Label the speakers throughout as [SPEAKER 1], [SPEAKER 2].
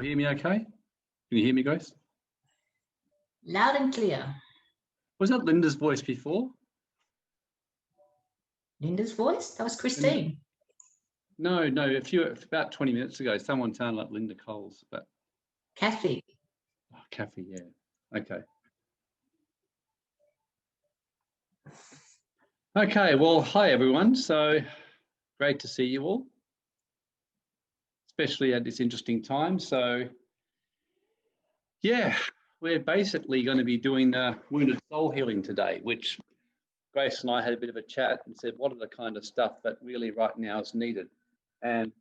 [SPEAKER 1] all hear me okay? Can you hear me, Grace?
[SPEAKER 2] Loud and clear.
[SPEAKER 1] Was that Linda's voice before?
[SPEAKER 2] Linda's voice? That was Christine.
[SPEAKER 1] No, about 20 minutes ago, someone sounded like Linda Coles, but
[SPEAKER 2] Kathy.
[SPEAKER 1] oh, Kathy, yeah. Okay, well, hi everyone. So great to see you all, especially at this interesting time. So yeah, we're basically going to be doing wounded soul healing today, which Grace and I had a bit of a chat and said, what are the kind of stuff that really right now is needed? And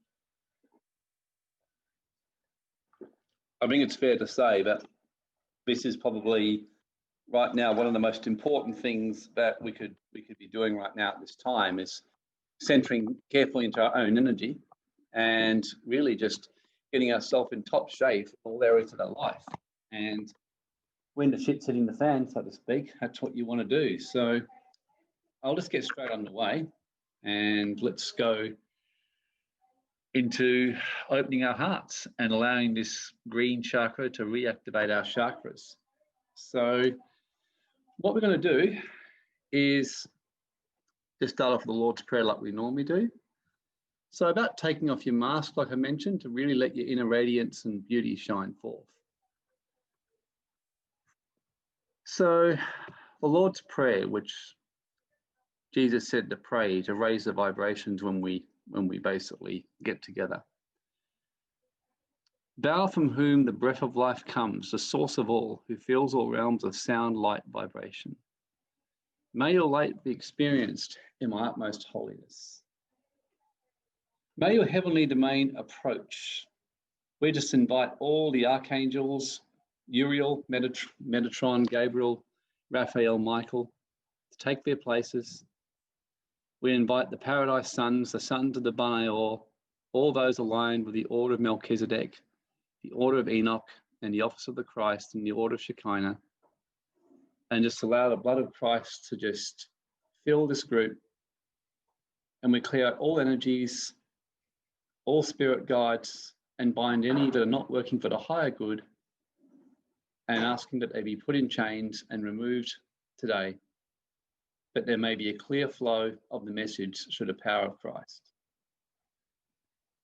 [SPEAKER 1] I think it's fair to say that this is probably right now one of the most important things that we could be doing right now at this time is centering carefully into our own energy and really just getting ourselves in top shape for all areas of our life. And when the shit's hitting the fan, so to speak, that's what you want to do. So I'll just get straight underway and let's go into opening our hearts and allowing this green chakra to reactivate our chakras. So what we're going to do is just start off with the Lord's Prayer like we normally do. So about taking off your mask, like I mentioned, to really let your inner radiance and beauty shine forth. So the Lord's Prayer, which Jesus said to pray to raise the vibrations when we basically get together. Thou from whom the breath of life comes, the source of all, who fills all realms of sound, light, vibration. May your light be experienced in my utmost holiness. May your heavenly domain approach. We just invite all the archangels, Uriel, Metatron, Gabriel, Raphael, Michael, to take their places. We invite the Paradise Sons, the Sons of the Banaor, all those aligned with the Order of Melchizedek, the Order of Enoch, and the Office of the Christ, and the Order of Shekinah, and just allow the blood of Christ to just fill this group. And we clear out all energies, all spirit guides, and bind any that are not working for the higher good, and asking that they be put in chains and removed today, that there may be a clear flow of the message through the power of Christ.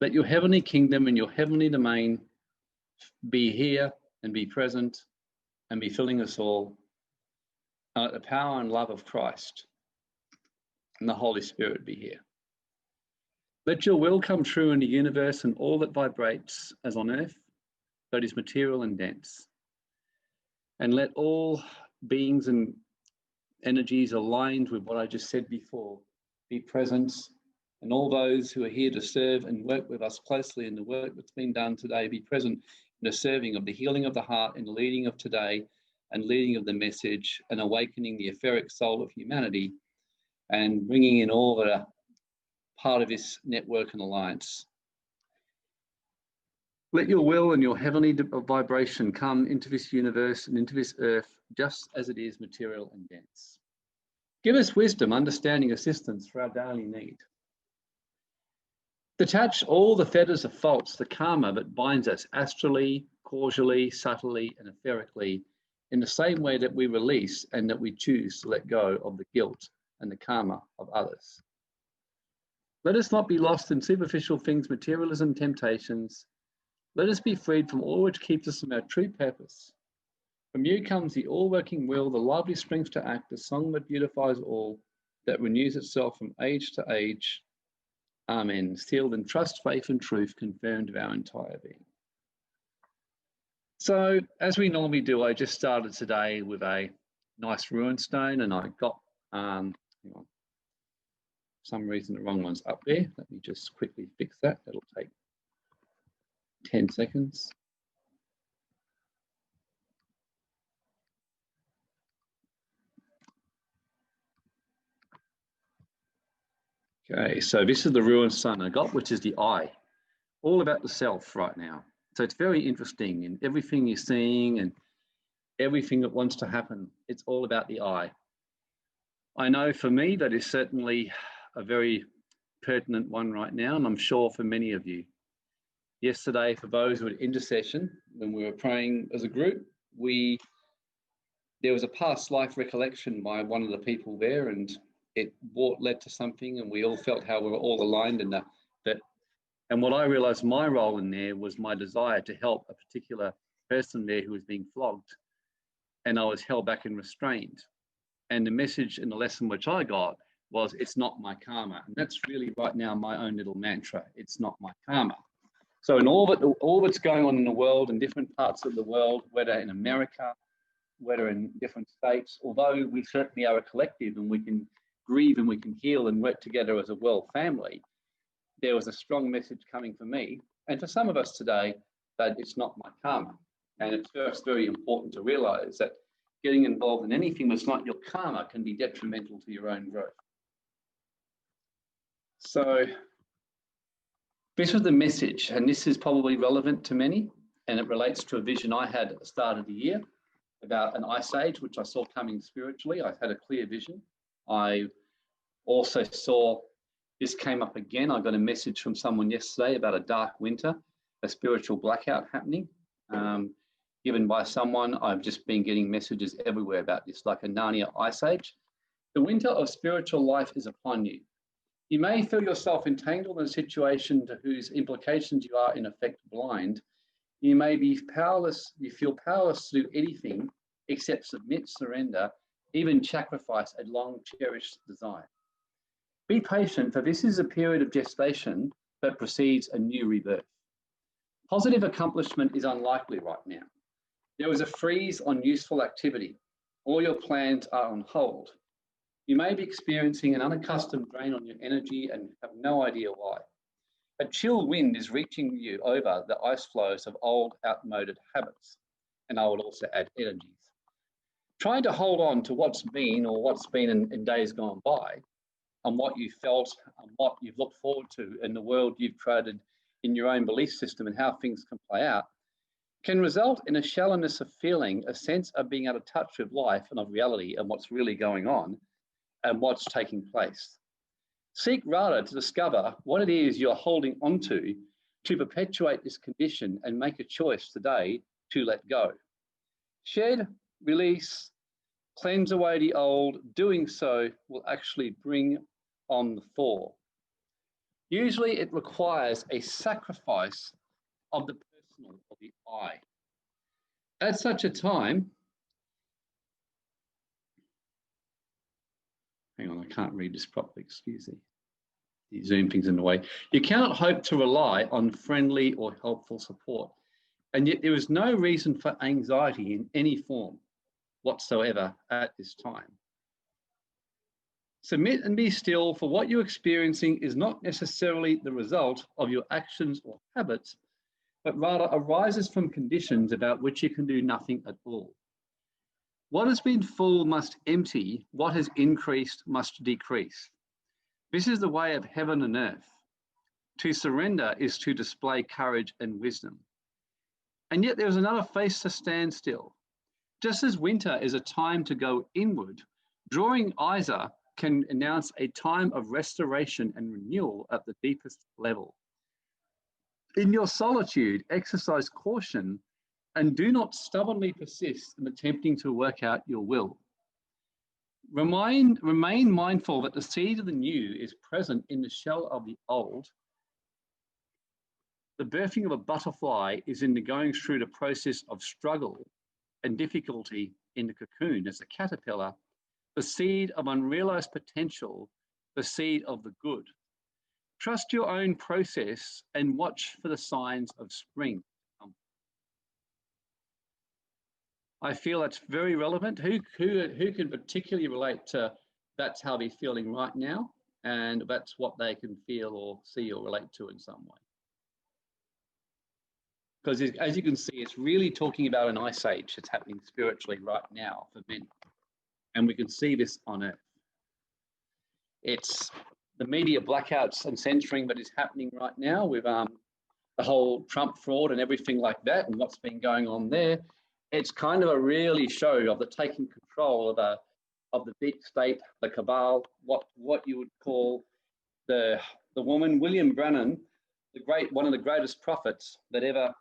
[SPEAKER 1] Let your heavenly kingdom and your heavenly domain be here and be present and be filling us all. And let the power and love of Christ and the Holy Spirit be here. Let your will come true in the universe and all that vibrates as on earth, that is material and dense. And let all beings and energies aligned with what I just said before be present, and all those who are here to serve and work with us closely in the work that's been done today be present in the serving of the healing of the heart and the leading of today and leading of the message and awakening the etheric soul of humanity and bringing in all that are part of this network and alliance. Let your will and your heavenly vibration come into this universe and into this earth just as it is material and dense. Give us wisdom, understanding, assistance for our daily need. Detach all the fetters of faults, the karma that binds us astrally, causally, subtly, and etherically, in the same way that we release and that we choose to let go of the guilt and the karma of others. Let us not be lost in superficial things, materialism, temptations. Let us be freed from all which keeps us from our true purpose. From you comes the all-working will, the lively strength to act, the song that beautifies all, that renews itself from age to age. Amen. Sealed in trust, faith, and truth, confirmed of our entire being. So, as we normally do, I just started today with a nice ruin stone, and I got, hang on, for some reason the wrong one's up there. Let me just quickly fix that. That'll take 10 seconds. Okay, so this is the ruined sun I got, which is the I, all about the self right now. So it's very interesting in everything you're seeing and everything that wants to happen. It's all about the I. I know for me that is certainly a very pertinent one right now, and I'm sure for many of you. Yesterday, for those who had intercession, when we were praying as a group, there was a past life recollection by one of the people there, and it led to something, and we all felt how we were all aligned in that. And what I realized my role in there was my desire to help a particular person there who was being flogged, and I was held back and restrained. And the message and the lesson which I got was, it's not my karma. And that's really right now my own little mantra. It's not my karma. So in all that's going on in the world, in different parts of the world, whether in America, whether in different states, although we certainly are a collective and we can grieve and we can heal and work together as a world family, there was a strong message coming for me and for some of us today that it's not my karma. And it's first very important to realize that getting involved in anything that's not your karma can be detrimental to your own growth. So this was the message, and this is probably relevant to many, and it relates to a vision I had at the start of the year about an ice age, which I saw coming spiritually. I had a clear vision. I also saw this came up again. I got a message from someone yesterday about a dark winter, a spiritual blackout happening, given by someone. I've just been getting messages everywhere about this, like a Narnia ice age. The winter of spiritual life is upon you. You may feel yourself entangled in a situation to whose implications you are in effect blind. You may be powerless, you feel powerless to do anything except submit, surrender, even sacrifice a long cherished desire. Be patient, for this is a period of gestation that precedes a new rebirth. Positive accomplishment is unlikely right now. There is a freeze on useful activity. All your plans are on hold. You may be experiencing an unaccustomed drain on your energy and have no idea why. A chill wind is reaching you over the ice floes of old, outmoded habits, and I would also add energies. Trying to hold on to what's been or what's been in days gone by, and what you felt and what you've looked forward to in the world you've created in your own belief system and how things can play out, can result in a shallowness of feeling, a sense of being out of touch with life and of reality and what's really going on and what's taking place. Seek rather to discover what it is you're holding onto to perpetuate this condition and make a choice today to let go. Shed, release, cleanse away the old. Doing so will actually bring on the thaw. Usually it requires a sacrifice of the personal, of the I. At such a time, hang on, I can't read this properly, excuse me. The Zoom thing's in the way. You cannot hope to rely on friendly or helpful support. And yet there is no reason for anxiety in any form whatsoever at this time. Submit and be still, for what you're experiencing is not necessarily the result of your actions or habits, but rather arises from conditions about which you can do nothing at all. What has been full must empty, what has increased must decrease. This is the way of heaven and earth. To surrender is to display courage and wisdom. And yet there is another face to stand still. Just as winter is a time to go inward, drawing Isa can announce a time of restoration and renewal at the deepest level. In your solitude, exercise caution and do not stubbornly persist in attempting to work out your will. Remain mindful that the seed of the new is present in the shell of the old. The birthing of a butterfly is in the going through the process of struggle and difficulty in the cocoon as a caterpillar, the seed of unrealized potential, the seed of the good. Trust your own process and watch for the signs of spring. I feel that's very relevant. Who can particularly relate to that's how they're feeling right now, and that's what they can feel or see or relate to in some way? Because as you can see, it's really talking about an ice age that's happening spiritually right now for many. And we can see this on Earth. It's the media blackouts and censoring that is happening right now with the whole Trump fraud and everything like that and what's been going on there. It's kind of a really show of the taking control of the deep state, the cabal, what you would call the woman, William Brannan, one of the greatest prophets that ever.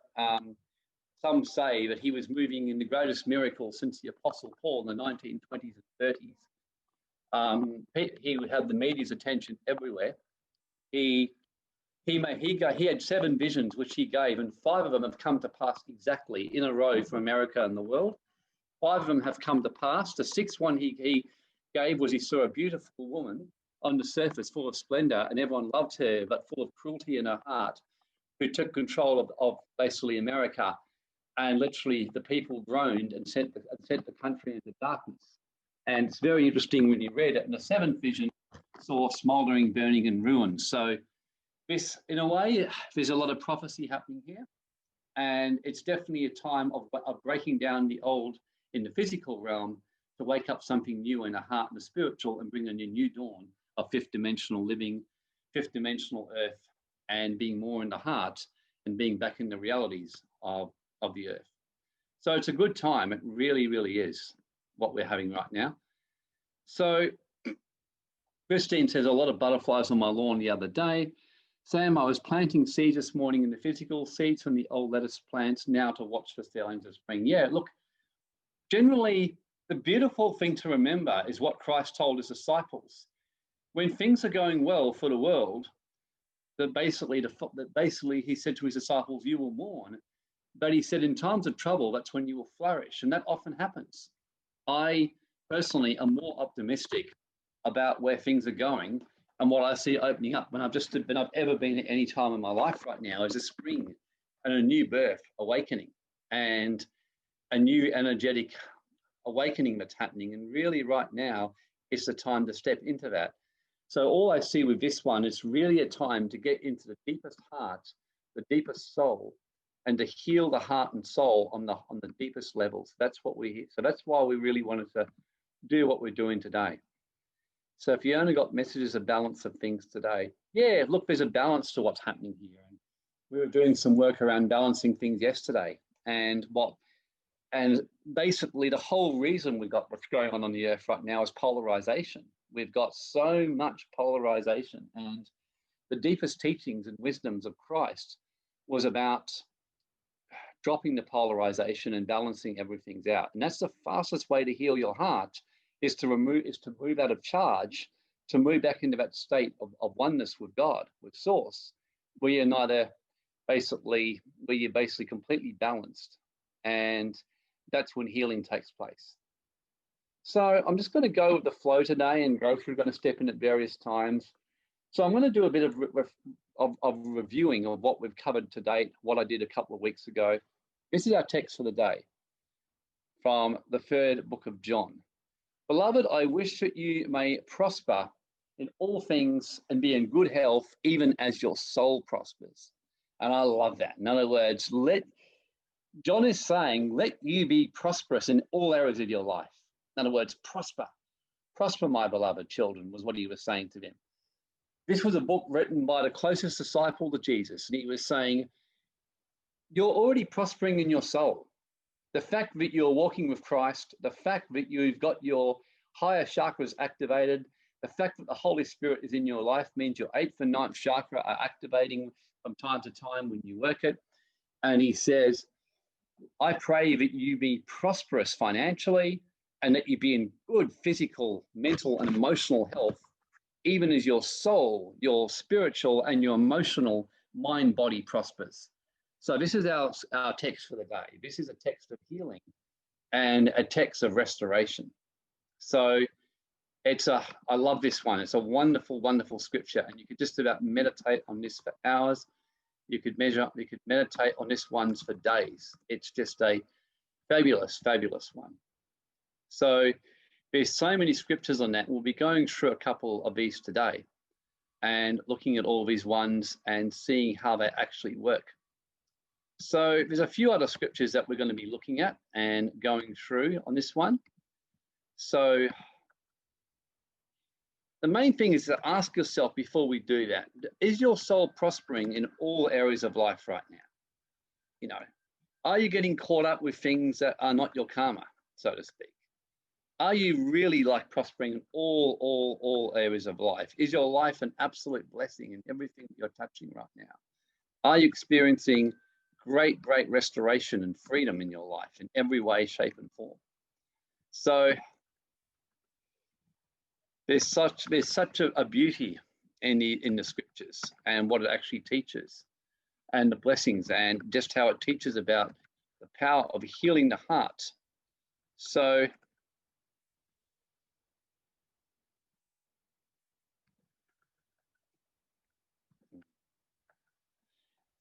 [SPEAKER 1] Some say that he was moving in the greatest miracle since the Apostle Paul in the 1920s and 30s. He had the media's attention everywhere. He had 7 visions which he gave, and 5 of them have come to pass exactly in a row for America and the world. 5 of them have come to pass. The 6th one he gave was he saw a beautiful woman on the surface full of splendor, and everyone loved her, but full of cruelty in her heart, who took control of basically America. And literally the people groaned and sent the country into darkness. And it's very interesting when you read it. And the 7th vision saw smouldering, burning, and ruin. So this, in a way, there's a lot of prophecy happening here. And it's definitely a time of breaking down the old in the physical realm to wake up something new in the heart and the spiritual, and bring in a new dawn of 5th dimensional living, 5th dimensional earth, and being more in the heart and being back in the realities of the earth. So it's a good time. It really, really is what we're having right now. So Christine says, a lot of butterflies on my lawn the other day. Sam, I was planting seeds this morning in the physical, seeds from the old lettuce plants, now to watch for starlings of spring. Yeah, look, generally, the beautiful thing to remember is what Christ told his disciples. When things are going well for the world, that basically he said to his disciples, you will mourn. But he said, in times of trouble, that's when you will flourish. And that often happens. I personally am more optimistic about where things are going and what I see opening up than I've ever been at any time in my life right now. Is a spring and a new birth awakening and a new energetic awakening that's happening. And really right now is the time to step into that. So all I see with this one is really a time to get into the deepest heart, the deepest soul, and to heal the heart and soul on the deepest levels. That's what so that's why we really wanted to do what we're doing today. So if you only got messages of balance of things today, yeah, look, there's a balance to what's happening here. And we were doing some work around balancing things yesterday, and basically the whole reason we got what's going on the earth right now is polarization. We've got so much polarization, and the deepest teachings and wisdoms of Christ was about dropping the polarization and balancing everything out. And that's the fastest way to heal your heart, is to move out of charge, to move back into that state of oneness with God, with Source, where you're basically completely balanced. And that's when healing takes place. So I'm just going to go with the flow today and go through, going to step in at various times. So I'm going to do a bit of reviewing of what we've covered to date, what I did a couple of weeks ago. This is our text for the day from the 3rd book of John. Beloved, I wish that you may prosper in all things and be in good health, even as your soul prospers. And I love that. In other words, John is saying, let you be prosperous in all areas of your life. In other words, prosper. Prosper, my beloved children, was what he was saying to them. This was a book written by the closest disciple to Jesus. And he was saying, you're already prospering in your soul. The fact that you're walking with Christ, the fact that you've got your higher chakras activated, the fact that the Holy Spirit is in your life means your 8th and 9th chakra are activating from time to time when you work it. And he says, I pray that you be prosperous financially and that you be in good physical, mental, and emotional health, even as your soul, your spiritual, and your emotional mind-body prospers. So this is our text for the day. This is a text of healing and a text of restoration. So I love this one. It's a wonderful, wonderful scripture, and you could just about meditate on this for hours. You could meditate on this one for days. It's just a fabulous, fabulous one. So there's so many scriptures on that. We'll be going through a couple of these today and looking at all these ones and seeing how they actually work. So there's a few other scriptures that we're going to be looking at and going through on this one. So the main thing is to ask yourself before we do that, is your soul prospering in all areas of life right now? You know, are you getting caught up with things that are not your karma, so to speak? Are you really prospering in all areas of life? Is your life an absolute blessing in everything that you're touching right now? Are you experiencing great restoration and freedom in your life in every way, shape, and form? So there's such a beauty in the scriptures and what it actually teaches, and the blessings, and just how it teaches about the power of healing the heart. So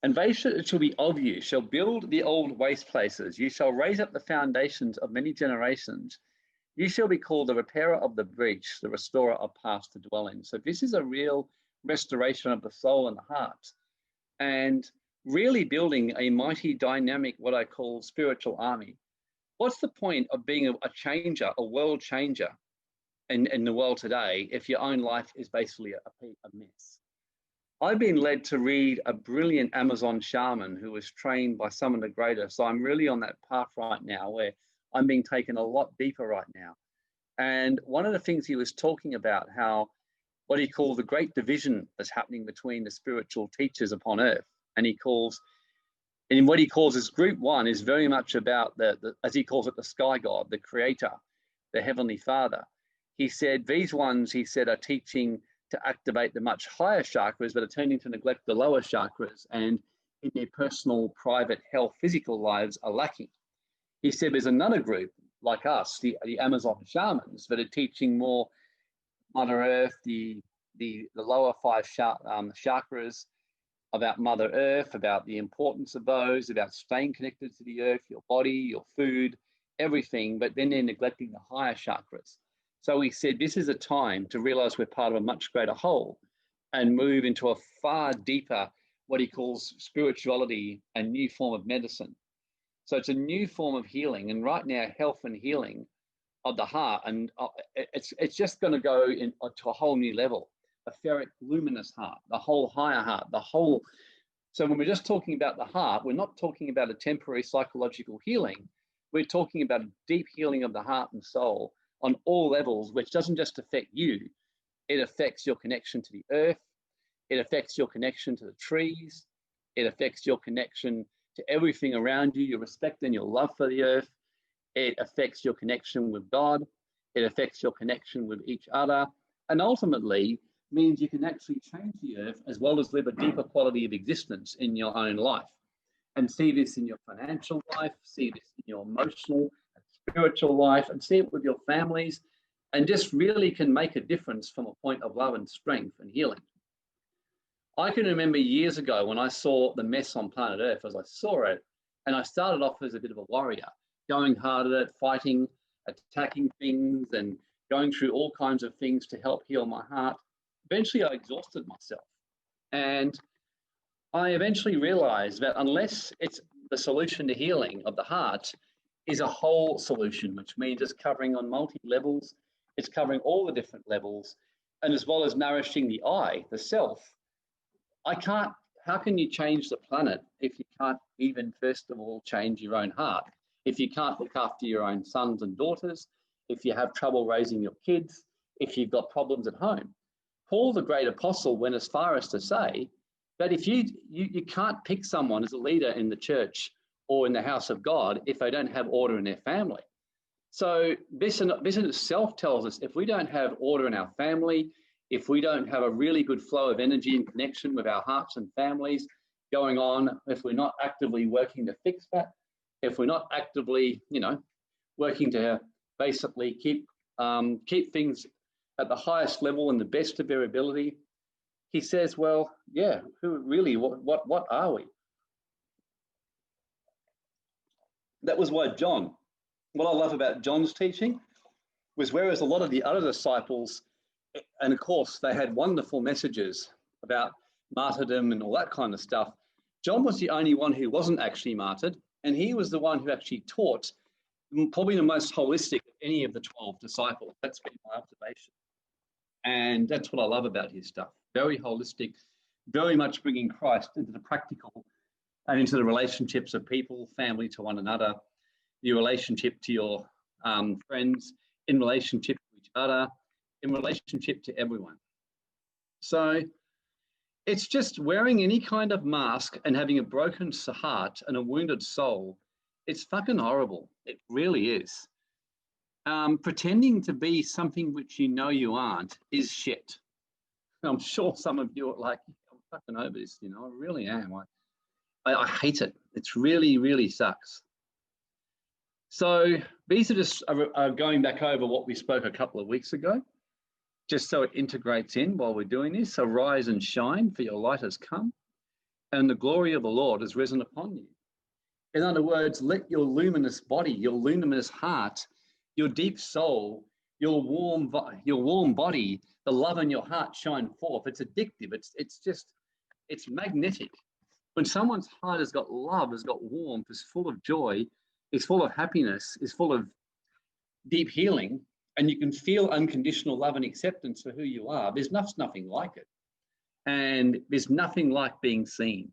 [SPEAKER 1] invasion shall be of you, shall build the old waste places. You shall raise up the foundations of many generations. You shall be called the repairer of the breach, the restorer of paths to dwell in. So this is a real restoration of the soul and the heart, and really building a mighty, dynamic, what I call spiritual army. What's the point of being a changer, a world changer in the world today, if your own life is basically a mess? I've been led to read a brilliant Amazon shaman who was trained by some of the greatest. So I'm really on that path right now where I'm being taken a lot deeper right now. And one of the things he was talking about, how what he calls the great division that's happening between the spiritual teachers upon earth. And what he calls as group one is very much about as he calls it, the sky god, the creator, the heavenly father. He said, these ones, he said, are teaching to activate the much higher chakras, but are tending to neglect the lower chakras, and in their personal, private health, physical lives are lacking. He said there's another group like us, the Amazon shamans, that are teaching more Mother Earth, the lower five chakras, about Mother Earth, about the importance of those, about staying connected to the earth, your body, your food, everything, but then they're neglecting the higher chakras. So he said, this is a time to realize we're part of a much greater whole and move into a far deeper, what he calls spirituality, a new form of medicine. So it's a new form of healing. And right now, health and healing of the heart, and it's just going to go to a whole new level, a ferric luminous heart, the whole higher heart, the whole. So when we're just talking about the heart, we're not talking about a temporary psychological healing. We're talking about a deep healing of the heart and soul on all levels, which doesn't just affect you. It affects your connection to the earth. It affects your connection to the trees. It affects your connection to everything around you, your respect and your love for the earth. It affects your connection with God. It affects your connection with each other. And ultimately means you can actually change the earth as well as live a deeper quality of existence in your own life. And see this in your financial life, see this in your emotional and spiritual life, and see it with your families, and just really can make a difference from a point of love and strength and healing. I can remember years ago when I saw the mess on planet Earth, as I saw it, and I started off as a bit of a warrior, going hard at it, fighting, attacking things, and going through all kinds of things to help heal my heart. Eventually, I exhausted myself. And I eventually realized that unless it's the solution to healing of the heart is a whole solution, which means it's covering on multi-levels, it's covering all the different levels, and as well as nourishing the I, the self. How can you change the planet if you can't even, first of all, change your own heart? If you can't look after your own sons and daughters, if you have trouble raising your kids, if you've got problems at home. Paul, the great apostle, went as far as to say that if you can't pick someone as a leader in the church or in the house of God if they don't have order in their family. So this in itself tells us if we don't have order in our family, if we don't have a really good flow of energy and connection with our hearts and families going on, if we're not actively working to fix that, if we're not actively, working to basically keep things at the highest level and the best of their ability, he says, well, yeah, what are we? That was why what I love about John's teaching was, whereas a lot of the other disciples, and of course they had wonderful messages about martyrdom and all that kind of stuff, John was the only one who wasn't actually martyred, and he was the one who actually taught probably the most holistic of any of the 12 disciples. That's been my observation. And that's what I love about his stuff. Very holistic, very much bringing Christ into the practical and into the relationships of people, family to one another, your relationship to your friends, in relationship to each other, in relationship to everyone. So It's just wearing any kind of mask and having a broken heart and a wounded soul. It's fucking horrible. It really is. Pretending to be something which you know you aren't is shit. I'm sure some of you are like, I'm fucking over this, I really am. I hate it. It's really, really sucks. So these are just going back over what we spoke a couple of weeks ago, just so it integrates in while we're doing this. So rise and shine, for your light has come, and the glory of the Lord has risen upon you. In other words, let your luminous body, your luminous heart, your deep soul, your warm body, the love in your heart shine forth. It's addictive. It's magnetic. When someone's heart has got love, has got warmth, is full of joy, is full of happiness, is full of deep healing, and you can feel unconditional love and acceptance for who you are, there's nothing like it. And there's nothing like being seen.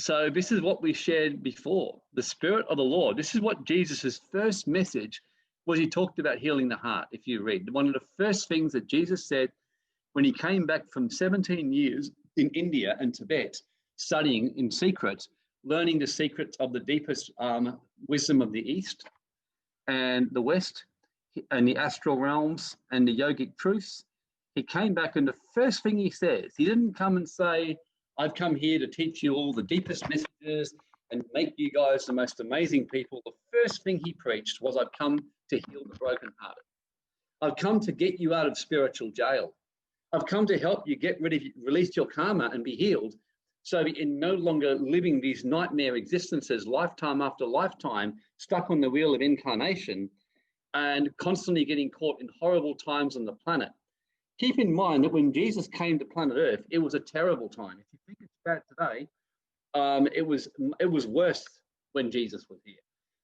[SPEAKER 1] So this is what we shared before, the Spirit of the Lord. This is what Jesus' first message was. He talked about healing the heart. If you read, one of the first things that Jesus said when he came back from 17 years in India and Tibet, studying in secret, learning the secrets of the deepest wisdom of the East and the West and the astral realms and the yogic truths. He came back, and the first thing he says, he didn't come and say, I've come here to teach you all the deepest messages and make you guys the most amazing people. The first thing he preached was, I've come to heal the brokenhearted. I've come to get you out of spiritual jail. I've come to help you get rid of, release your karma and be healed, so that you're no longer living these nightmare existences, lifetime after lifetime, stuck on the wheel of incarnation and constantly getting caught in horrible times on the planet. Keep in mind that when Jesus came to planet Earth, it was a terrible time. If you think it's bad today, it was worse when Jesus was here.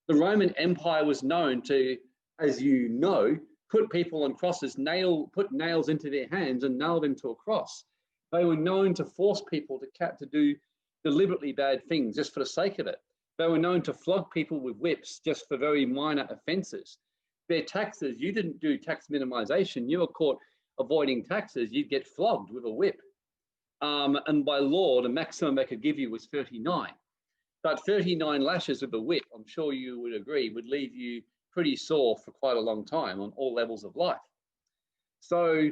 [SPEAKER 1] The Roman Empire was known to, as you know, put people on crosses, put nails into their hands and nail them to a cross. They were known to force people to do deliberately bad things just for the sake of it. They were known to flog people with whips just for very minor offences. Their taxes, you didn't do tax minimisation, you were caught avoiding taxes, you'd get flogged with a whip. And by law, the maximum they could give you was 39. But 39 lashes with a whip, I'm sure you would agree, would leave you pretty sore for quite a long time on all levels of life. So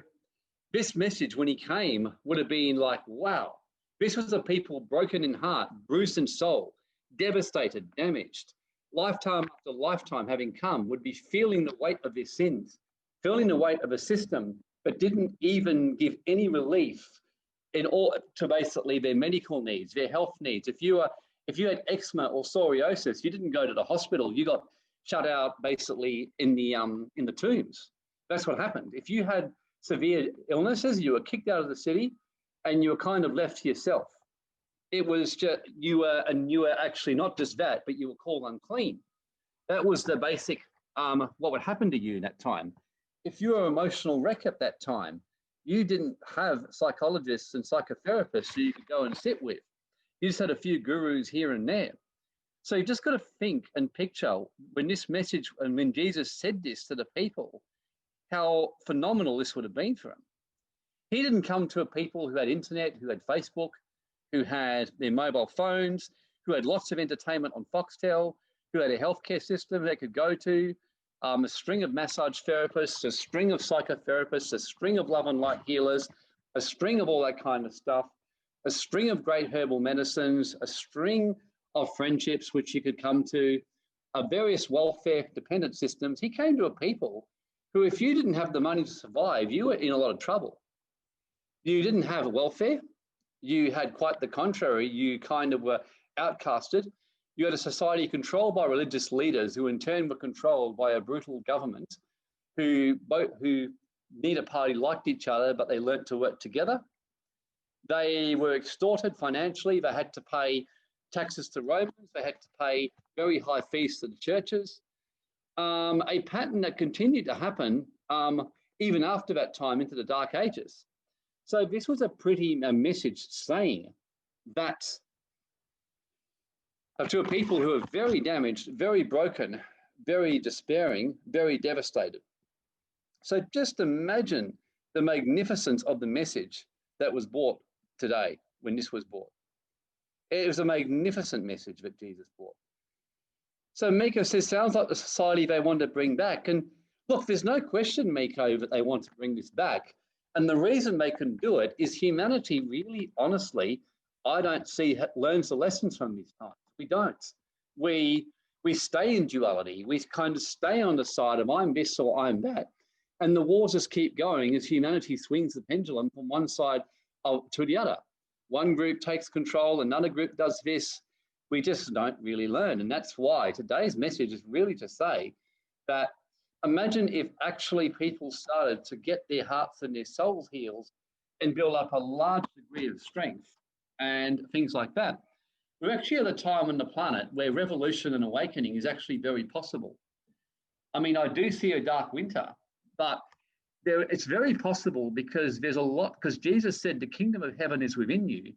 [SPEAKER 1] this message, when he came, would have been like, wow, this was a people broken in heart, bruised in soul, devastated, damaged, lifetime after lifetime having come, would be feeling the weight of their sins, feeling the weight of a system but didn't even give any relief in all to basically their medical needs, their health needs. If you had eczema or psoriasis, you didn't go to the hospital. You got shut out basically in the tombs. That's what happened. If you had severe illnesses, you were kicked out of the city, and you were kind of left to yourself. It was just you were actually not just that, but you were called unclean. That was the basic what would happen to you in that time. If you were an emotional wreck at that time, you didn't have psychologists and psychotherapists who you could go and sit with. You just had a few gurus here and there. So you just got to think and picture when this message and when Jesus said this to the people, how phenomenal this would have been for him. He didn't come to a people who had internet, who had Facebook, who had their mobile phones, who had lots of entertainment on Foxtel, who had a healthcare system they could go to, a string of massage therapists, a string of psychotherapists, a string of love and light healers, a string of all that kind of stuff, a string of great herbal medicines, a string of friendships which you could come to, various welfare dependent systems. He came to a people who, if you didn't have the money to survive, you were in a lot of trouble. You didn't have welfare. You had quite the contrary. You kind of were outcasted. You had a society controlled by religious leaders who in turn were controlled by a brutal government who neither party liked each other, but they learnt to work together. They were extorted financially. They had to pay taxes to Romans. They had to pay very high fees to the churches. A pattern that continued to happen even after that time into the Dark Ages. So this was a pretty message saying that to a people who are very damaged, very broken, very despairing, very devastated. So just imagine the magnificence of the message that was brought today when this was brought. It was a magnificent message that Jesus brought. So Miko says, sounds like the society they want to bring back. And look, there's no question, Miko, that they want to bring this back. And the reason they can do it is humanity really, honestly, I don't see, learns the lessons from these times. We don't. We stay in duality. We kind of stay on the side of I'm this or I'm that. And the wars just keep going as humanity swings the pendulum from one side to the other. One group takes control, another group does this. We just don't really learn. And that's why today's message is really to say that imagine if actually people started to get their hearts and their souls healed and build up a large degree of strength and things like that. We're actually at a time on the planet where revolution and awakening is actually very possible. I mean, I do see a dark winter, but it's very possible because there's a lot, because Jesus said the kingdom of heaven is within you.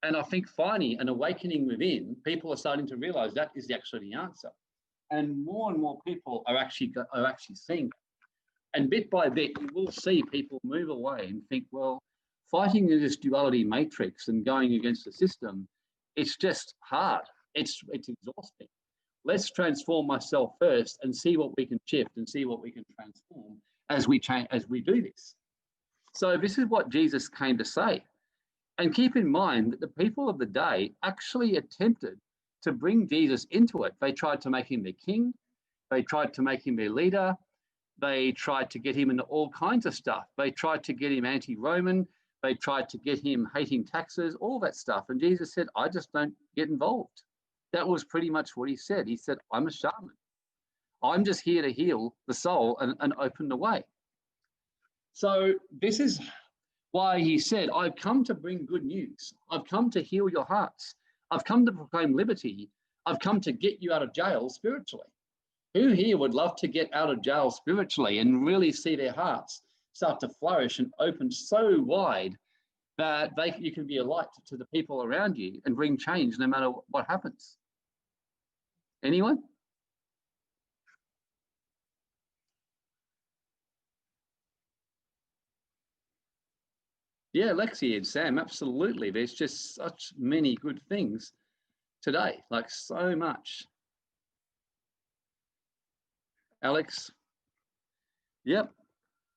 [SPEAKER 1] And I think finally an awakening within, people are starting to realize that is actually the answer. And more people are actually seeing that. And bit by bit, you will see people move away and think, well, fighting in this duality matrix and going against the system, it's just hard. It's exhausting. Let's transform myself first and see what we can shift and see what we can transform as we do this. So this is what Jesus came to say. And keep in mind that the people of the day actually attempted to bring Jesus into it. They tried to make him their king. They tried to make him their leader. They tried to get him into all kinds of stuff. They tried to get him anti-Roman. They tried to get him hating taxes, all that stuff. And Jesus said, I just don't get involved. That was pretty much what he said. He said, I'm a shaman. I'm just here to heal the soul and open the way. So this is why he said, I've come to bring good news. I've come to heal your hearts. I've come to proclaim liberty. I've come to get you out of jail spiritually. Who here would love to get out of jail spiritually and really see their hearts start to flourish and open so wide that you can be a light to the people around you and bring change no matter what happens? Anyone? Yeah, Lexi and Sam, absolutely. There's just such many good things today, like so much. Alex, yep,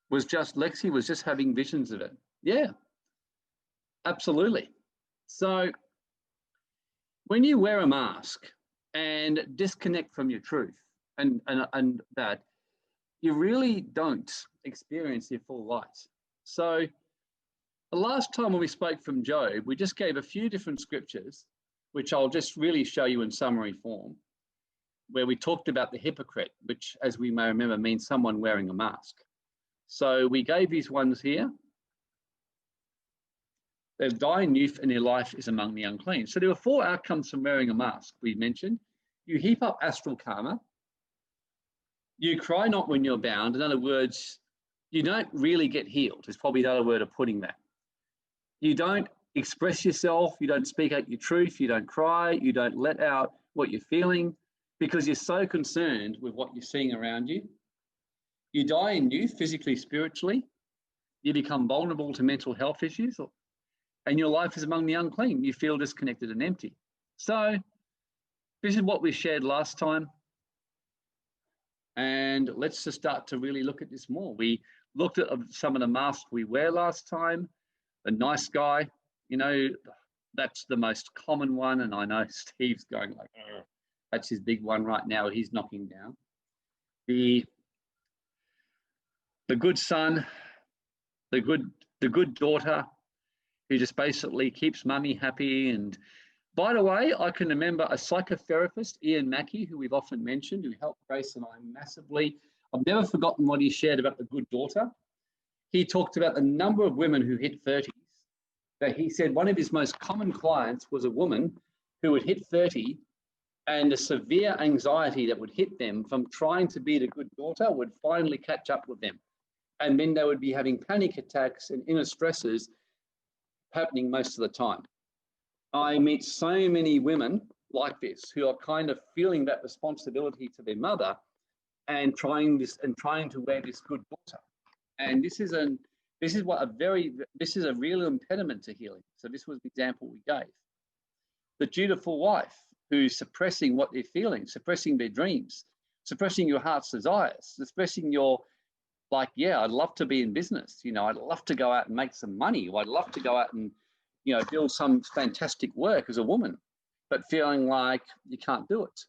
[SPEAKER 1] Lexi was just having visions of it. Yeah, absolutely. So when you wear a mask and disconnect from your truth and that, you really don't experience your full light. So the last time when we spoke from Job, we just gave a few different scriptures, which I'll just really show you in summary form, where we talked about the hypocrite, which, as we may remember, means someone wearing a mask. So we gave these ones here. They die in youth and their life is among the unclean. So there were 4 outcomes from wearing a mask we mentioned. You heap up astral karma. You cry not when you're bound. In other words, you don't really get healed, is probably another word of putting that. You don't express yourself. You don't speak out your truth. You don't cry. You don't let out what you're feeling because you're so concerned with what you're seeing around you. You die in youth, physically, spiritually. You become vulnerable to mental health issues, and your life is among the unclean. You feel disconnected and empty. So this is what we shared last time. And let's just start to really look at this more. We looked at some of the masks we wear last time. The nice guy, you know, that's the most common one. And I know Steve's going like, oh, that's his big one right now. He's knocking down. The good son, the good daughter, who just basically keeps mummy happy. And by the way, I can remember a psychotherapist, Ian Mackey, who we've often mentioned, who helped Grace and I massively. I've never forgotten what he shared about the good daughter. He talked about the number of women who hit 30s, that he said one of his most common clients was a woman who would hit 30 and the severe anxiety that would hit them from trying to be the good daughter would finally catch up with them. And then they would be having panic attacks and inner stresses happening most of the time. I meet so many women like this who are kind of feeling that responsibility to their mother and trying to wear this good daughter. And this is This is a real impediment to healing. So this was the example we gave. The dutiful wife who's suppressing what they're feeling, suppressing their dreams, suppressing your heart's desires, suppressing your, like, yeah, I'd love to be in business. You know, I'd love to go out and make some money. Or I'd love to go out and, you know, build some fantastic work as a woman, but feeling like you can't do it.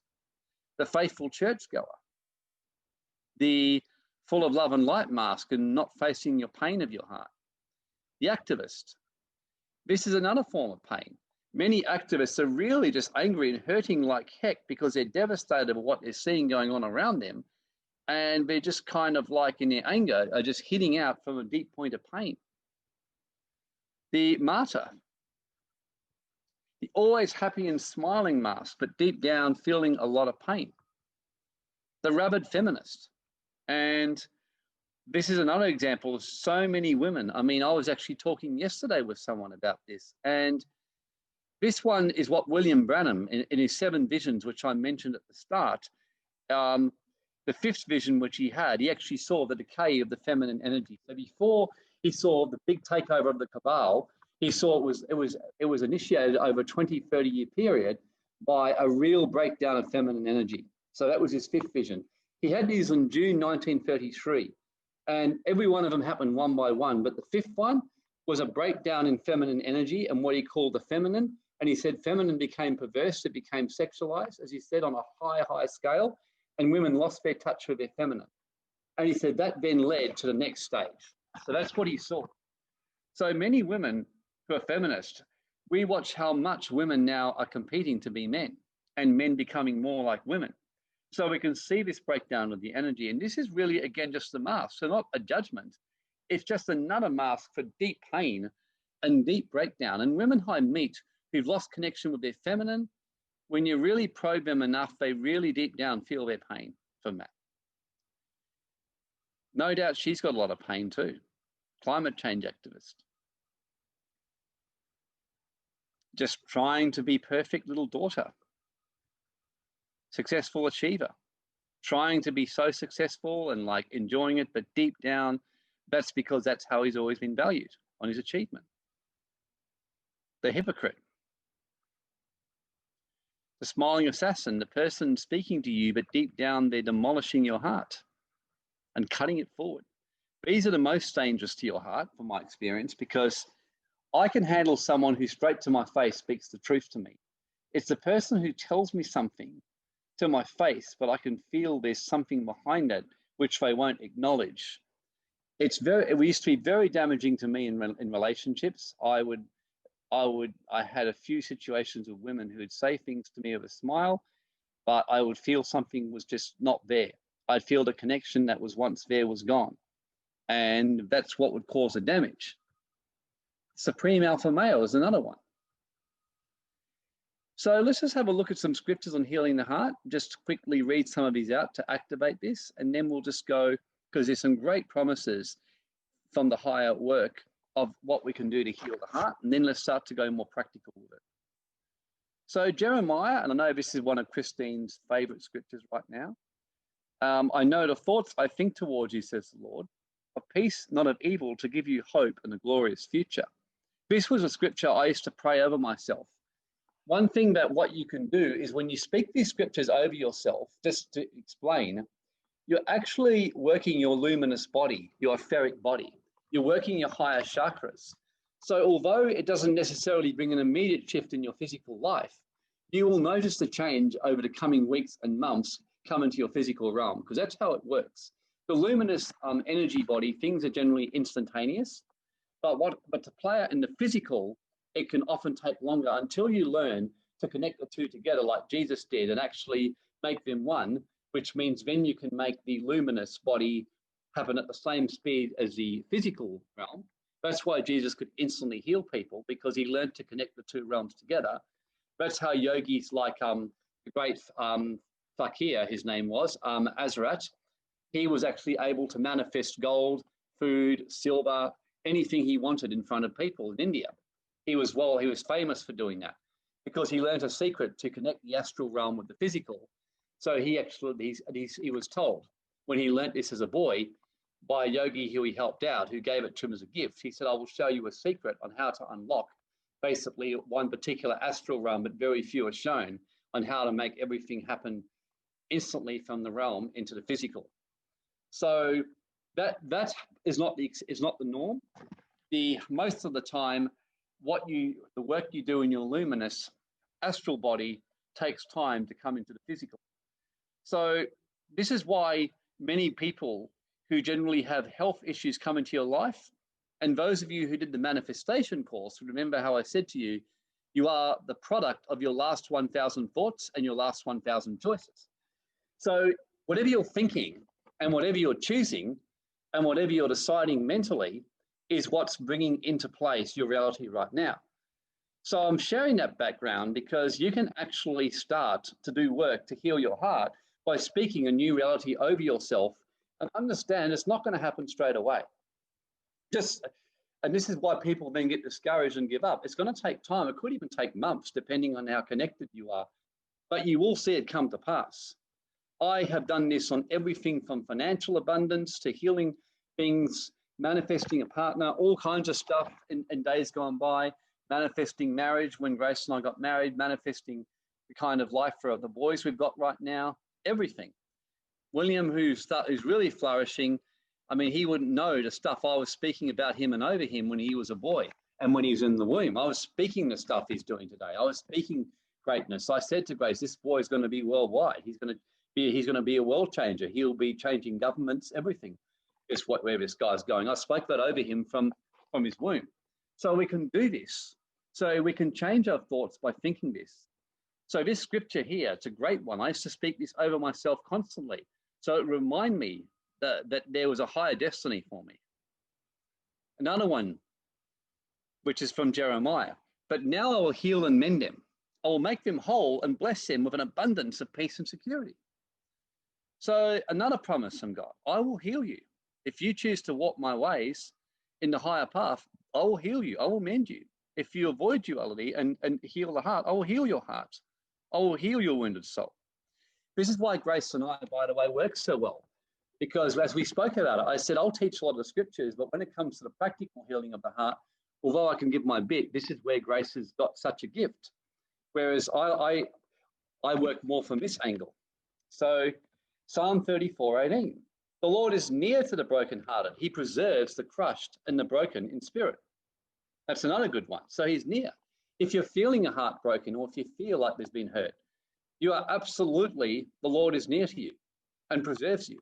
[SPEAKER 1] The faithful churchgoer, the full of love and light mask and not facing your pain of your heart. The activist. This is another form of pain. Many activists are really just angry and hurting like heck because they're devastated by what they're seeing going on around them. And they're just kind of like in their anger are just hitting out from a deep point of pain. The martyr. The always happy and smiling mask, but deep down feeling a lot of pain. The rabid feminist. And this is another example of so many women. I mean, I was actually talking yesterday with someone about this. And this one is what William Branham, in his 7 visions, which I mentioned at the start, the 5th vision which he had, he actually saw the decay of the feminine energy. So before he saw the big takeover of the cabal, he saw it was initiated over a 20, 30-year period by a real breakdown of feminine energy. So that was his 5th vision. He had these in June 1933, and every one of them happened one by one. But the 5th one was a breakdown in feminine energy and what he called the feminine. And he said feminine became perverse, it became sexualized, as he said, on a high scale, and women lost their touch with their feminine. And he said that then led to the next stage. So that's what he saw. So many women who are feminists, we watch how much women now are competing to be men and men becoming more like women. So we can see this breakdown of the energy. And this is really, again, just a mask. So not a judgment. It's just another mask for deep pain and deep breakdown. And women I meet who've lost connection with their feminine, when you really probe them enough, they really deep down feel their pain from that. No doubt she's got a lot of pain too. Climate change activist. Just trying to be perfect little daughter. Successful achiever. Trying to be so successful and like enjoying it, but deep down, that's because that's how he's always been valued, on his achievement. The hypocrite. The smiling assassin, the person speaking to you, but deep down they're demolishing your heart and cutting it forward. These are the most dangerous to your heart, from my experience, because I can handle someone who straight to my face speaks the truth to me. It's the person who tells me something to my face, but I can feel there's something behind it which they won't acknowledge. It used to be very damaging to me in relationships. I had a few situations with women who would say things to me with a smile, but I would feel something was just not there. I'd feel the connection that was once there was gone. And that's what would cause the damage. Supreme alpha male is another one. So let's just have a look at some scriptures on healing the heart. Just quickly read some of these out to activate this, and then we'll just go, because there's some great promises from the higher work of what we can do to heal the heart, and then let's start to go more practical with it. So Jeremiah, and I know this is one of Christine's favorite scriptures right now. I know the thoughts I think towards you, says the Lord, of peace, not of evil, to give you hope and a glorious future. This was a scripture I used to pray over myself. One thing that what you can do is when you speak these scriptures over yourself, just to explain, you're actually working your luminous body, your etheric body. You're working your higher chakras. So although it doesn't necessarily bring an immediate shift in your physical life, you will notice the change over the coming weeks and months come into your physical realm, because that's how it works. The luminous energy body, things are generally instantaneous, but to play out in the physical, it can often take longer until you learn to connect the two together like Jesus did and actually make them one, which means then you can make the luminous body happen at the same speed as the physical realm. That's why Jesus could instantly heal people, because he learned to connect the two realms together. That's how yogis like the great fakir, his name was, Azrat, he was actually able to manifest gold, food, silver, anything he wanted in front of people in India. He was famous for doing that because he learned a secret to connect the astral realm with the physical. So he was told when he learnt this as a boy, by a yogi who he helped out, who gave it to him as a gift. He said, I will show you a secret on how to unlock basically one particular astral realm, but very few are shown, on how to make everything happen instantly from the realm into the physical. So that is not the norm. Most of the time, the work you do in your luminous astral body takes time to come into the physical. So this is why many people who generally have health issues come into your life, and those of you who did the manifestation course, remember how I said to you, you are the product of your last 1,000 thoughts and your last 1,000 choices. So whatever you're thinking and whatever you're choosing and whatever you're deciding mentally is what's bringing into place your reality right now. So I'm sharing that background because you can actually start to do work to heal your heart by speaking a new reality over yourself, and understand it's not going to happen straight away. And this is why people then get discouraged and give up. It's going to take time. It could even take months, depending on how connected you are, but you will see it come to pass. I have done this on everything from financial abundance to healing things, manifesting a partner, all kinds of stuff in days gone by, manifesting marriage when Grace and I got married, manifesting the kind of life for the boys we've got right now, everything. William, who's really flourishing, I mean, he wouldn't know the stuff I was speaking about him and over him when he was a boy and when he's in the womb. I was speaking the stuff he's doing today. I was speaking greatness. I said to Grace, this boy is going to be worldwide. He's going to be a world changer. He'll be changing governments, everything. Is where this guy's going. I spoke that over him from his womb. So we can do this. So we can change our thoughts by thinking this. So this scripture here, it's a great one. I used to speak this over myself constantly. So it reminded me that there was a higher destiny for me. Another one, which is from Jeremiah. But now I will heal and mend them. I will make them whole and bless them with an abundance of peace and security. So another promise from God, I will heal you. If you choose to walk my ways in the higher path, I will heal you. I will mend you. If you avoid duality and heal the heart, I will heal your heart. I will heal your wounded soul. This is why Grace and I, by the way, work so well. Because as we spoke about it, I said, I'll teach a lot of the scriptures, but when it comes to the practical healing of the heart, although I can give my bit, this is where Grace has got such a gift. Whereas I work more from this angle. So Psalm 34:18. The Lord is near to the brokenhearted. He preserves the crushed and the broken in spirit. That's another good one. So he's near. If you're feeling a heart broken or if you feel like there's been hurt, you are absolutely, the Lord is near to you and preserves you.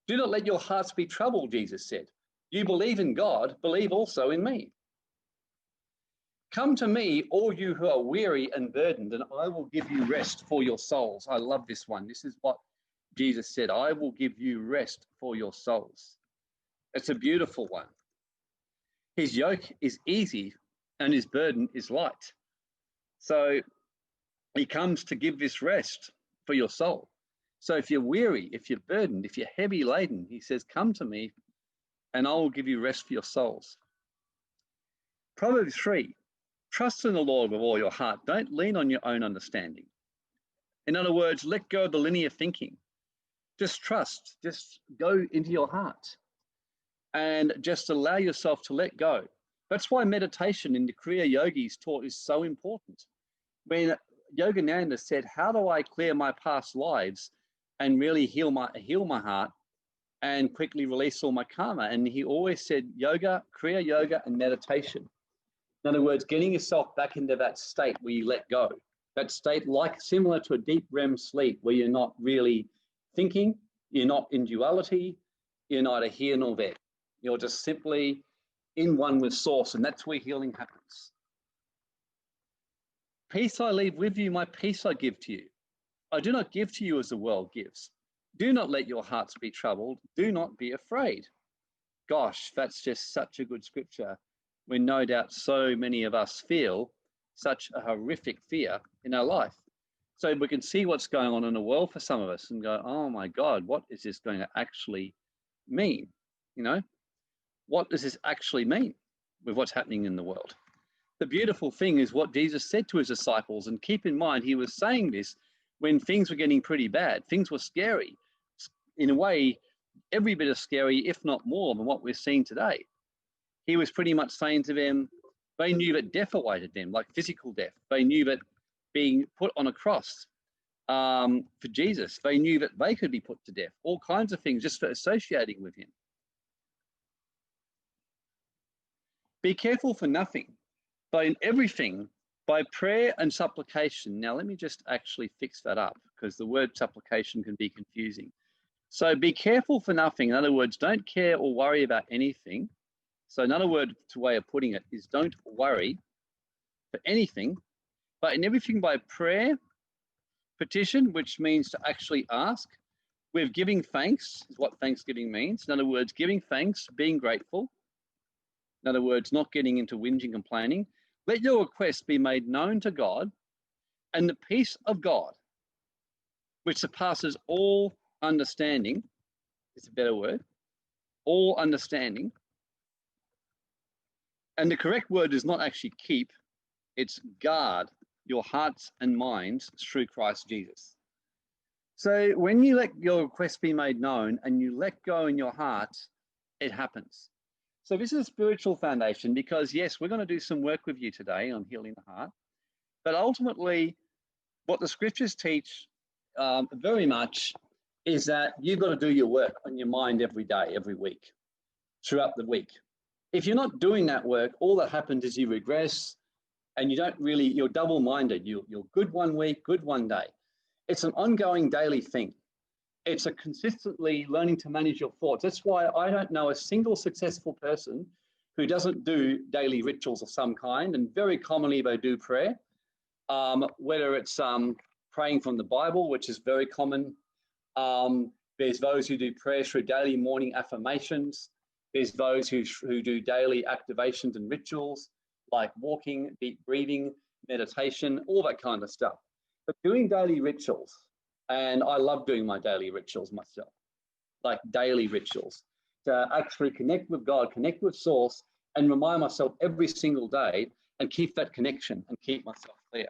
[SPEAKER 1] Do not let your hearts be troubled, Jesus said. You believe in God, believe also in me. Come to me, all you who are weary and burdened, and I will give you rest for your souls. I love this one. This is what Jesus said, I will give you rest for your souls. It's a beautiful one. His yoke is easy and his burden is light. So he comes to give this rest for your soul. So if you're weary, if you're burdened, if you're heavy laden, he says, come to me and I will give you rest for your souls. Proverbs 3, trust in the Lord with all your heart. Don't lean on your own understanding. In other words, let go of the linear thinking. Just trust, just go into your heart and just allow yourself to let go. That's why meditation in the Kriya Yogis taught is so important. When Yogananda said, how do I clear my past lives and really heal my heart and quickly release all my karma? And he always said yoga, Kriya Yoga and meditation. In other words, getting yourself back into that state where you let go. That state like similar to a deep REM sleep where you're not really thinking, you're not in duality, you're neither here nor there. You're just simply in one with source, and that's where healing happens. Peace I leave with you, my peace I give to you. I do not give to you as the world gives. Do not let your hearts be troubled. Do not be afraid. Gosh, that's just such a good scripture when no doubt so many of us feel such a horrific fear in our life. So we can see what's going on in the world for some of us and go, oh my God, what is this going to actually mean? You know, what does this actually mean with what's happening in the world? The beautiful thing is what Jesus said to his disciples, and keep in mind, he was saying this when things were getting pretty bad. Things were scary. In a way, every bit as scary, if not more, than what we're seeing today. He was pretty much saying to them, they knew that death awaited them, like physical death. They knew that being put on a cross for Jesus, they knew that they could be put to death, all kinds of things just for associating with him. Be careful for nothing, but in everything, by prayer and supplication. Now, let me just actually fix that up, because the word supplication can be confusing. So be careful for nothing. In other words, don't care or worry about anything. So another way of putting it is don't worry for anything, but in everything by prayer, petition, which means to actually ask, with giving thanks, is what thanksgiving means. In other words, giving thanks, being grateful. In other words, not getting into whinging, complaining. Let your requests be made known to God, and the peace of God, which surpasses all understanding, is a better word, all understanding. And the correct word is not actually keep, it's guard your hearts and minds through Christ Jesus. So when you let your request be made known and you let go in your heart, it happens. So this is a spiritual foundation, because yes, we're going to do some work with you today on healing the heart. But ultimately, what the scriptures teach very much is that you've got to do your work on your mind every day, every week, throughout the week. If you're not doing that work, all that happens is you regress, and you don't really, you're double-minded. You're good one week, good one day. It's an ongoing daily thing. It's a consistently learning to manage your thoughts. That's why I don't know a single successful person who doesn't do daily rituals of some kind, and very commonly they do prayer, whether it's praying from the Bible, which is very common. There's those who do prayers through daily morning affirmations. There's those who do daily activations and rituals, like walking, deep breathing, meditation, all that kind of stuff. But doing daily rituals, and I love doing my daily rituals myself, like daily rituals, to actually connect with God, connect with Source, and remind myself every single day and keep that connection and keep myself clear.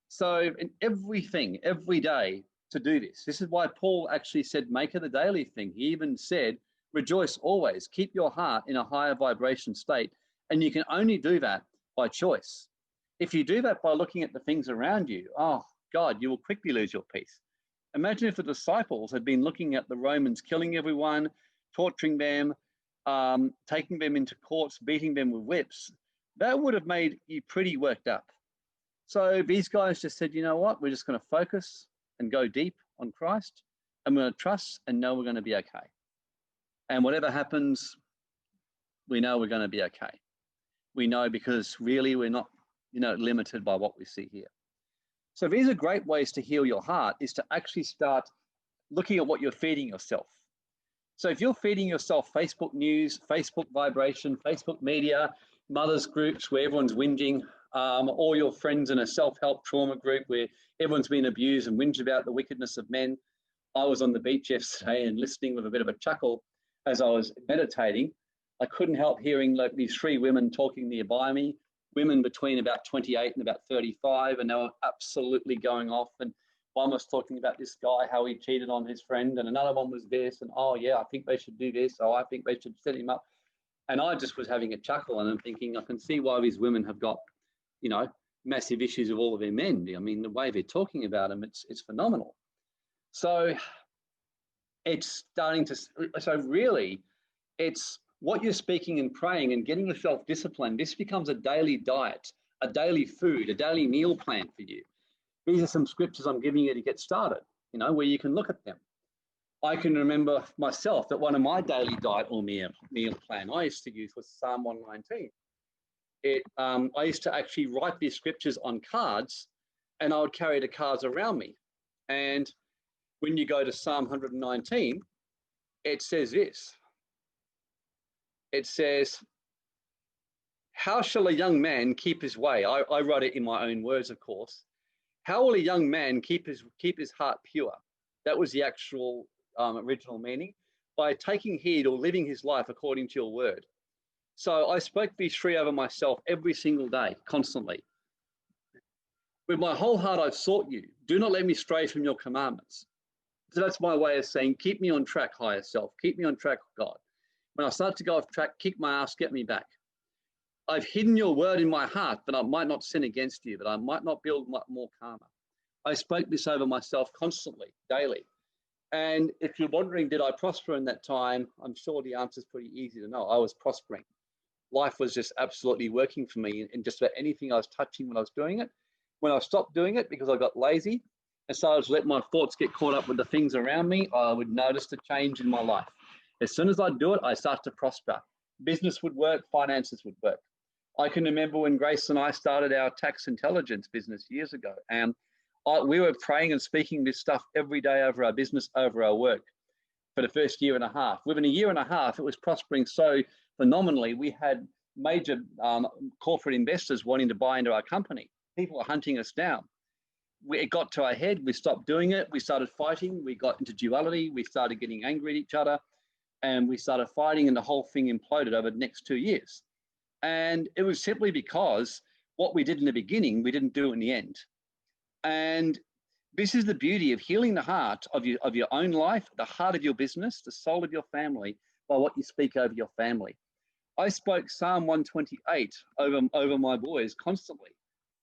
[SPEAKER 1] So in everything, every day to do this. This is why Paul actually said, make it a daily thing. He even said, rejoice always, keep your heart in a higher vibration state. And you can only do that by choice. If you do that by looking at the things around you, oh God, you will quickly lose your peace. Imagine if the disciples had been looking at the Romans killing everyone, torturing them, taking them into courts, beating them with whips. That would have made you pretty worked up. So these guys just said, you know what, we're just going to focus and go deep on Christ, and we're going to trust and know we're going to be okay. And whatever happens, we know we're going to be okay. We know because really we're not, limited by what we see here. So these are great ways to heal your heart, is to actually start looking at what you're feeding yourself. So if you're feeding yourself Facebook news, Facebook vibration, Facebook media, mothers groups where everyone's whinging, or your friends in a self-help trauma group where everyone's been abused and whinge about the wickedness of men. I was on the beach yesterday and listening with a bit of a chuckle as I was meditating. I couldn't help hearing like these three women talking nearby me, women between about 28 and about 35, and they were absolutely going off. And one was talking about this guy, how he cheated on his friend, and another one was this, and oh yeah, I think they should do this, oh I think they should set him up. And I just was having a chuckle, and I'm thinking, I can see why these women have got, massive issues with all of their men. I mean, the way they're talking about them, it's phenomenal. So it's really, it's what you're speaking and praying and getting yourself disciplined. This becomes a daily diet, a daily food, a daily meal plan for you. These are some scriptures I'm giving you to get started, where you can look at them. I can remember myself that one of my daily diet or meal plan I used to use was Psalm 119. I used to actually write these scriptures on cards, and I would carry the cards around me. And when you go to Psalm 119, it says this. It says, how shall a young man keep his way? I wrote it in my own words, of course. How will a young man keep his heart pure? That was the actual original meaning. By taking heed or living his life according to your word. So I spoke these three over myself every single day, constantly. With my whole heart I've sought you. Do not let me stray from your commandments. So that's my way of saying, keep me on track, higher self. Keep me on track, God. When I start to go off track, kick my ass, get me back. I've hidden your word in my heart, that I might not sin against you, that I might not build more karma. I spoke this over myself constantly, daily. And if you're wondering, did I prosper in that time? I'm sure the answer is pretty easy to know. I was prospering. Life was just absolutely working for me in just about anything I was touching when I was doing it. When I stopped doing it because I got lazy and started to let my thoughts get caught up with the things around me, I would notice the change in my life. As soon as I do it, I start to prosper. Business would work, finances would work. I can remember when Grace and I started our tax intelligence business years ago, and we were praying and speaking this stuff every day over our business, over our work for the first year and a half. Within a year and a half, it was prospering so phenomenally. We had major corporate investors wanting to buy into our company. People were hunting us down. It got to our head. We stopped doing it. We started fighting. We got into duality. We started getting angry at each other, and we started fighting, and the whole thing imploded over the next 2 years. And it was simply because what we did in the beginning, we didn't do in the end. And this is the beauty of healing the heart of your own life, the heart of your business, the soul of your family, by what you speak over your family. I spoke Psalm 128 over my boys constantly,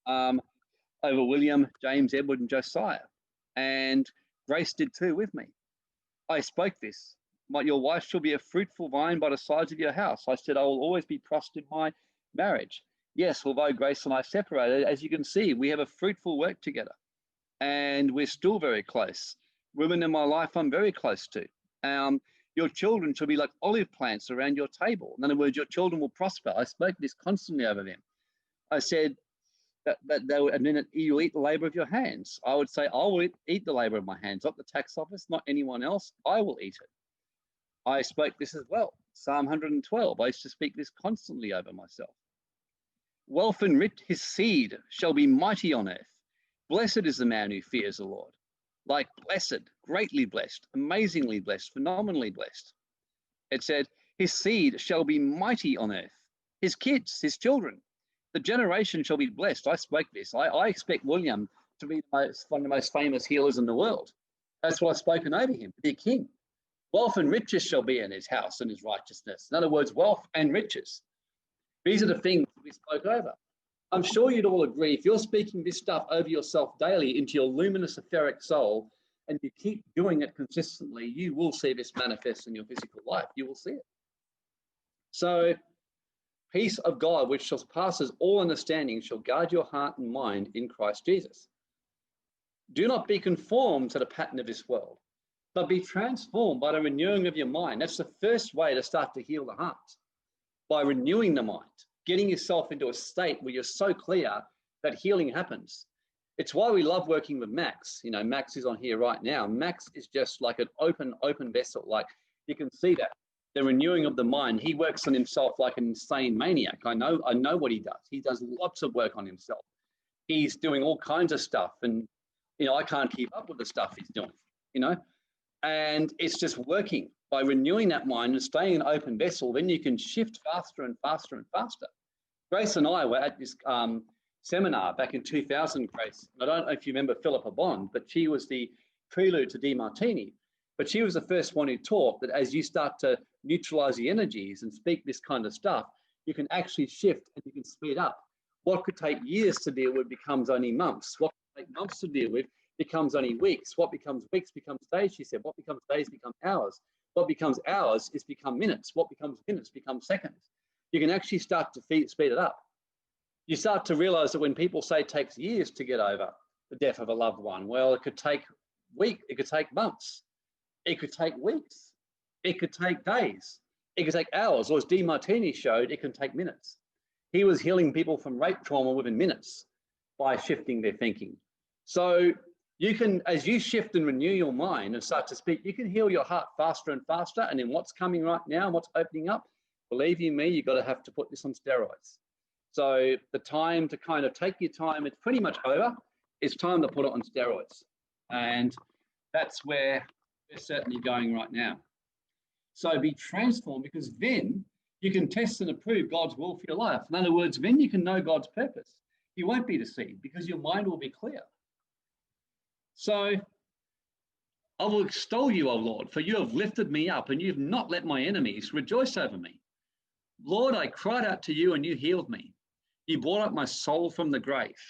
[SPEAKER 1] over William, James, Edward, and Josiah. And Grace did too with me. I spoke this. Your wife shall be a fruitful vine by the sides of your house. I said, I will always be prospered in my marriage. Yes, although Grace and I separated, as you can see, we have a fruitful work together. And we're still very close. Women in my life I'm very close to. Your children shall be like olive plants around your table. In other words, your children will prosper. I spoke this constantly over them. I said that they will, and then you'll eat the labor of your hands. I would say, I will eat the labor of my hands, not the tax office, not anyone else. I will eat it. I spoke this as well. Psalm 112. I used to speak this constantly over myself. Wealth and rich, his seed shall be mighty on earth. Blessed is the man who fears the Lord. Like blessed, greatly blessed, amazingly blessed, phenomenally blessed. It said, his seed shall be mighty on earth. His kids, his children, the generation shall be blessed. I spoke this. I expect William to be one of the most famous healers in the world. That's what I've spoken over him, to be a king. Wealth and riches shall be in his house and his righteousness. In other words, wealth and riches. These are the things we spoke over. I'm sure you'd all agree, if you're speaking this stuff over yourself daily into your luminous etheric soul, and you keep doing it consistently, you will see this manifest in your physical life. You will see it. So, peace of God, which surpasses all understanding, shall guard your heart and mind in Christ Jesus. Do not be conformed to the pattern of this world, but be transformed by the renewing of your mind. That's the first way to start to heal the heart, by renewing the mind, getting yourself into a state where you're so clear that healing happens. It's why we love working with Max. You know, Max is on here right now. Max is just like an open vessel. Like, you can see that. The renewing of the mind. He works on himself like an insane maniac. I know what he does. He does lots of work on himself. He's doing all kinds of stuff. And, you know, I can't keep up with the stuff he's doing, you know. And it's just working. By renewing that mind and staying an open vessel, then you can shift faster and faster and faster. Grace and I were at this seminar back in 2000, Grace. I don't know if you remember Philippa Bond, but she was the prelude to DeMartini. But she was the first one who taught that as you start to neutralize the energies and speak this kind of stuff, you can actually shift and you can speed up. What could take years to deal with becomes only months. What could take months to deal with becomes only weeks. What becomes weeks becomes days, she said. What becomes days become hours. What becomes hours is become minutes. What becomes minutes becomes seconds. You can actually start to speed it up. You start to realize that when people say it takes years to get over the death of a loved one, well, it could take weeks, it could take months, it could take weeks, it could take days, it could take hours, or as DeMartini showed, it can take minutes. He was healing people from rape trauma within minutes by shifting their thinking. So you can, as you shift and renew your mind and start to speak, you can heal your heart faster and faster. And then what's coming right now, what's opening up, believe you me, you're going to have to put this on steroids. So the time to kind of take your time, it's pretty much over. It's time to put it on steroids. And that's where we're certainly going right now. So be transformed, because then you can test and approve God's will for your life. In other words, then you can know God's purpose. You won't be deceived because your mind will be clear. So I will extol you, O Lord, for you have lifted me up and you've not let my enemies rejoice over me. Lord, I cried out to you and you healed me. You brought up my soul from the grave.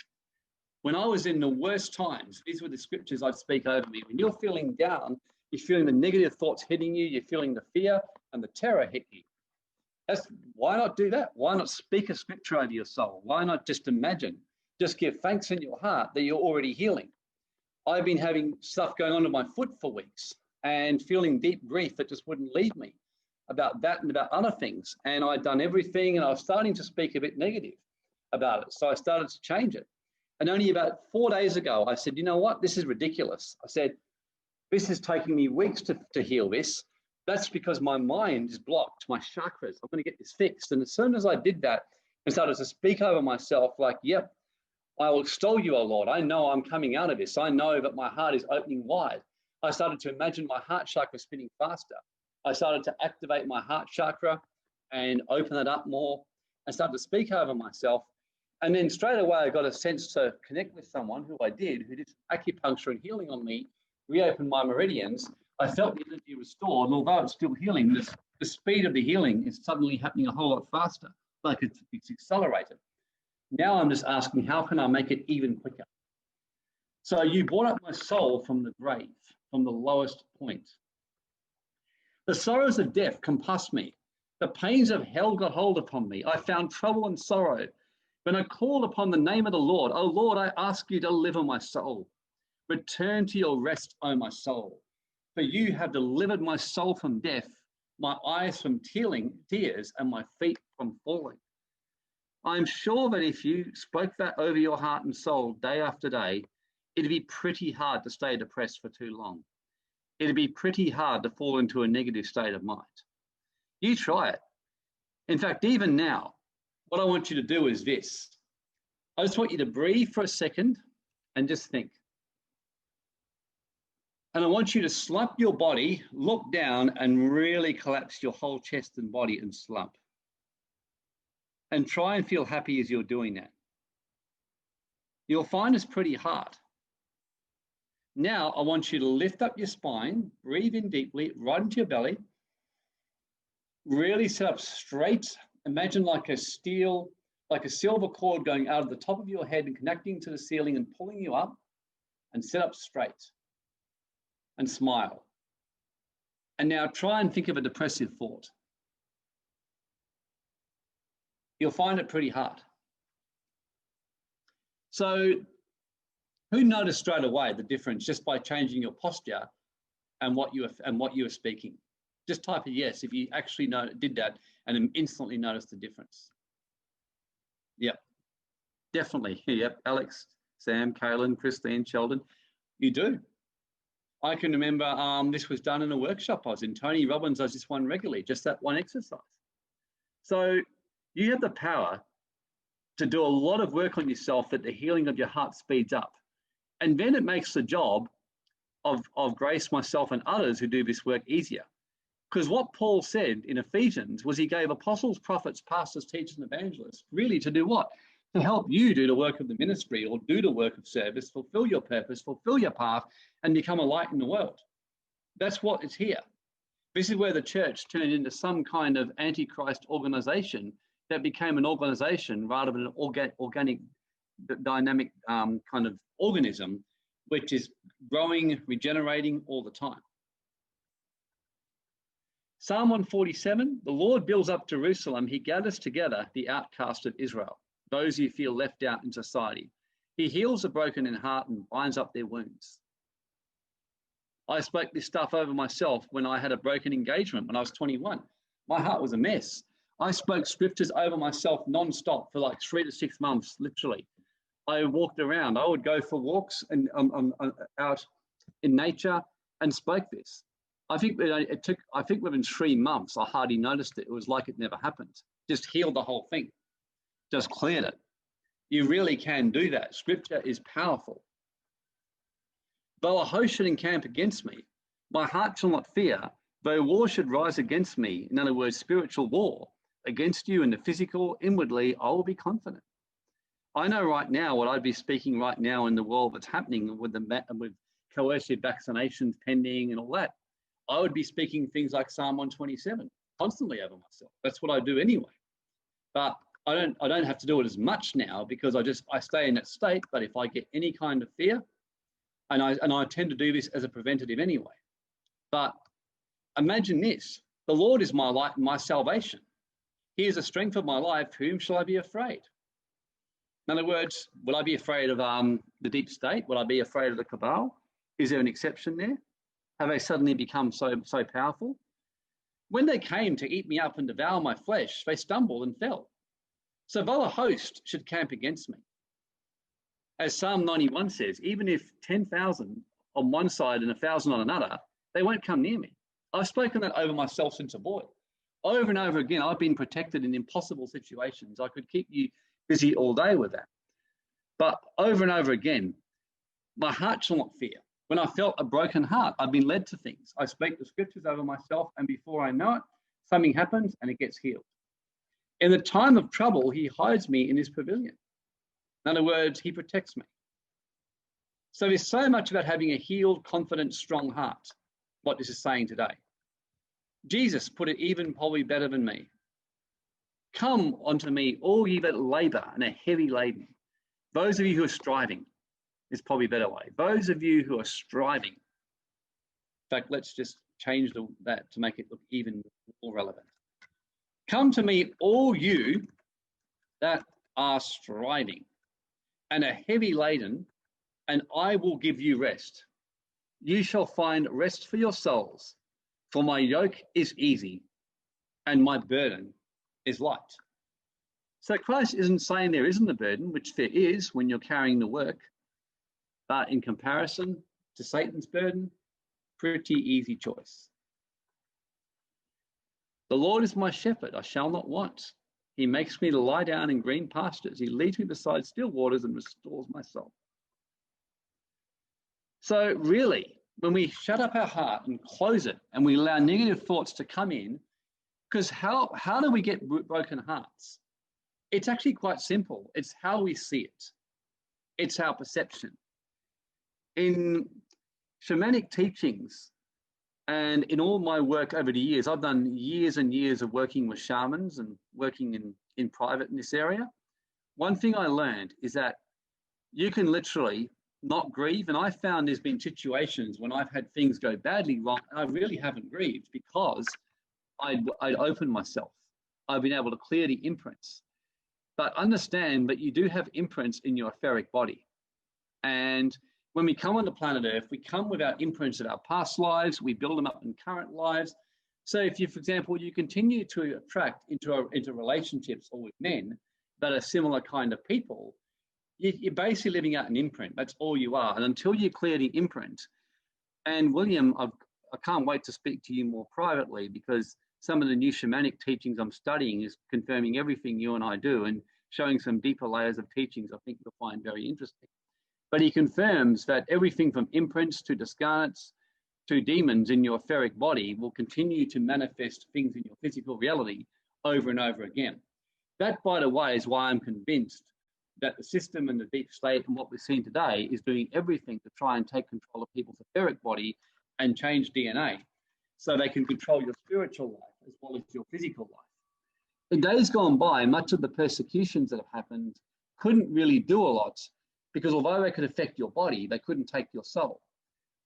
[SPEAKER 1] When I was in the worst times, these were the scriptures I'd speak over me. When you're feeling down, you're feeling the negative thoughts hitting you, you're feeling the fear and the terror hit you. Why not do that? Why not speak a scripture over your soul? Why not just imagine, just give thanks in your heart that you're already healing? I've been having stuff going on in my foot for weeks and feeling deep grief that just wouldn't leave me about that and about other things. And I'd done everything and I was starting to speak a bit negative about it. So I started to change it. And only about 4 days ago, I said, you know what? This is ridiculous. I said, this is taking me weeks to heal this. That's because my mind is blocked, my chakras. I'm going to get this fixed. And as soon as I did that and started to speak over myself like, yep, I will extol you, O Lord. I know I'm coming out of this. I know that my heart is opening wide. I started to imagine my heart chakra spinning faster. I started to activate my heart chakra and open it up more and started to speak over myself. And then straight away, I got a sense to connect with someone who I did, who did acupuncture and healing on me, reopened my meridians. I felt the energy restored. And although it's still healing, the speed of the healing is suddenly happening a whole lot faster, like it's accelerated. Now I'm just asking, how can I make it even quicker? So you brought up my soul from the grave, from the lowest point. The sorrows of death compassed me. The pains of hell got hold upon me. I found trouble and sorrow. When I called upon the name of the Lord, O Lord, I ask you to deliver my soul. Return to your rest, O my soul. For you have delivered my soul from death, my eyes from tears, and my feet from falling. I'm sure that if you spoke that over your heart and soul day after day, it'd be pretty hard to stay depressed for too long. It'd be pretty hard to fall into a negative state of mind. You try it. In fact, even now, what I want you to do is this. I just want you to breathe for a second and just think. And I want you to slump your body, look down and really collapse your whole chest and body and slump. And try and feel happy as you're doing that. You'll find it's pretty hard. Now I want you to lift up your spine, breathe in deeply, right into your belly. Really sit up straight. Imagine like a silver cord going out of the top of your head and connecting to the ceiling and pulling you up, and sit up straight and smile. And now try and think of a depressive thought. You'll find it pretty hard. So who noticed straight away the difference just by changing your posture and what you were speaking? Just type a yes if you actually did that and instantly noticed the difference. Yep, definitely. Yep, Alex, Sam, Kaylin, Christine, Sheldon, you do. I can remember this was done in a workshop I was in. Tony Robbins does this one regularly, just that one exercise. So you have the power to do a lot of work on yourself that the healing of your heart speeds up. And then it makes the job of Grace, myself, and others who do this work easier. Because what Paul said in Ephesians was he gave apostles, prophets, pastors, teachers, and evangelists really to do what? To help you do the work of the ministry or do the work of service, fulfill your purpose, fulfill your path, and become a light in the world. That's what is here. This is where the church turned into some kind of antichrist organization that became an organization rather than an organic, dynamic kind of organism, which is growing, regenerating all the time. Psalm 147, the Lord builds up Jerusalem. He gathers together the outcast of Israel, those who feel left out in society. He heals the broken in heart and binds up their wounds. I spoke this stuff over myself when I had a broken engagement when I was 21. My heart was a mess. I spoke scriptures over myself non-stop for like 3 to 6 months, literally. I walked around. I would go for walks and out in nature and spoke this. I think within 3 months, I hardly noticed it. It was like it never happened. Just healed the whole thing. Just cleared it. You really can do that. Scripture is powerful. Though a host should encamp against me, my heart shall not fear. Though war should rise against me, in other words, spiritual war, against you in the physical, inwardly, I will be confident. I know right now what I'd be speaking right now in the world that's happening with coercive vaccinations pending and all that, I would be speaking things like Psalm 127 constantly over myself. That's what I do anyway. But I don't have to do it as much now because I stay in that state. But if I get any kind of fear, and I tend to do this as a preventative anyway. But imagine this: the Lord is my light and my salvation. He is the strength of my life. Whom shall I be afraid? In other words, will I be afraid of the deep state? Will I be afraid of the cabal? Is there an exception there? Have they suddenly become so powerful? When they came to eat me up and devour my flesh, they stumbled and fell. So though a host should camp against me, as Psalm 91 says, even if 10,000 on one side and 1,000 on another, they won't come near me. I've spoken that over myself since a boy. Over and over again, I've been protected in impossible situations. I could keep you busy all day with that. But over and over again, my heart shall not fear. When I felt a broken heart, I've been led to things. I speak the scriptures over myself, and before I know it, something happens and it gets healed. In the time of trouble, he hides me in his pavilion. In other words, he protects me. So there's so much about having a healed, confident, strong heart, what this is saying today. Jesus put it even probably better than me. Come unto me, all ye that labor and are heavy laden. Those of you who are striving is probably a better way. Those of you who are striving. In fact, let's just change that to make it look even more relevant. Come to me, all you that are striving and are heavy laden, and I will give you rest. You shall find rest for your souls, for my yoke is easy and my burden is light. So Christ isn't saying there isn't a burden, which there is when you're carrying the work, but in comparison to Satan's burden, pretty easy choice. The Lord is my shepherd, I shall not want. He makes me to lie down in green pastures. He leads me beside still waters and restores my soul. So really, when we shut up our heart and close it and we allow negative thoughts to come in, because how do we get broken hearts? It's actually quite simple. It's how we see it. It's our perception. In shamanic teachings and in all my work over the years, I've done years and years of working with shamans and working in private in this area. One thing I learned is that you can literally not grieve. And I found there's been situations when I've had things go badly wrong and I really haven't grieved because I'd opened myself. I've been able to clear the imprints. But understand that you do have imprints in your etheric body. And when we come onto planet Earth, we come with our imprints of our past lives, we build them up in current lives. So if you, for example, you continue to attract into relationships or with men that are similar kind of people, you're basically living out an imprint. That's all you are. And until you clear the imprint, and William, I can't wait to speak to you more privately because some of the new shamanic teachings I'm studying is confirming everything you and I do and showing some deeper layers of teachings I think you'll find very interesting. But he confirms that everything from imprints to discarnates to demons in your etheric body will continue to manifest things in your physical reality over and over again. That, by the way, is why I'm convinced that the system and the deep state and what we're seeing today is doing everything to try and take control of people's etheric body and change DNA so they can control your spiritual life as well as your physical life. In days gone by, much of the persecutions that have happened couldn't really do a lot because although they could affect your body, they couldn't take your soul.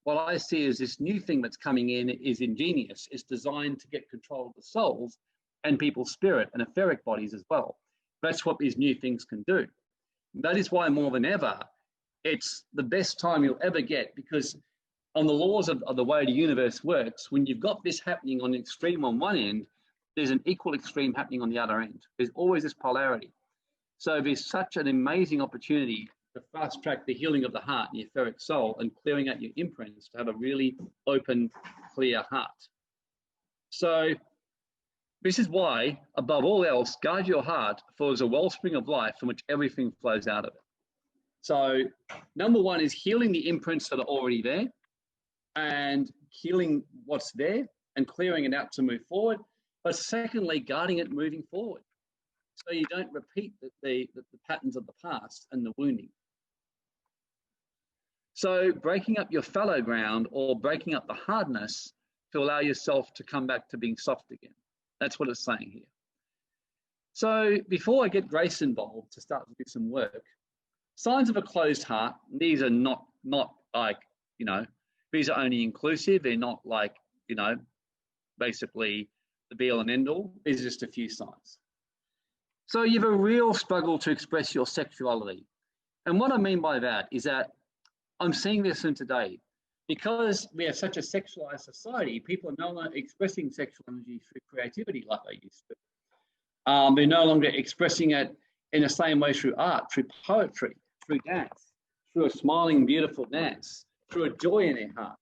[SPEAKER 1] What I see is this new thing that's coming in is ingenious. It's designed to get control of the souls and people's spirit and etheric bodies as well. That's what these new things can do. That is why more than ever, it's the best time you'll ever get because on the laws of the way the universe works, when you've got this happening on the extreme on one end, there's an equal extreme happening on the other end. There's always this polarity. So there's such an amazing opportunity to fast track the healing of the heart and the etheric soul and clearing out your imprints to have a really open, clear heart. So this is why, above all else, guard your heart, for it's a wellspring of life from which everything flows out of it. So number one is healing the imprints that are already there and healing what's there and clearing it out to move forward. But secondly, guarding it moving forward so you don't repeat the patterns of the past and the wounding. So breaking up your fallow ground or breaking up the hardness to allow yourself to come back to being soft again. That's what it's saying here. So before I get Grace involved to start to do some work, signs of a closed heart, these are not like, these are only inclusive. They're not like, basically the be all and end all. These are just a few signs. So you have a real struggle to express your sexuality. And what I mean by that is that I'm seeing this in today. Because we are such a sexualized society, people are no longer expressing sexual energy through creativity like they used to. They're no longer expressing it in the same way through art, through poetry, through dance, through a smiling, beautiful dance, through a joy in their heart.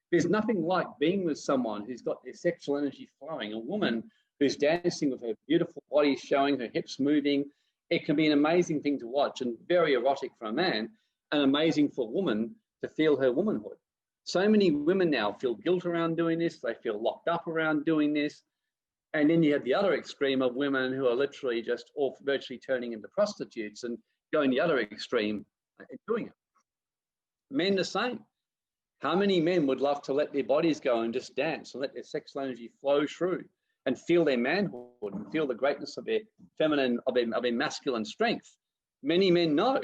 [SPEAKER 1] There's nothing like being with someone who's got their sexual energy flowing, a woman who's dancing with her beautiful body showing, her hips moving. It can be an amazing thing to watch and very erotic for a man and amazing for a woman to feel her womanhood. So many women now feel guilt around doing this. They feel locked up around doing this. And then you have the other extreme of women who are literally just or virtually turning into prostitutes and going the other extreme and doing it. Men the same. How many men would love to let their bodies go and just dance and let their sexual energy flow through and feel their manhood and feel the greatness of their feminine, of their masculine strength? Many men know.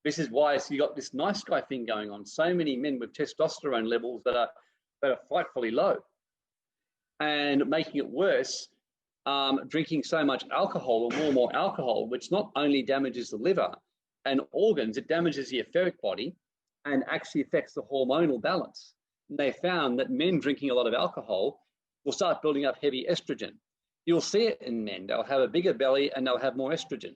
[SPEAKER 1] This is why you got this nice guy thing going on. So many men with testosterone levels that are frightfully low. And making it worse, drinking so much alcohol or more alcohol, which not only damages the liver and organs, it damages the etheric body and actually affects the hormonal balance. And they found that men drinking a lot of alcohol will start building up heavy estrogen. You'll see it in men. They'll have a bigger belly and they'll have more estrogen.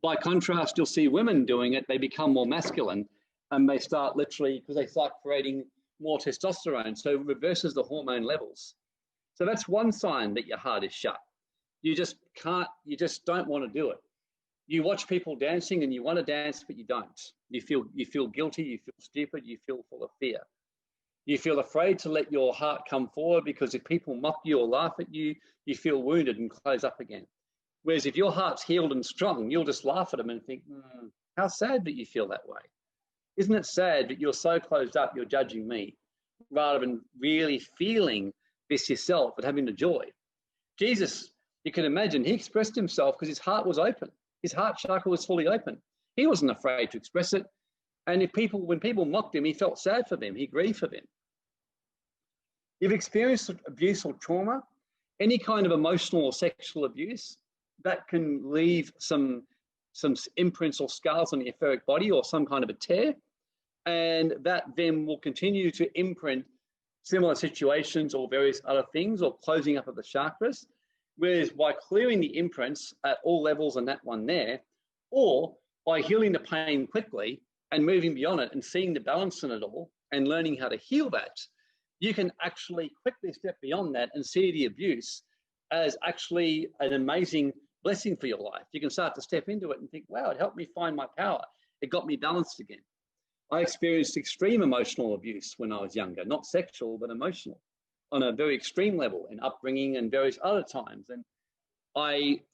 [SPEAKER 1] By contrast, you'll see women doing it. They become more masculine and they start literally, because they start creating more testosterone. So it reverses the hormone levels. So that's one sign that your heart is shut. You just don't want to do it. You watch people dancing and you want to dance, but you don't. You feel guilty, you feel stupid, you feel full of fear. You feel afraid to let your heart come forward because if people mock you or laugh at you, you feel wounded and close up again. Whereas if your heart's healed and strong, you'll just laugh at them and think, how sad that you feel that way. Isn't it sad that you're so closed up, you're judging me, rather than really feeling this yourself and having the joy? Jesus, you can imagine, he expressed himself because his heart was open. His heart chakra was fully open. He wasn't afraid to express it. And when people mocked him, he felt sad for them. He grieved for them. You've experienced abuse or trauma, any kind of emotional or sexual abuse, that can leave some imprints or scars on the etheric body or some kind of a tear. And that then will continue to imprint similar situations or various other things or closing up of the chakras. Whereas by clearing the imprints at all levels and that one there, or by healing the pain quickly and moving beyond it and seeing the balance in it all and learning how to heal that, you can actually quickly step beyond that and see the abuse as actually an amazing blessing for your life. You can start to step into it and think, wow, it helped me find my power. It got me balanced again. I experienced extreme emotional abuse when I was younger, not sexual, but emotional, on a very extreme level in upbringing and various other times. And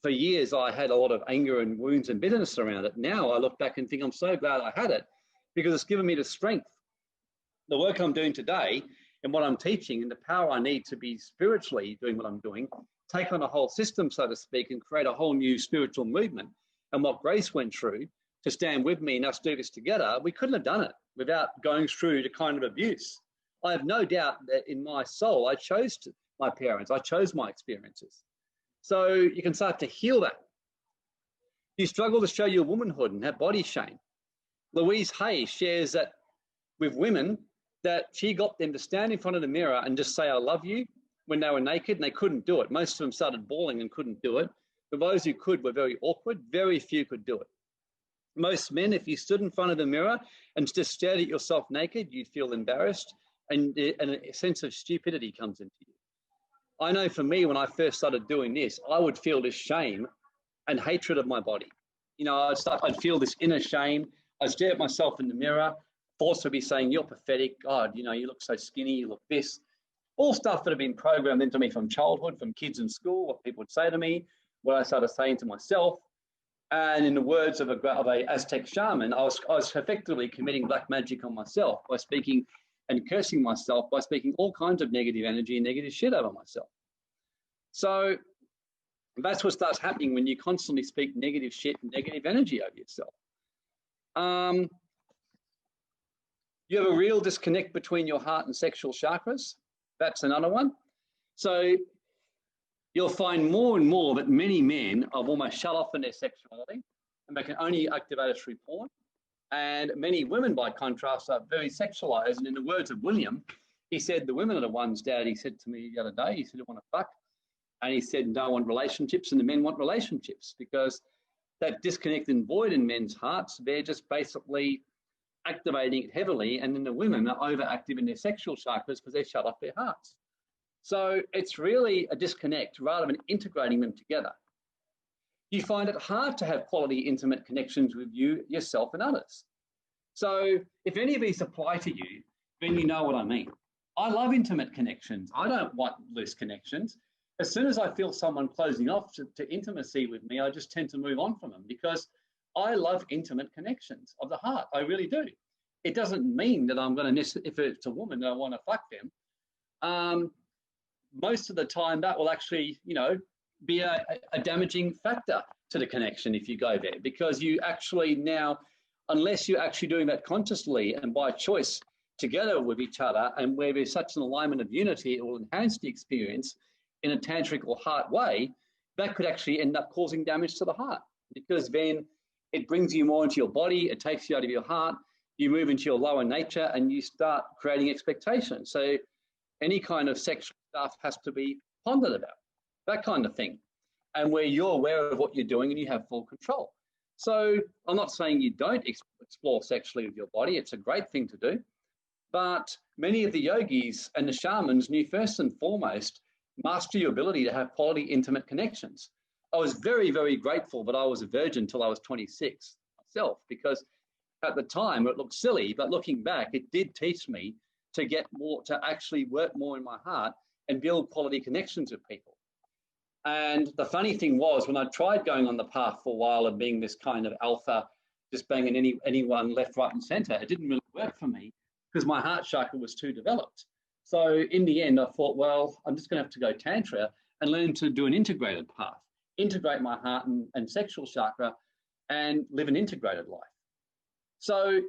[SPEAKER 1] for years, I had a lot of anger and wounds and bitterness around it. Now I look back and think I'm so glad I had it because it's given me the strength. The work I'm doing today and what I'm teaching and the power I need to be spiritually doing what I'm doing, take on a whole system, so to speak, and create a whole new spiritual movement. And what Grace went through to stand with me and us do this together, we couldn't have done it without going through the kind of abuse. I have no doubt that in my soul, I chose my parents, I chose my experiences. So you can start to heal that. You struggle to show your womanhood and have body shame. Louise Hay shares that with women, that she got them to stand in front of the mirror and just say, I love you, when they were naked, and they couldn't do it. Most of them started bawling and couldn't do it. But those who could were very awkward. Very few could do it. Most men, if you stood in front of the mirror and just stared at yourself naked, you'd feel embarrassed and a sense of stupidity comes into you. I know for me, when I first started doing this, I would feel this shame and hatred of my body. I'd feel this inner shame. I'd stare at myself in the mirror. Thoughts would be saying, you're pathetic. God, you look so skinny, you look this. All stuff that had been programmed into me from childhood, from kids in school, what people would say to me, what I started saying to myself. And in the words of a Aztec shaman, I was effectively committing black magic on myself by speaking and cursing myself, by speaking all kinds of negative energy and negative shit over myself. So that's what starts happening when you constantly speak negative shit and negative energy over yourself. You have a real disconnect between your heart and sexual chakras. That's another one. So you'll find more and more that many men are almost shut off in their sexuality and they can only activate it through porn. And many women, by contrast, are very sexualized. And in the words of William, he said, the women are the ones, Dad, he said to me the other day, he said, I want to fuck. And he said, don't want relationships, and the men want relationships because that disconnect and void in men's hearts, they're just basically activating it heavily. And then the women are overactive in their sexual chakras because they shut off their hearts. So it's really a disconnect rather than integrating them together. You find it hard to have quality, intimate connections with you, yourself, and others. So if any of these apply to you, then you know what I mean. I love intimate connections. I don't want loose connections. As soon as I feel someone closing off to intimacy with me, I just tend to move on from them because I love intimate connections of the heart. I really do. It doesn't mean that I'm going to, if it's a woman, I want to fuck them. Most of the time that will actually, be a damaging factor to the connection if you go there, because you actually now, unless you're actually doing that consciously and by choice together with each other, and where there's such an alignment of unity, it will enhance the experience in a tantric or heart way, that could actually end up causing damage to the heart, because then it brings you more into your body, it takes you out of your heart, you move into your lower nature and you start creating expectations. So any kind of sexual stuff has to be pondered about, that kind of thing. And where you're aware of what you're doing and you have full control. So I'm not saying you don't explore sexually with your body. It's a great thing to do. But many of the yogis and the shamans knew first and foremost, master your ability to have quality, intimate connections. I was very, very grateful that I was a virgin until I was 26 myself, because at the time it looked silly, but looking back, it did teach me to get more, to actually work more in my heart and build quality connections with people. And the funny thing was, when I tried going on the path for a while of being this kind of alpha, just banging anyone left, right, and center, it didn't really work for me because my heart chakra was too developed. So in the end, I thought, well, I'm just going to have to go Tantra and learn to do an integrated path, integrate my heart and sexual chakra and live an integrated life. So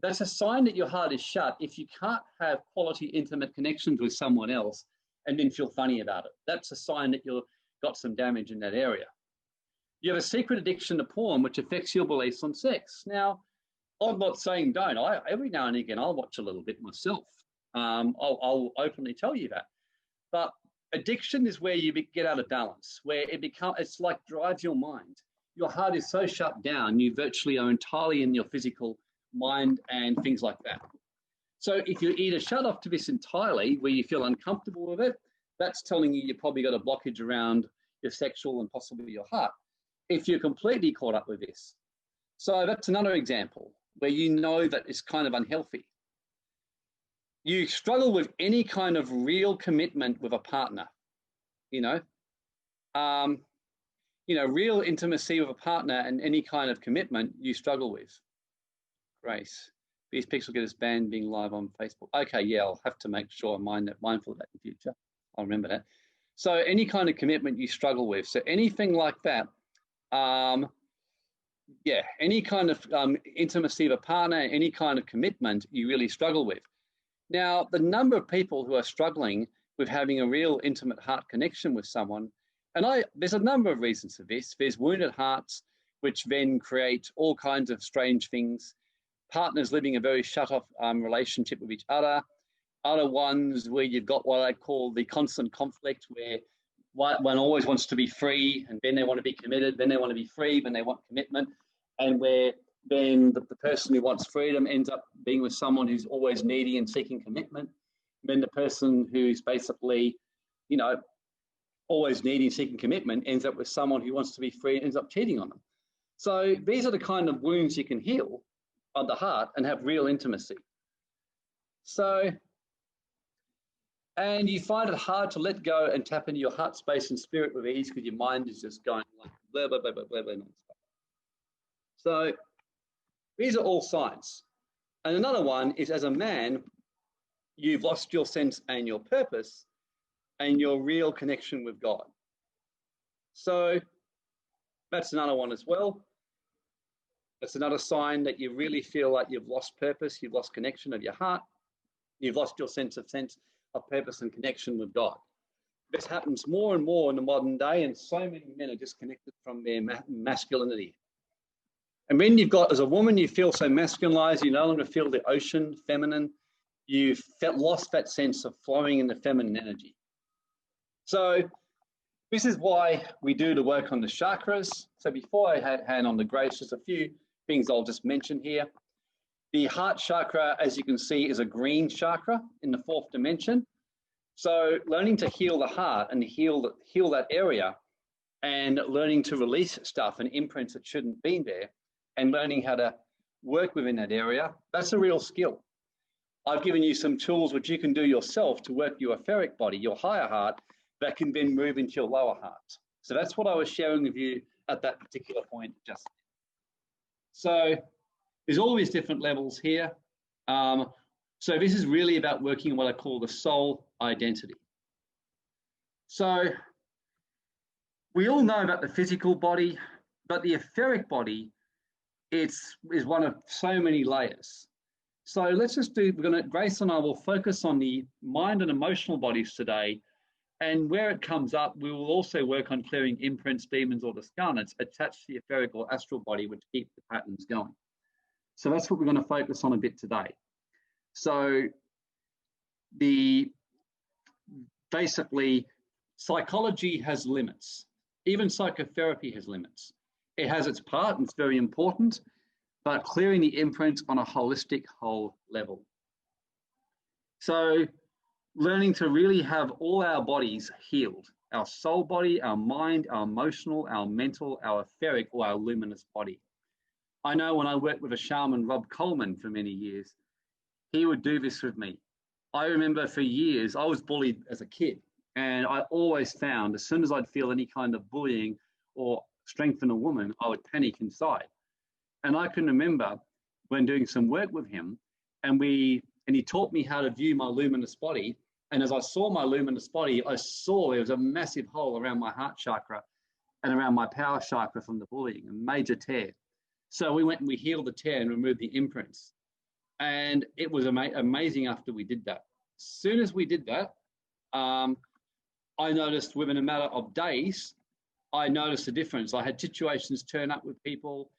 [SPEAKER 1] that's a sign that your heart is shut if you can't have quality, intimate connections with someone else and then feel funny about it. That's a sign that you've got some damage in that area. You have a secret addiction to porn, which affects your beliefs on sex. Now, I'm not saying don't. Every now and again, I'll watch a little bit myself. I'll openly tell you that. But addiction is where you get out of balance, where it's like drives your mind. Your heart is so shut down, you virtually are entirely in your physical mind and things like that. So if you either shut off to this entirely, where you feel uncomfortable with it, that's telling you you've probably got a blockage around your sexual and possibly your heart. If you're completely caught up with this. So that's another example where you know that it's kind of unhealthy. You struggle with any kind of real commitment with a partner, real intimacy with a partner and any kind of commitment you struggle with. Grace, these pics will get us banned being live on Facebook. Okay, yeah, I'll have to make sure I'm mindful of that in the future. I'll remember that. So any kind of commitment you struggle with. So anything like that, any kind of intimacy with a partner, any kind of commitment you really struggle with. Now, the number of people who are struggling with having a real intimate heart connection with someone, and there's a number of reasons for this. There's wounded hearts, which then create all kinds of strange things. Partners living a very shut-off relationship with each other. Other ones where you've got what I call the constant conflict, where one always wants to be free, and then they want to be committed, then they want to be free, then they want commitment, and where then the person who wants freedom ends up being with someone who's always needy and seeking commitment. And then the person who's basically, always needy and seeking commitment ends up with someone who wants to be free and ends up cheating on them. So these are the kind of wounds you can heal of the heart and have real intimacy. So, and you find it hard to let go and tap into your heart space and spirit with ease because your mind is just going like blah, blah, blah, blah, blah, blah, non-stop. So these are all signs. And another one is, as a man, you've lost your sense and your purpose and your real connection with God. So that's another one as well. That's another sign that you really feel like you've lost purpose, you've lost connection of your heart, you've lost your sense of purpose and connection with God. This happens more and more in the modern day, and so many men are disconnected from their masculinity. And when you've got, as a woman, you feel so masculinized, you no longer feel the ocean, feminine, you've lost that sense of flowing in the feminine energy. So this is why we do the work on the chakras. So before I hand on the grace, just a few things I'll just mention here. The heart chakra, as you can see, is a green chakra in the 4th dimension. So learning to heal the heart and heal that area, and learning to release stuff and imprints that shouldn't be there, and learning how to work within that area, that's a real skill. I've given you some tools which you can do yourself to work your etheric body, your higher heart, that can then move into your lower heart. So that's what I was sharing with you at that particular point just. So there's all these different levels here. So this is really about working on what I call the soul identity. So we all know about the physical body, but the etheric body, is one of so many layers. So let's just Grace and I will focus on the mind and emotional bodies today. And where it comes up, we will also work on clearing imprints, demons, or the scarnets attached to the etheric or astral body, which keep the patterns going. So that's what we're going to focus on a bit today. So basically, psychology has limits. Even psychotherapy has limits. It has its part, and it's very important, but clearing the imprints on a holistic whole level. So learning to really have all our bodies healed, our soul body, our mind, our emotional, our mental, our etheric, or our luminous body. I know when I worked with a shaman, Rob Coleman, for many years, he would do this with me. I remember for years, I was bullied as a kid, and I always found as soon as I'd feel any kind of bullying or strength in a woman, I would panic inside. And I can remember when doing some work with him, and he taught me how to view my luminous body. And as I saw my luminous body, I saw there was a massive hole around my heart chakra and around my power chakra from the bullying, a major tear. So we went and we healed the tear and removed the imprints. And it was amazing after we did that. As soon as we did that, I noticed within a matter of days, I noticed a difference. I had situations turn up with people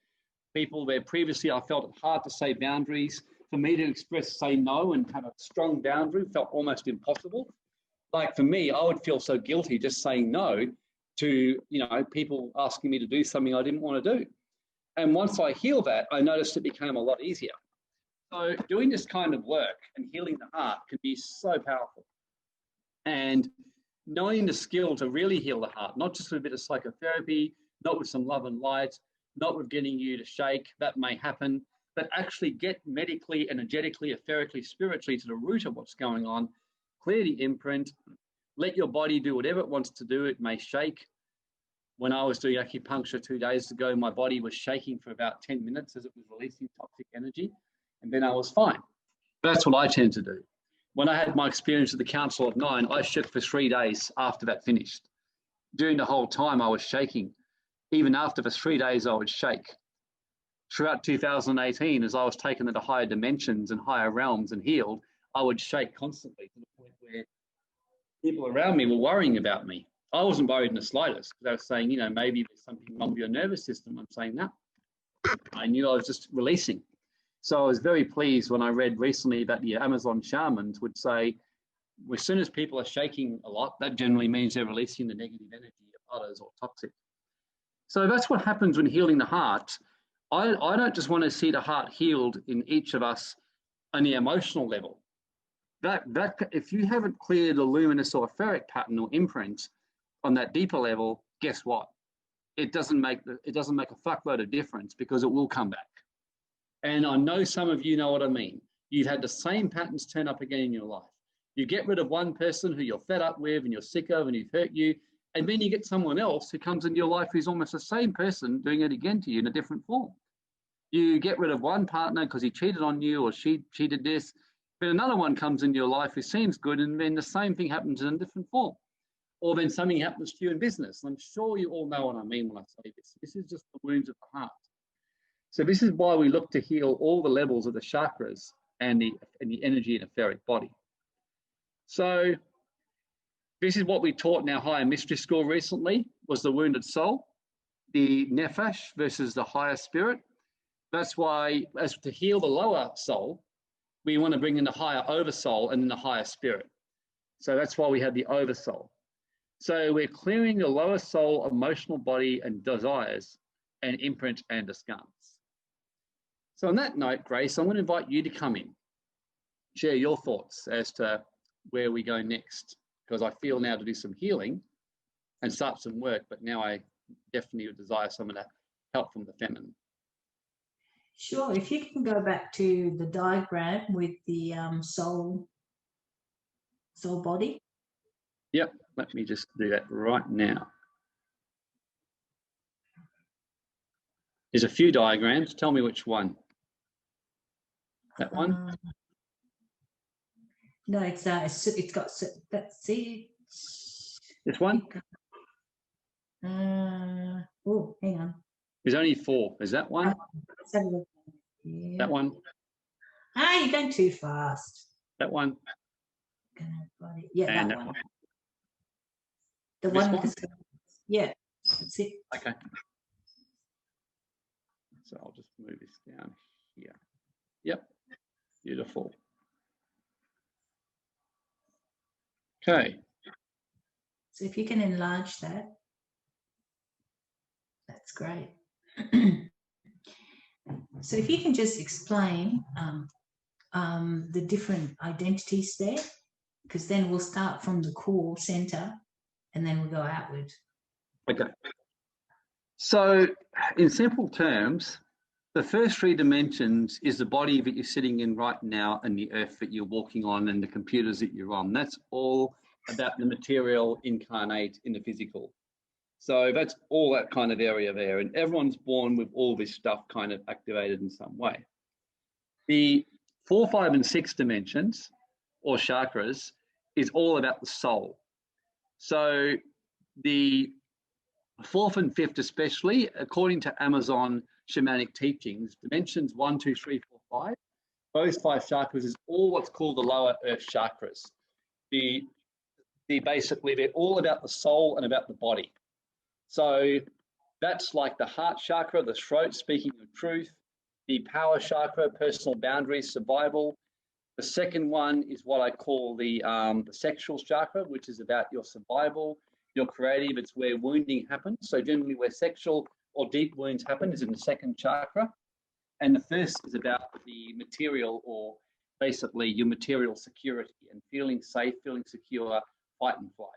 [SPEAKER 1] where previously I felt it hard to say boundaries. For me to say no and have a strong boundary felt almost impossible. Like for me, I would feel so guilty just saying no to, people asking me to do something I didn't want to do. And once I healed that, I noticed it became a lot easier. So doing this kind of work and healing the heart can be so powerful. And knowing the skill to really heal the heart, not just with a bit of psychotherapy, not with some love and light, not with getting you to shake, that may happen, but actually get medically, energetically, etherically, spiritually to the root of what's going on, clear the imprint, let your body do whatever it wants to do. It may shake. When I was doing acupuncture 2 days ago, my body was shaking for about 10 minutes as it was releasing toxic energy, and then I was fine. That's what I tend to do. When I had my experience at the Council of Nine, I shook for 3 days after that finished. During the whole time, I was shaking. Even after the 3 days, I would shake. Throughout 2018, as I was taken into higher dimensions and higher realms and healed, I would shake constantly to the point where people around me were worrying about me. I wasn't worried in the slightest because I was saying, maybe there's something wrong with your nervous system. I'm saying, no. I knew I was just releasing. So I was very pleased when I read recently that the Amazon shamans would say, as soon as people are shaking a lot, that generally means they're releasing the negative energy of others or toxic. So that's what happens when healing the heart. I don't just want to see the heart healed in each of us on the emotional level. That if you haven't cleared the luminous or etheric pattern or imprint on that deeper level, guess what? It doesn't make a fuckload of difference because it will come back. And I know some of you know what I mean. You've had the same patterns turn up again in your life. You get rid of one person who you're fed up with and you're sick of and who've hurt you, and then you get someone else who comes into your life who's almost the same person doing it again to you in a different form. You get rid of one partner because he cheated on you or she did this, but another one comes into your life who seems good, and then the same thing happens in a different form. Or then something happens to you in business. I'm sure you all know what I mean when I say this. This is just the wounds of the heart. So this is why we look to heal all the levels of the chakras and the energy in etheric body. So this is what we taught in our higher mystery school recently, was the wounded soul, the nephesh versus the higher spirit. That's why, as to heal the lower soul, we want to bring in the higher oversoul and then the higher spirit. So that's why we have the oversoul. So we're clearing the lower soul, emotional body and desires and imprint and the skans. So on that note, Grace, I'm going to invite you to come in, share your thoughts as to where we go next, because I feel now to do some healing and start some work, but now I definitely desire some of that help from the feminine.
[SPEAKER 2] Sure. If you can go back to the diagram with the soul body.
[SPEAKER 1] Yep, let me just do that right now. There's a few diagrams. Tell me which one. That one?
[SPEAKER 2] No, it's got that. See.
[SPEAKER 1] This one?
[SPEAKER 2] Oh, hang on.
[SPEAKER 1] There's only 4. Is that one?
[SPEAKER 2] Yeah.
[SPEAKER 1] That one?
[SPEAKER 2] Ah, you're going too fast.
[SPEAKER 1] That one?
[SPEAKER 2] Yeah,
[SPEAKER 1] and
[SPEAKER 2] that one.
[SPEAKER 1] one.
[SPEAKER 2] The
[SPEAKER 1] This
[SPEAKER 2] one with
[SPEAKER 1] one?
[SPEAKER 2] the yeah, that's it.
[SPEAKER 1] Okay. So I'll just move this down here. Yep. Beautiful. Okay.
[SPEAKER 2] So if you can enlarge that, that's great. So if you can just explain the different identities there, because then we'll start from the core center and then we'll go outward.
[SPEAKER 1] Okay. So in simple terms, the first 3 dimensions is the body that you're sitting in right now and the earth that you're walking on and the computers that you're on. That's all about the material incarnate in the physical. So that's all that kind of area there. And everyone's born with all this stuff kind of activated in some way. The 4, 5, and 6 dimensions, or chakras, is all about the soul. So the 4th and 5th especially, according to Amazon shamanic teachings, dimensions 1, 2, 3, 4, 5, those 5 chakras is all what's called the lower earth chakras. Basically, they're all about the soul and about the body. So that's like the heart chakra, the throat, speaking of truth, the power chakra, personal boundaries, survival. The second one is what I call the sexual chakra, which is about your survival, your creative. It's where wounding happens. So generally where sexual or deep wounds happen is in the second chakra. And the first is about the material, or basically your material security and feeling safe, feeling secure, fight and flight.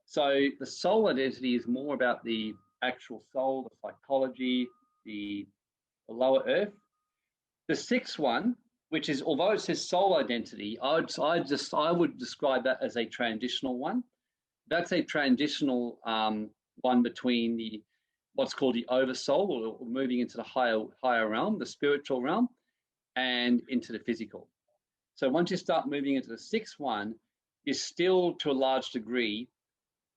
[SPEAKER 1] So the soul identity is more about the actual soul, the psychology, the lower earth. The 6th one, which is, although it says soul identity, I would describe that as a transitional one. That's a transitional one between what's called the oversoul, or moving into the higher realm, the spiritual realm, and into the physical. So once you start moving into the 6th one, you're still, to a large degree,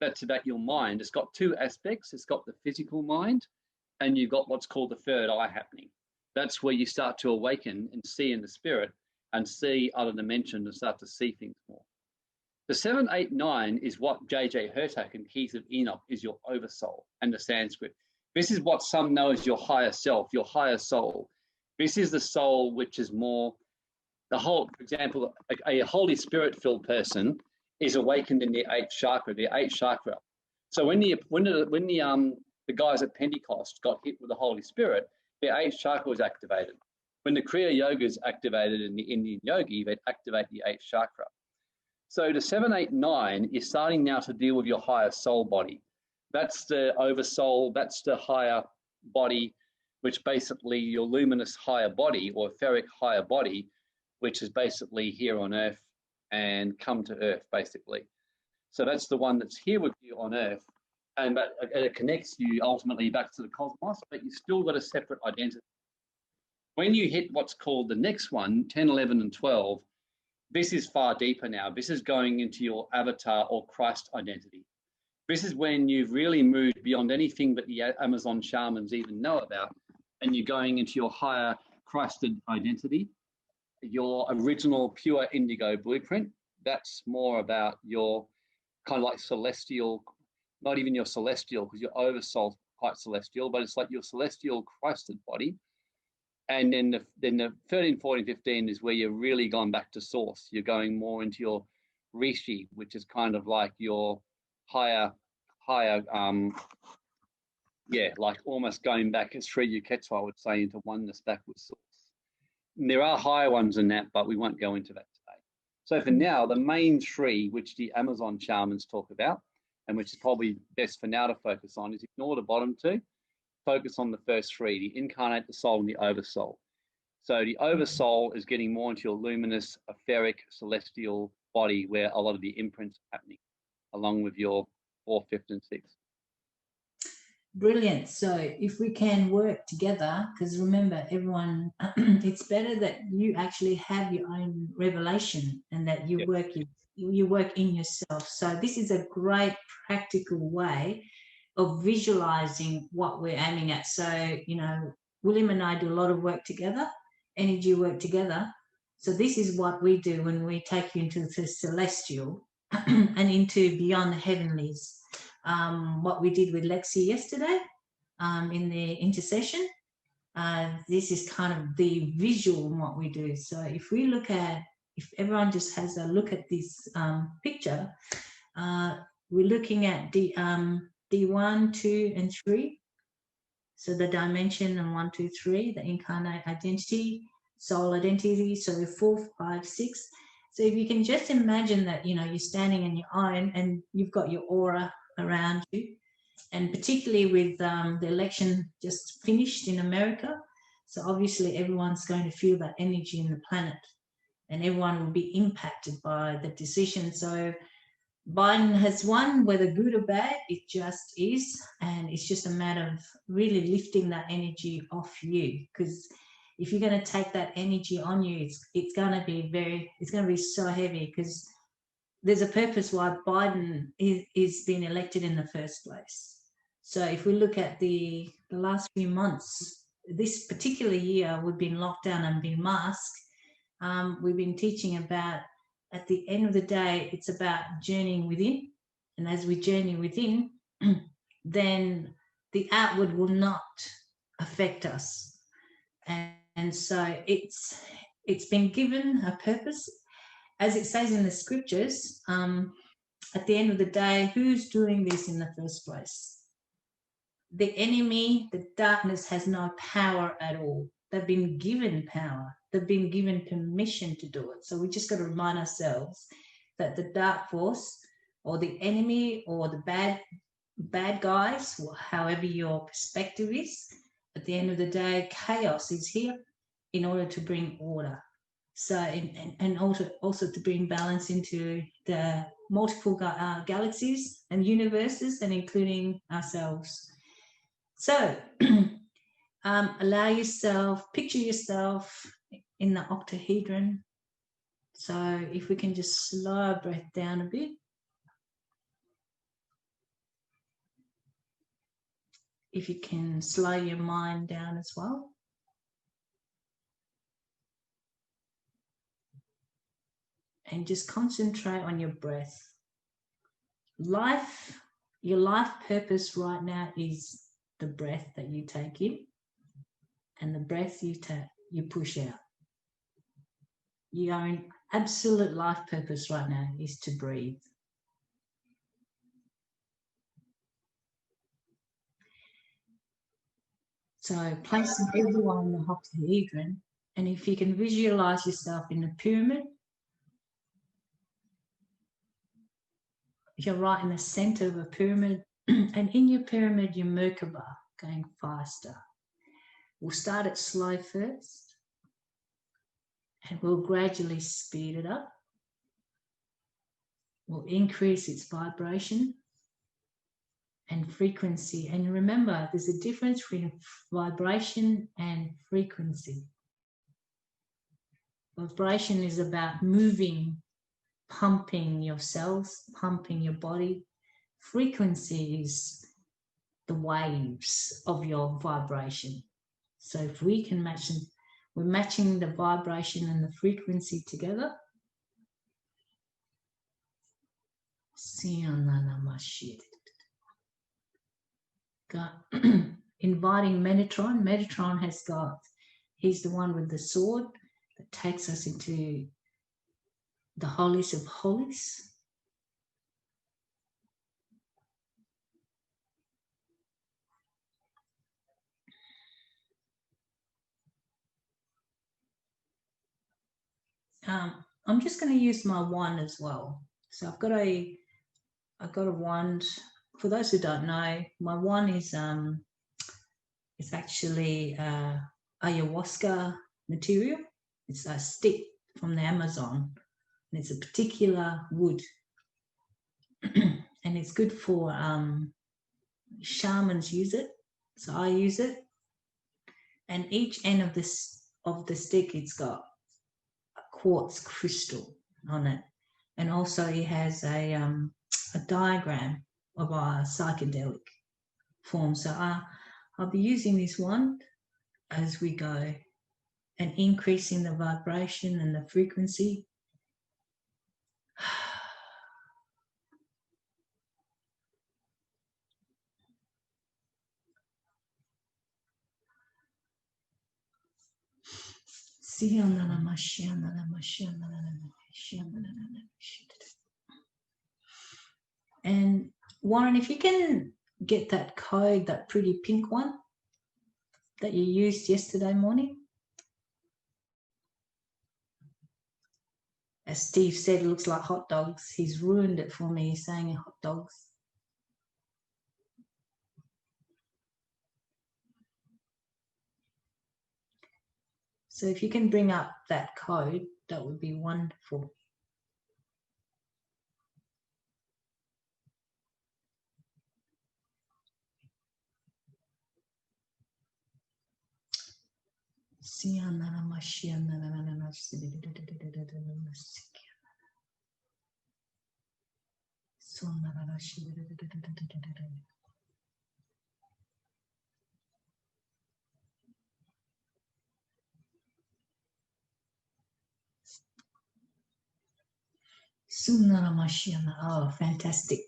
[SPEAKER 1] that's about your mind. It's got 2 aspects. It's got the physical mind, and you've got what's called the third eye happening. That's where you start to awaken and see in the spirit and see other dimensions and start to see things more. The 7, 8, 9 is what J.J. Hurtak in Keys of Enoch is your oversoul and the Sanskrit. This is what some know as your higher self, your higher soul. This is the soul which is more the whole, for example, a Holy Spirit-filled person is awakened in the 8th chakra, the 8th chakra. So when the guys at Pentecost got hit with the Holy Spirit, the 8th chakra was activated. When the Kriya Yoga is activated in the Indian yogi, they activate the 8th chakra. So the 7, 8, 9 is starting now to deal with your higher soul body. That's the oversoul, that's the higher body, which basically your luminous higher body, or etheric higher body, which is basically here on earth and come to earth, basically. So that's the one that's here with you on earth, and it connects you ultimately back to the cosmos, but you still got a separate identity. When you hit what's called the next one, 10, 11, and 12, this is far deeper now. This is going into your avatar or Christ identity. This is when you've really moved beyond anything that the Amazon shamans even know about, and you're going into your higher Christed identity, your original pure indigo blueprint. That's more about your kind of like celestial, not even your celestial, because your oversoul's quite celestial, but it's like your celestial Christed body. And then the 13, 14, 15 is where you're really gone back to source. You're going more into your rishi, which is kind of like your higher, like almost going back as Sri Yuketsu, I would say, into oneness back with source. And there are higher ones than that, but we won't go into that today. So for now, the main three, which the Amazon shamans talk about, and which is probably best for now to focus on, is ignore the bottom two, focus on the first three, the incarnate, the soul, and the oversoul. So the oversoul is getting more into your luminous, etheric, celestial body where a lot of the imprints are happening, along with your 4th, 5th, and 6th.
[SPEAKER 2] Brilliant. So if we can work together, because remember, everyone, it's better that you actually have your own revelation and that you work in yourself. So this is a great practical way of visualizing what we're aiming at. So, you know, William and I do a lot of work together, energy work together. So this is what we do when we take you into the celestial and into beyond the heavenlies. What we did with Lexi yesterday in the intercession. This is kind of the visual in what we do. So if we look at, if everyone just has a look at this picture, we're looking at D1, 2, and 3. So the dimension and 1, 2, 3, the incarnate identity, soul identity. So the 4, 5, 6. So if you can just imagine that, you know, you're standing in your iron and you've got your aura around you, and particularly with the election just finished in America, so obviously everyone's going to feel that energy in the planet and everyone will be impacted by the decision. So Biden has won, whether good or bad, it just is, and it's just a matter of really lifting that energy off you, because if you're going to take that energy on you, it's going to be so heavy, because there's a purpose why Biden is being elected in the first place. So if we look at the last few months, this particular year, we've been locked down and been masked. We've been teaching about, at the end of the day, it's about journeying within. And as we journey within, then the outward will not affect us. And so it's been given a purpose. As it says in the scriptures, at the end of the day, who's doing this in the first place? The enemy, the darkness, has no power at all. They've been given power. They've been given permission to do it. So we just got to remind ourselves that the dark force or the enemy or the bad guys, or however your perspective is, at the end of the day, chaos is here in order to bring order. So, and also to bring balance into the multiple galaxies and universes, and including ourselves. So, allow yourself, picture yourself in the octahedron. So, if we can just slow our breath down a bit. If you can slow your mind down as well. And just concentrate on your breath. Your life purpose right now is the breath that you take in and the breath you push out. Your absolute life purpose right now is to breathe. So placing everyone in the octahedron, and if you can visualize yourself in a pyramid, you're right in the center of a pyramid, and in your pyramid, your Merkaba going faster. We'll start it slow first, and we'll gradually speed it up. We'll increase its vibration and frequency. And remember, there's a difference between vibration and frequency. Vibration is about moving, pumping your cells, pumping your body. Frequency is the waves of your vibration. So if we can match them, we're matching the vibration and the frequency together. Inviting Metatron. Metatron has got, he's the one with the sword that takes us into the holies of holies. I'm just going to use my wand as well. So I've got a wand. For those who don't know, my wand is it's actually ayahuasca material. It's a stick from the Amazon, and it's a particular wood, and it's good for shamans use it. So I use it, and each end of the stick, it's got a quartz crystal on it, and also it has a diagram of our psychedelic form. So I'll be using this one as we go and increasing the vibration and the frequency. And Warren, if you can get that code, that pretty pink one that you used yesterday morning. As Steve said, it looks like hot dogs. He's ruined it for me, saying hot dogs. So if you can bring up that code, that would be wonderful. Oh, fantastic.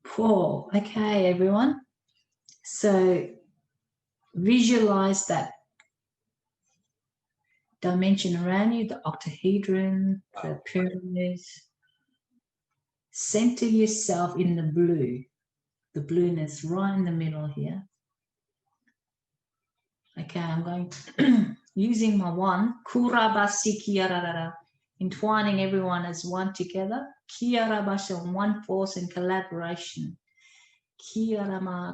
[SPEAKER 2] Cool. Okay, everyone. So visualize that dimension around you, the octahedron, the pyramids. Center yourself in the blue, the blueness right in the middle here. Okay, I'm going using my wand, entwining everyone as one together. One force and collaboration.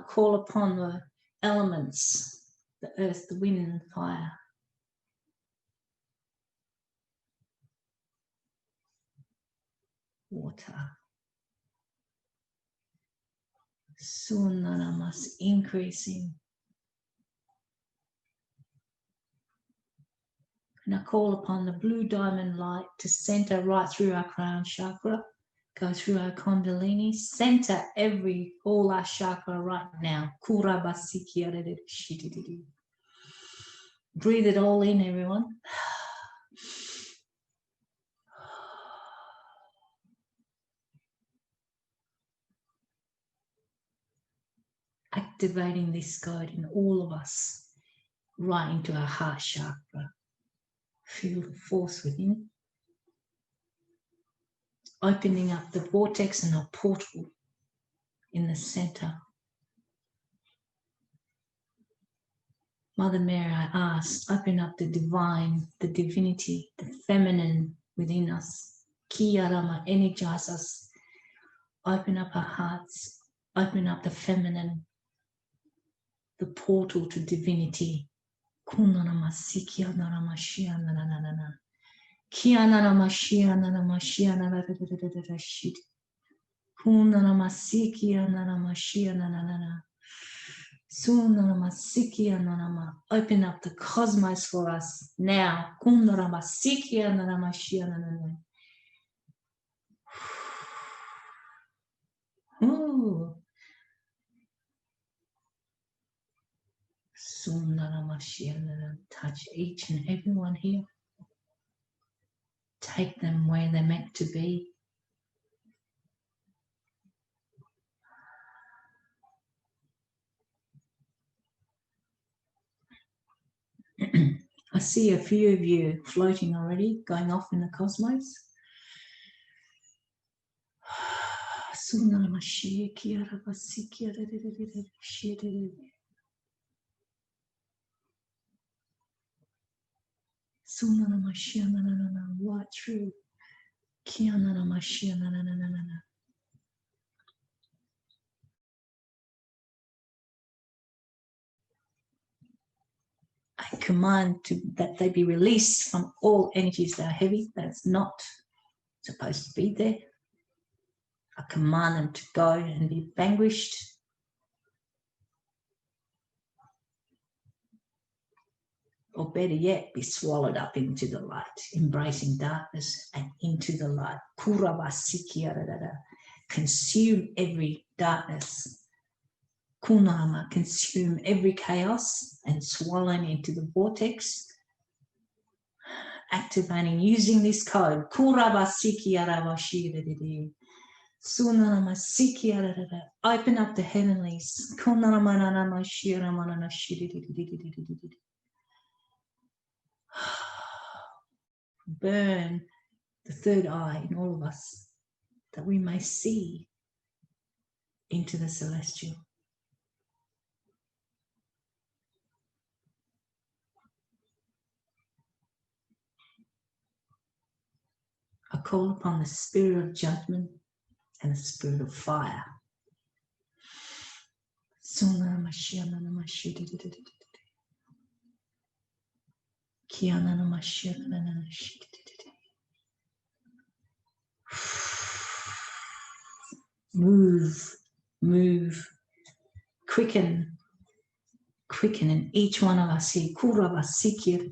[SPEAKER 2] Call upon the elements, the earth, the wind, and fire. Water. Sunanamas increasing. And I call upon the blue diamond light to center right through our crown chakra, go through our kundalini, center all our chakra right now. Breathe it all in, everyone. Activating this code in all of us, right into our heart chakra. Feel the force within. Opening up the vortex and a portal in the center. Mother Mary, I ask, open up the divine, the divinity, the feminine within us. Kiyarama, energize us. Open up our hearts. Open up the feminine, the portal to divinity. Kunanama sikia narama shia nananana. Kiananama shia nanama shia nananana shit. Kunanama sikia nanama shia nananana. Sunarama Sikya Nanama. Open up the cosmos for us now. Kunarama Sikya Nanama Shia Nanama. Ooh. Sunarama Shia Nanama. Touch each and everyone here. Take them where they're meant to be. I see a few of you floating already, going off in the cosmos. Right through. I command that they be released from all energies that are heavy, that's not supposed to be there. I command them to go and be vanquished. Or better yet, be swallowed up into the light, embracing darkness and into the light. Consume every darkness. Kunama, consume every chaos and swallow into the vortex. Activating, using this code. Open up the heavenlies. Burn the third eye in all of us, that we may see into the celestial. I call upon the spirit of judgment and the spirit of fire. Move, quicken in each one of us here.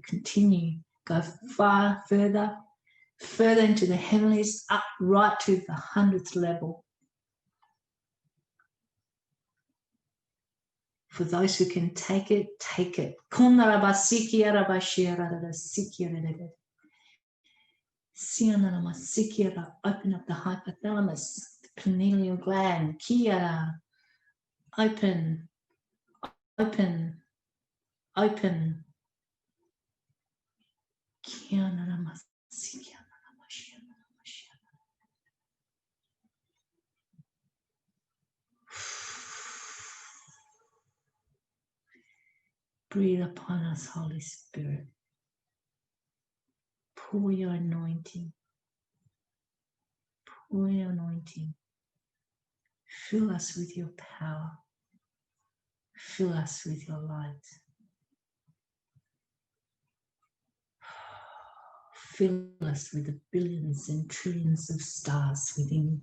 [SPEAKER 2] Continue, go far, further into the heavenlies, up right to the 100th level. For those who can take it, take it. Open up the hypothalamus, the pineal gland. Open. Breathe upon us, Holy Spirit. Pour your anointing. Pour your anointing. Fill us with your power. Fill us with your light. Fill us with the billions and trillions of stars within.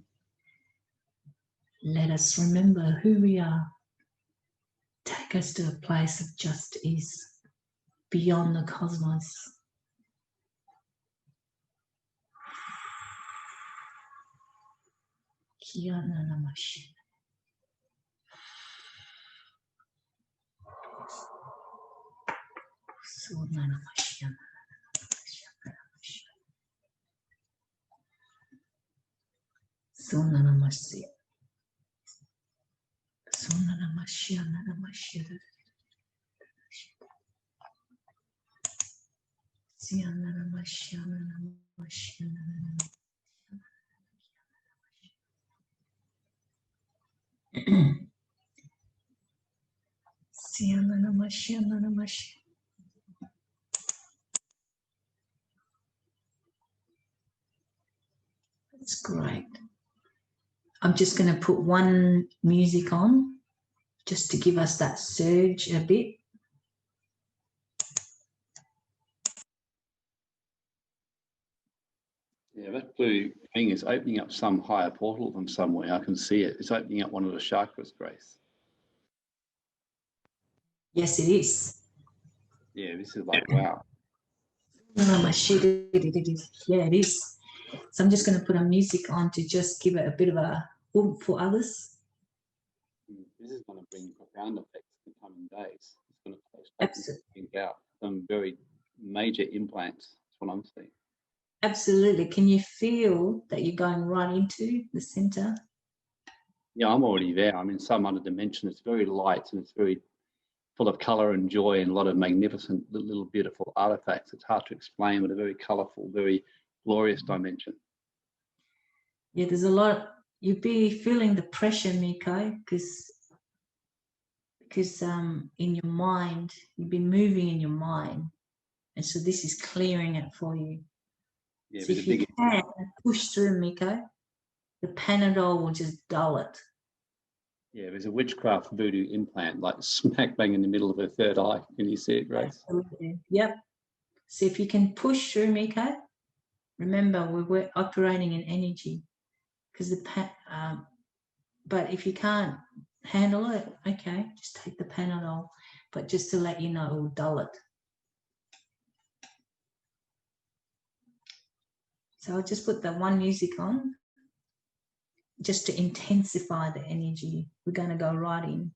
[SPEAKER 2] Let us remember who we are. Take us to a place of just ease, beyond the cosmos. That's great. I'm just going to put one music on just to give us that surge a bit.
[SPEAKER 1] Yeah, that blue thing is opening up some higher portal from somewhere. I can see it. It's opening up one of the chakras, Grace.
[SPEAKER 2] Yes, it is.
[SPEAKER 1] Yeah, this is like, wow.
[SPEAKER 2] Oh, my shit, it is. Yeah, it is. So I'm just going to put a music on to just give it a bit of a oomph for others.
[SPEAKER 1] This is going to bring profound effects in the coming days. It's going to
[SPEAKER 2] Absolutely.
[SPEAKER 1] think out some very major implants. That's what I'm seeing.
[SPEAKER 2] Absolutely. Can you feel that you're going right into the center?
[SPEAKER 1] Yeah, I'm already there. I'm in some other dimension. It's very light and it's very full of color and joy and a lot of magnificent little beautiful artifacts. It's hard to explain, but a very colorful, very glorious dimension.
[SPEAKER 2] Yeah, there's a lot. You'd be feeling the pressure, Miko, because in your mind, you've been moving in your mind. And so this is clearing it for you.
[SPEAKER 1] Yeah,
[SPEAKER 2] So if you can push through, Miko, the Panadol will just dull it.
[SPEAKER 1] Yeah, there's a witchcraft voodoo implant, like smack bang in the middle of her third eye. Can you see it, Grace?
[SPEAKER 2] Absolutely. Yep. So if you can push through, Miko, remember we're operating in energy. Because but if you can't handle it, okay, just take the Panadol. But just to let you know, it will dull it. So I'll just put the one music on just to intensify the energy. We're going to go right in.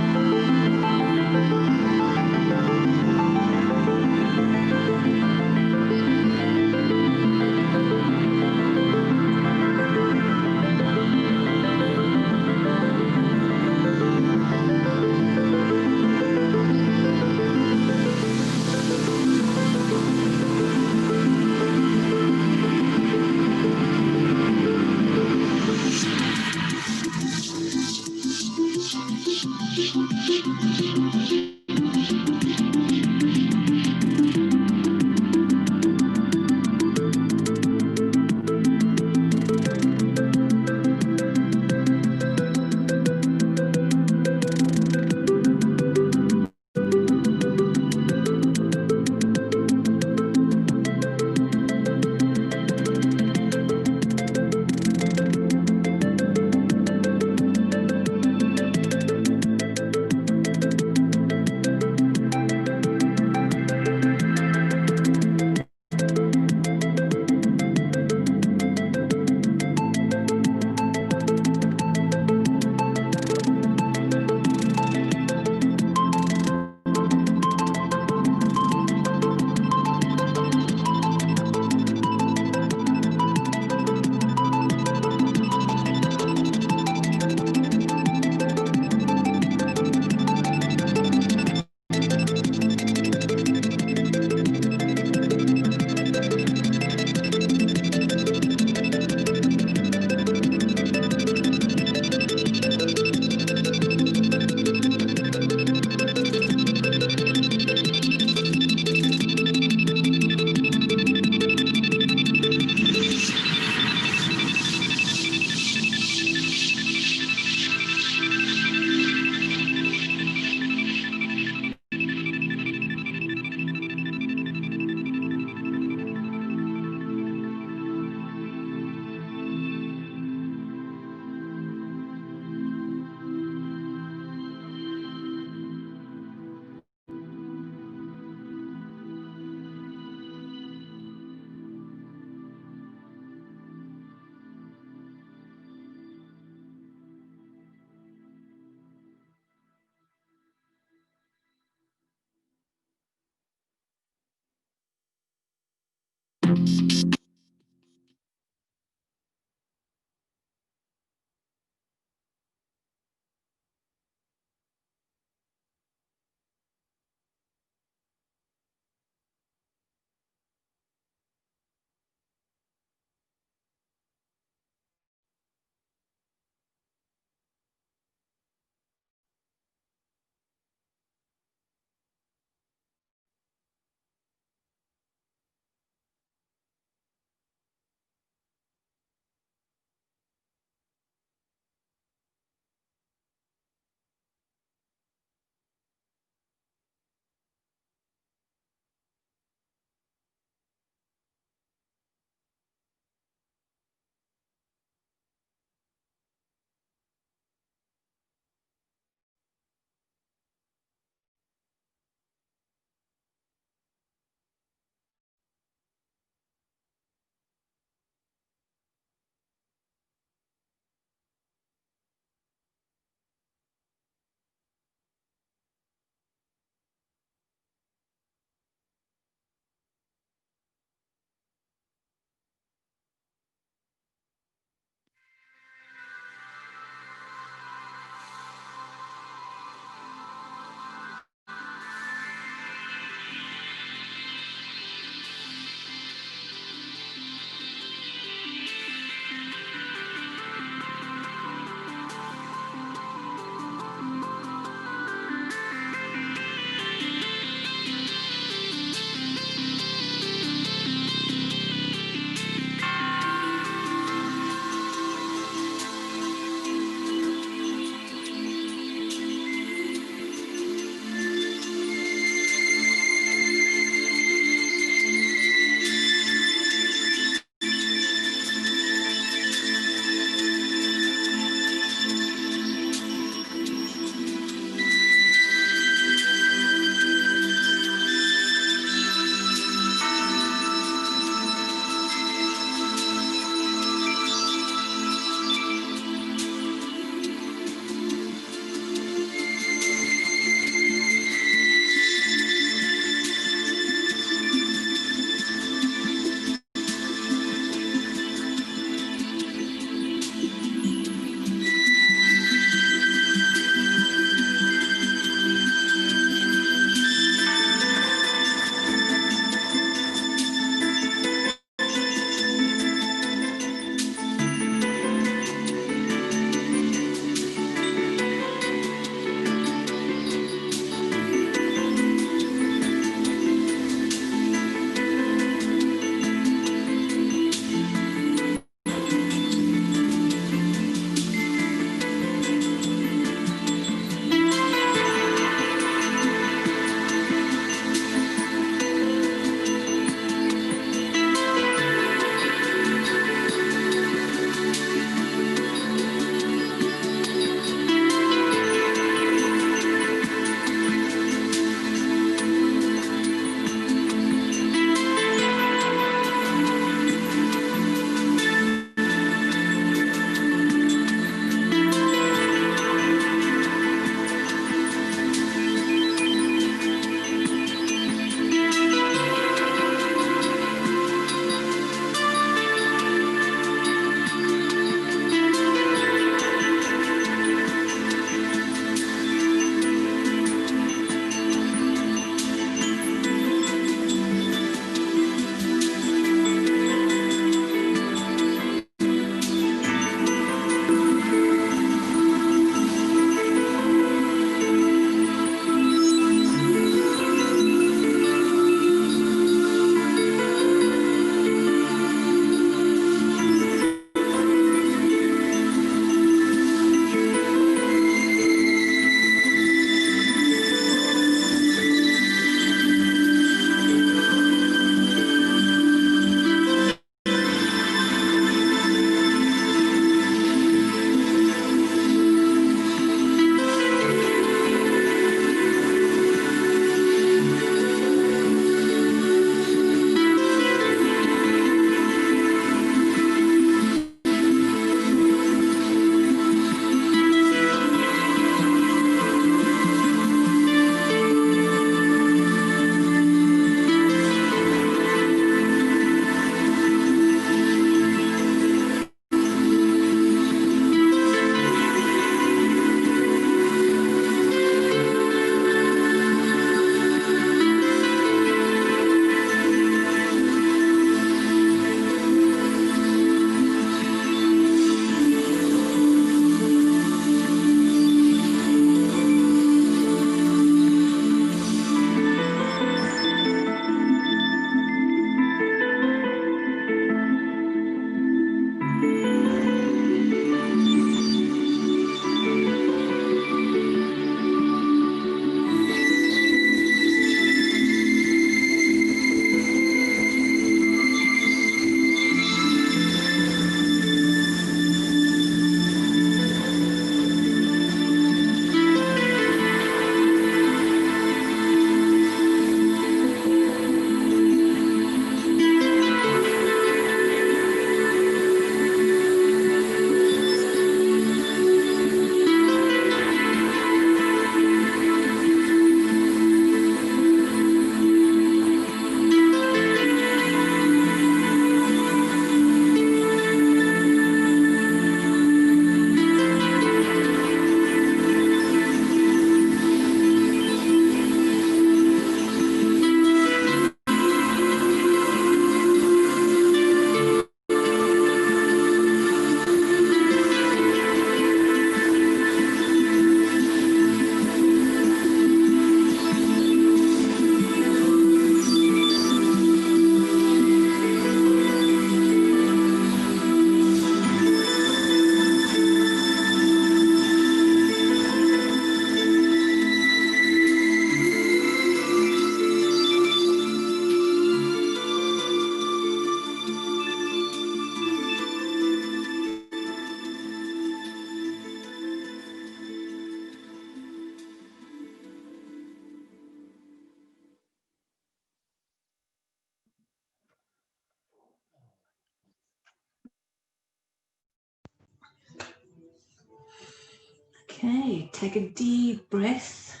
[SPEAKER 2] Okay, take a deep breath.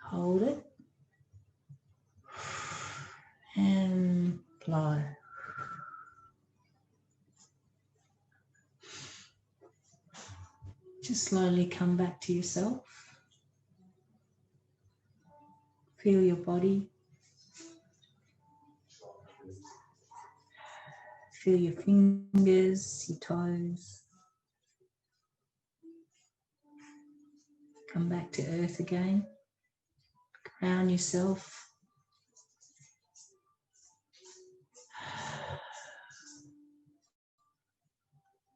[SPEAKER 2] Hold it. And blow. Just slowly come back to yourself. Feel your body. Feel your fingers, your toes. Come back to earth again. Ground yourself.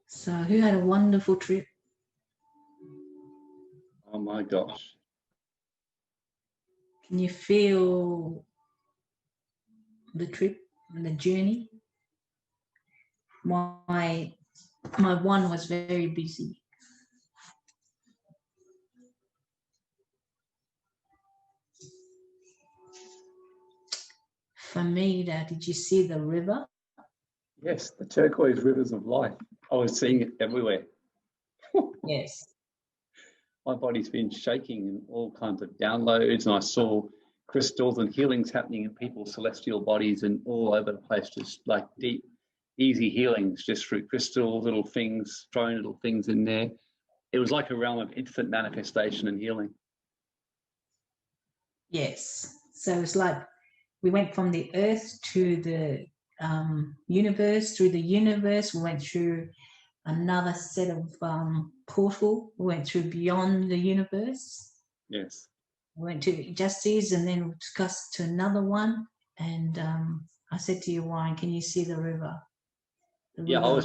[SPEAKER 2] So, who had a wonderful trip?
[SPEAKER 1] Oh my gosh.
[SPEAKER 2] Can you feel the trip and the journey? My one was very busy. Famida, did you see the river?
[SPEAKER 1] Yes, the turquoise rivers of life. I was seeing it everywhere.
[SPEAKER 2] Yes.
[SPEAKER 1] My body's been shaking and all kinds of downloads, and I saw crystals and healings happening in people's celestial bodies and all over the place, just like deep, easy healings just through crystals, little things, throwing little things in there. It was like a realm of infinite manifestation and healing.
[SPEAKER 2] Yes. So it's like we went from the earth to the universe. Through the universe, we went through another set of portal. We went through beyond the universe.
[SPEAKER 1] Yes.
[SPEAKER 2] We went to justice, and then we took us to another one. And I said to you, Warren, can you see the river?
[SPEAKER 1] Yeah, I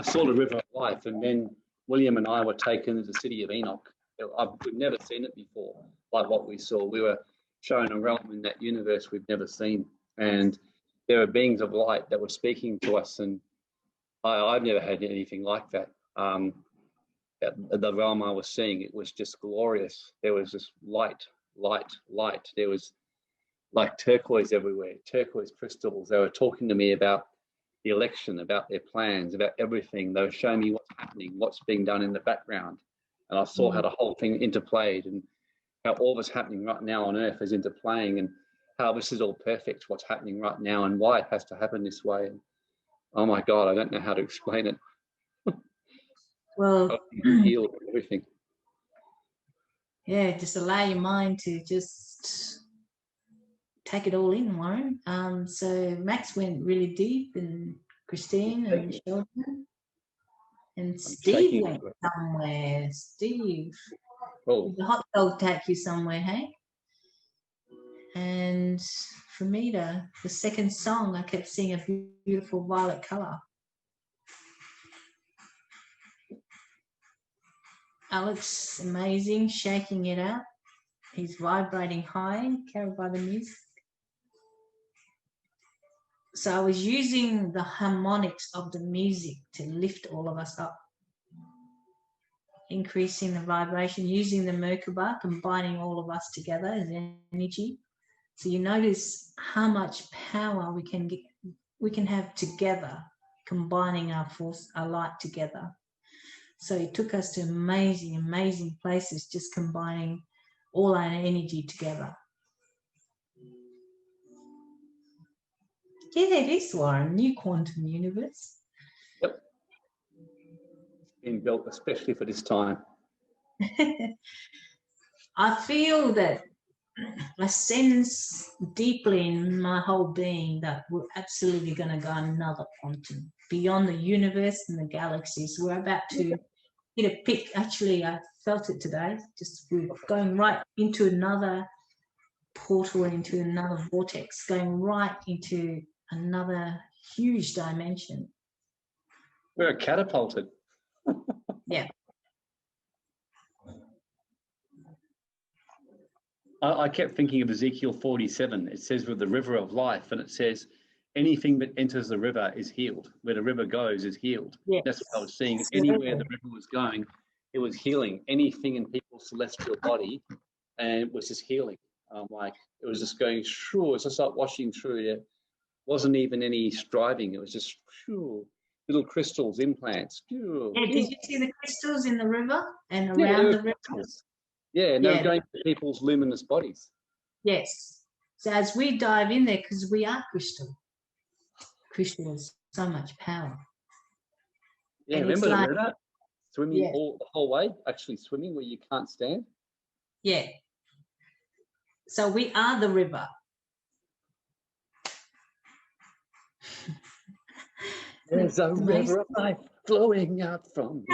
[SPEAKER 1] saw the river of life, and then William and I were taken to the city of Enoch. We've never seen it before, like what we saw. We were shown a realm in that universe we've never seen, and there are beings of light that were speaking to us, and I've never had anything like that. The realm I was seeing, it was just glorious. There was just light. There was like turquoise everywhere, turquoise crystals. They were talking to me about the election, about their plans, about everything. They were showing me what's happening, what's being done in the background. And I saw how the whole thing interplayed and how all that's happening right now on Earth is interplaying and how this is all perfect, what's happening right now and why it has to happen this way. And, oh my God, I don't know how to explain it.
[SPEAKER 2] Well,
[SPEAKER 1] heal everything.
[SPEAKER 2] Yeah, just allow your mind to just take it all in, Warren. So Max went really deep, and Christine and Sheldon, and Steve went somewhere. Steve,
[SPEAKER 1] oh,
[SPEAKER 2] the hot dog take you somewhere, hey? And Famida, the second song, I kept seeing a beautiful violet color. Alex, amazing, shaking it out. He's vibrating high, carried by the music. So I was using the harmonics of the music to lift all of us up, increasing the vibration, using the Merkaba, combining all of us together as energy. So you notice how much power we can have together, combining our force, our light together. So it took us to amazing, amazing places, just combining all our energy together. Yeah, it is, Warren, new quantum universe.
[SPEAKER 1] Yep. Being built especially for this time.
[SPEAKER 2] I feel that I sense deeply in my whole being that we're absolutely going to go another quantum beyond the universe and the galaxies. We're about to hit a peak. Actually, I felt it today. Just we're going right into another portal, into another vortex, going right into another huge dimension.
[SPEAKER 1] We're catapulted.
[SPEAKER 2] Yeah.
[SPEAKER 1] I kept thinking of Ezekiel 47. It says with the river of life, and it says anything that enters the river is healed. Where the river goes is healed.
[SPEAKER 2] Yes.
[SPEAKER 1] That's what I was seeing. Anywhere the river was going, it was healing. Anything in people's celestial body, and it was just healing. Like it was just going through. It's just like washing through. It wasn't even any striving. It was just through. little crystals, implants.
[SPEAKER 2] Yeah, did you see the crystals in the river and
[SPEAKER 1] Yeah,
[SPEAKER 2] around
[SPEAKER 1] they
[SPEAKER 2] the
[SPEAKER 1] were
[SPEAKER 2] river?
[SPEAKER 1] crystals. Yeah, and they were
[SPEAKER 2] Yeah,
[SPEAKER 1] going to people's luminous bodies.
[SPEAKER 2] yes. So as we dive in there, because we are crystal has so much power.
[SPEAKER 1] Yeah,
[SPEAKER 2] And
[SPEAKER 1] remember
[SPEAKER 2] it's
[SPEAKER 1] the
[SPEAKER 2] like,
[SPEAKER 1] river? Swimming
[SPEAKER 2] yeah,
[SPEAKER 1] the whole way, actually swimming where you can't stand.
[SPEAKER 2] yeah. So we are the river.
[SPEAKER 1] There's a river of life flowing out from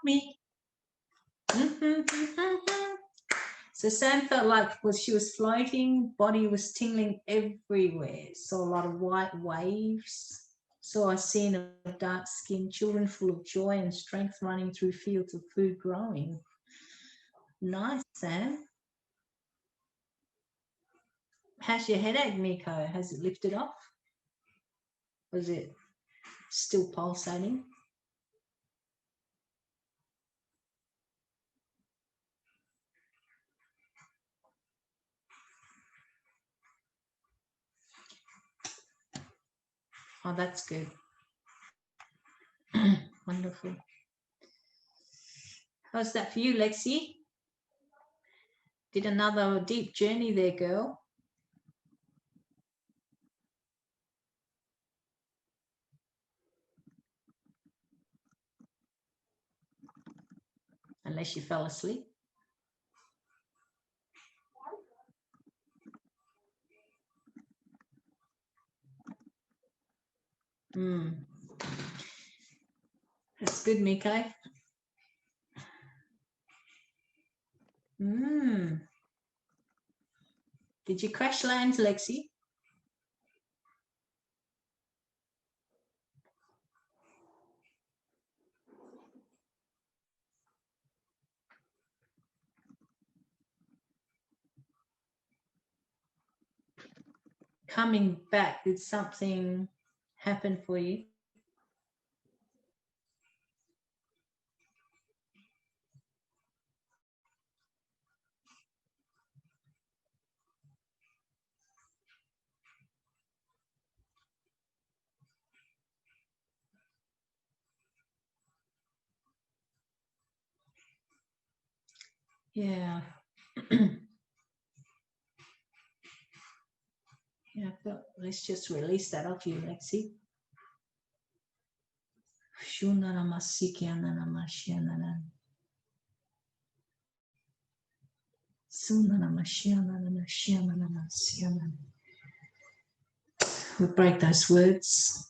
[SPEAKER 2] me. So Sam felt like she was floating, body was tingling everywhere. Saw a lot of white waves. Saw a scene of dark-skinned children full of joy and strength running through fields of food growing. Nice, Sam. How's your headache, Miko? Has it lifted off? Was it still pulsating? Oh, that's good. Wonderful. How's that for you, Lexi? Did another deep journey there, girl. Unless you fell asleep. That's good, Miko. Did you crash land, Lexi? Coming back, did something happen for you? Yeah. Yeah, but let's just release that off you, Lexi. We break those words.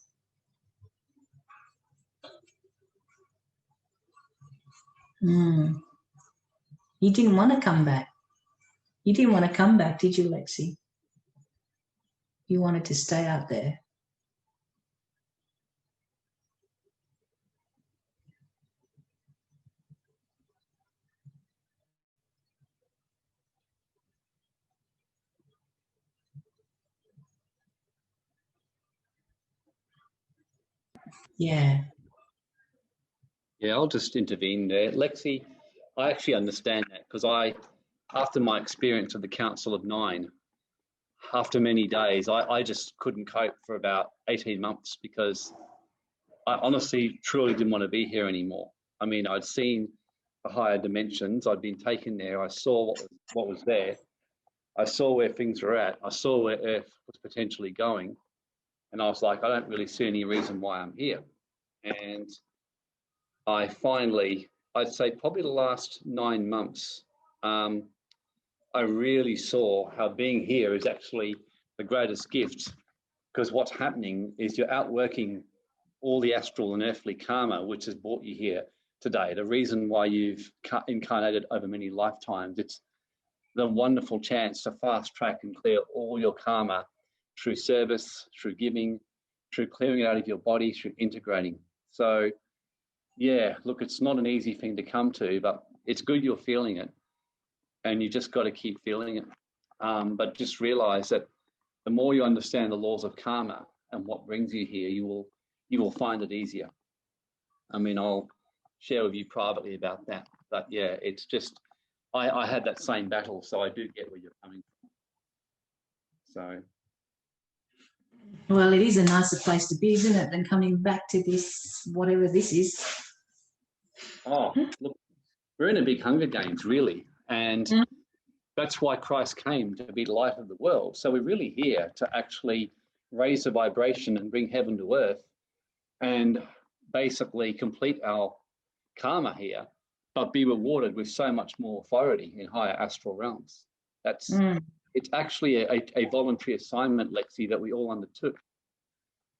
[SPEAKER 2] You didn't want to come back. You didn't want to come back, did you, Lexi? You wanted to stay out there. Yeah.
[SPEAKER 1] Yeah, I'll just intervene there. Lexi, I actually understand that because after my experience of the Council of Nine, after many days, I just couldn't cope for about 18 months because I honestly, truly didn't want to be here anymore. I mean, I'd seen the higher dimensions. I'd been taken there. I saw what was there. I saw where things were at. I saw where Earth was potentially going. And I was like, I don't really see any reason why I'm here. And I finally, I'd say probably the last 9 months, I really saw how being here is actually the greatest gift, because what's happening is you're outworking all the astral and earthly karma which has brought you here today. The reason why you've incarnated over many lifetimes, it's the wonderful chance to fast track and clear all your karma through service, through giving, through clearing it out of your body, through integrating. So yeah, look, it's not an easy thing to come to, but it's good you're feeling it, and you just got to keep feeling it. But just realize that the more you understand the laws of karma and what brings you here, you will find it easier. I mean, I'll share with you privately about that. But yeah, it's just I had that same battle, so I do get where you're coming from. So
[SPEAKER 2] Well, it is a nicer place to be, isn't it, than coming back to this, whatever this is.
[SPEAKER 1] Oh, look, we're in a big Hunger Games, really. And
[SPEAKER 2] Mm.
[SPEAKER 1] that's why Christ came, to be the light of the world. So we're really here to actually raise the vibration and bring heaven to earth and basically complete our karma here, but be rewarded with so much more authority in higher astral realms. It's actually a voluntary assignment, Lexi, that we all undertook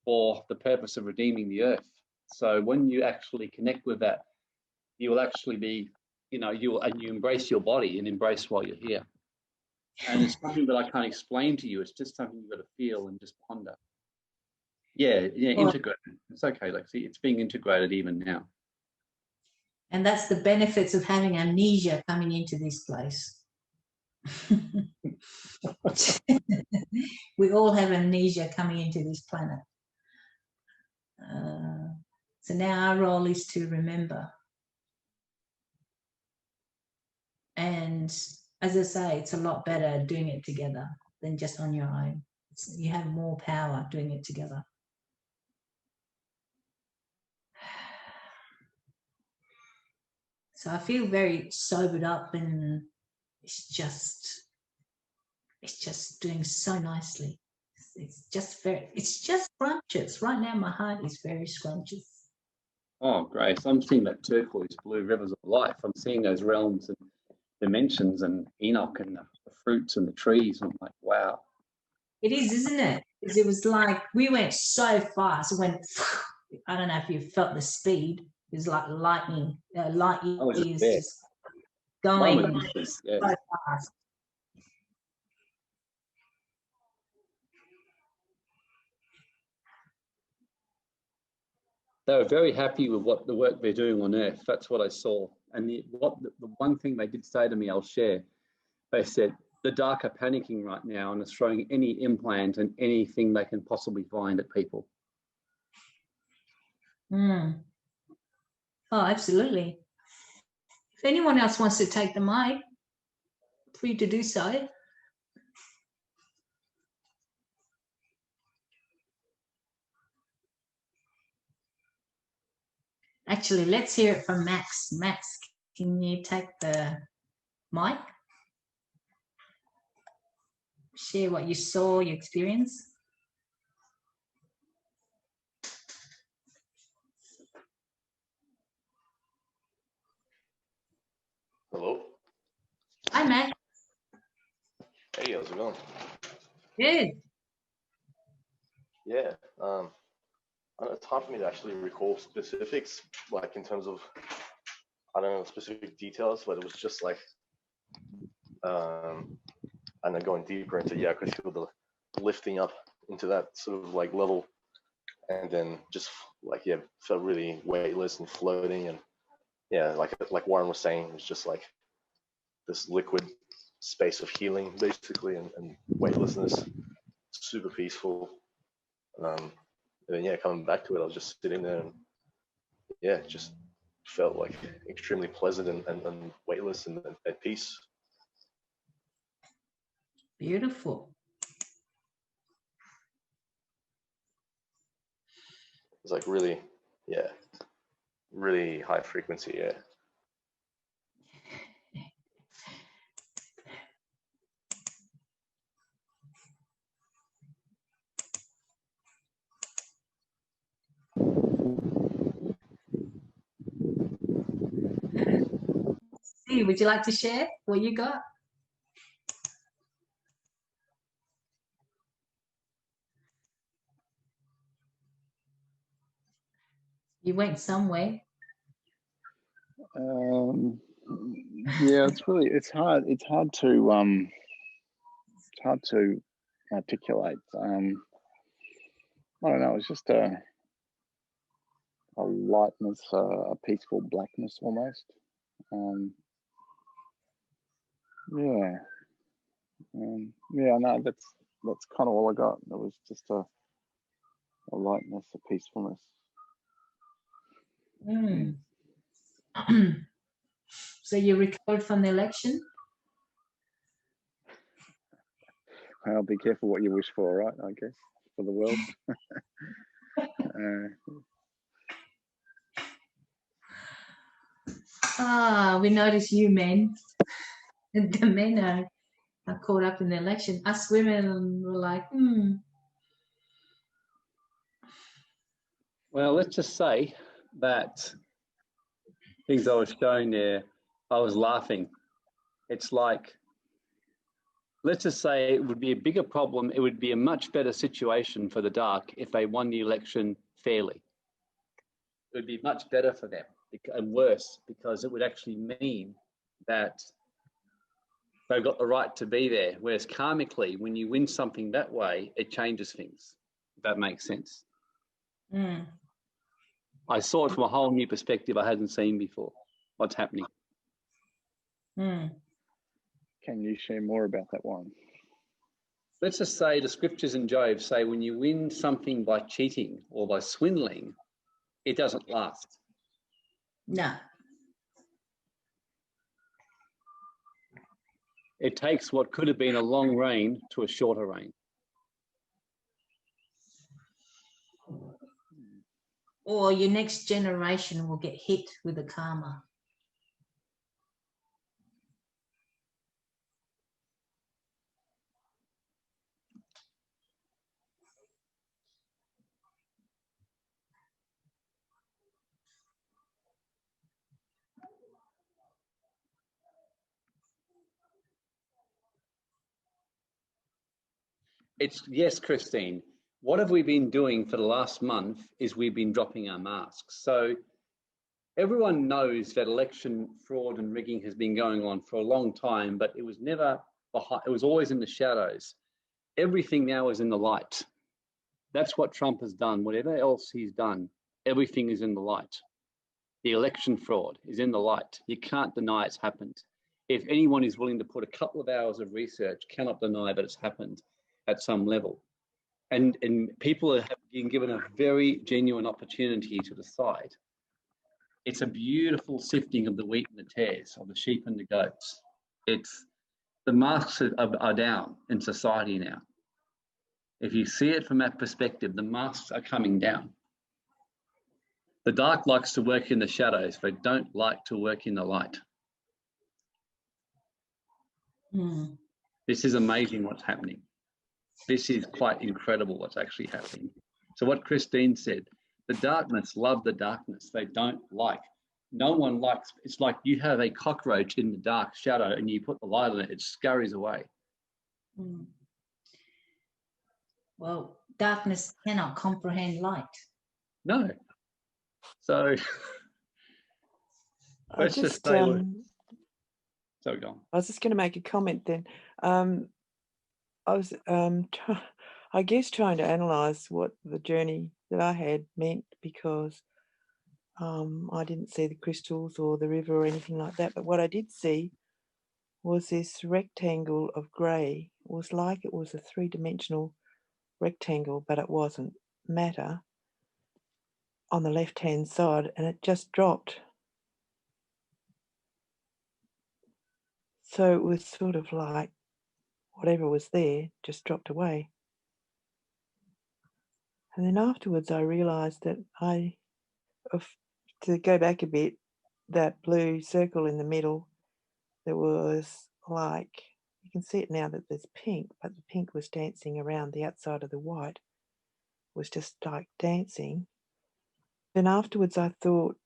[SPEAKER 1] for the purpose of redeeming the earth. So when you actually connect with that, you will actually be, you embrace your body and embrace while you're here. And it's something that I can't explain to you. It's just something you've got to feel and just ponder. Yeah, integrate. It's okay, Lexi. It's being integrated even now.
[SPEAKER 2] And that's the benefits of having amnesia coming into this place. We all have amnesia coming into this planet. So now our role is to remember. And as I say, it's a lot better doing it together than just on your own. You have more power doing it together. So I feel very sobered up, and it's just doing so nicely. It's just scrumptious. Right now my heart is very scrumptious.
[SPEAKER 1] Oh, Grace, I'm seeing that turquoise blue rivers of life. I'm seeing those realms and dimensions and Enoch and the fruits and the trees. And I'm like, wow.
[SPEAKER 2] It is, isn't it? Because it was like we went so fast. It went, I don't know if you felt the speed. It was like lightning. Light years just going so fast.
[SPEAKER 1] They were very happy with what the work they're doing on Earth. That's what I saw. And the one thing they did say to me, I'll share. They said the dark are panicking right now and are throwing any implant and anything they can possibly find at people.
[SPEAKER 2] Oh, absolutely. If anyone else wants to take the mic, free to do so. Actually, let's hear it from Max. Max, can you take the mic? Share what you saw, your experience.
[SPEAKER 3] Hello.
[SPEAKER 2] Hi, Max.
[SPEAKER 3] Hey, how's it going?
[SPEAKER 2] Good.
[SPEAKER 3] Yeah. It's hard for me to actually recall specifics, like in terms of, I don't know, specific details, but it was just like, and then going deeper into, I could feel the lifting up into that sort of like level, and then just like, felt really weightless and floating, and like Warren was saying, it was just like this liquid space of healing basically, and weightlessness, super peaceful. And then coming back to it, I was just sitting there, and it just felt like extremely pleasant and weightless and at peace.
[SPEAKER 2] Beautiful.
[SPEAKER 3] It's like really high frequency.
[SPEAKER 2] Steve, would you like to share what you got? You went somewhere.
[SPEAKER 4] It's hard to articulate. I don't know. It's just a lightness, a peaceful blackness almost. No, that's kind of all I got. It was just a lightness, a peacefulness.
[SPEAKER 2] So you recovered from the election?
[SPEAKER 4] Well, be careful what you wish for, right? I guess. for the world.
[SPEAKER 2] We notice you men. The men are caught up in the election. Us women were like,
[SPEAKER 1] Well, let's just say that things I was showing there, I was laughing. It's like, let's just say it would be a bigger problem. It would be a much better situation for the dark if they won the election fairly. It would be much better for them, and worse, because it would actually mean that they've got the right to be there. Whereas karmically, when you win something that way, it changes things. If that makes sense. I saw it from a whole new perspective I hadn't seen before. What's happening?
[SPEAKER 4] Can you share more about that one?
[SPEAKER 1] Let's just say the scriptures in Job say when you win something by cheating or by swindling, it doesn't last.
[SPEAKER 2] no.
[SPEAKER 1] It takes what could have been a long reign to a shorter reign.
[SPEAKER 2] Or your next generation will get hit with the karma.
[SPEAKER 1] Yes, Christine. What have we been doing for the last month is we've been dropping our masks. So everyone knows that election fraud and rigging has been going on for a long time, but it was never behind, it was always in the shadows. Everything now is in the light. That's what Trump has done. Whatever else he's done, everything is in the light. The election fraud is in the light. You can't deny it's happened. If anyone is willing to put a couple of hours of research, cannot deny that it's happened at some level. And people have been given a very genuine opportunity to decide. It's a beautiful sifting of the wheat and the tares, of the sheep and the goats. It's the masks are down in society now. If you see it from that perspective, the masks are coming down. The dark likes to work in the shadows, but don't like to work in the light. This is amazing what's happening. This is quite incredible what's actually happening. So what Christine said, the darkness love the darkness. They don't like. No one likes. It's like you have a cockroach in the dark shadow and you put the light on it, it scurries away.
[SPEAKER 2] Well, darkness cannot comprehend light.
[SPEAKER 1] No. So let's just say, so go on.
[SPEAKER 5] I was just going to make a comment then. I was, I guess, trying to analyse what the journey that I had meant, because I didn't see the crystals or the river or anything like that. But what I did see was this rectangle of grey. It was like it was a three-dimensional rectangle, but it wasn't matter on the left-hand side, and it just dropped. So it was sort of like whatever was there just dropped away. And then afterwards I realised that to go back a bit, that blue circle in the middle, there was like, you can see it now that there's pink, but the pink was dancing around the outside of the white, was just like dancing. Then afterwards I thought,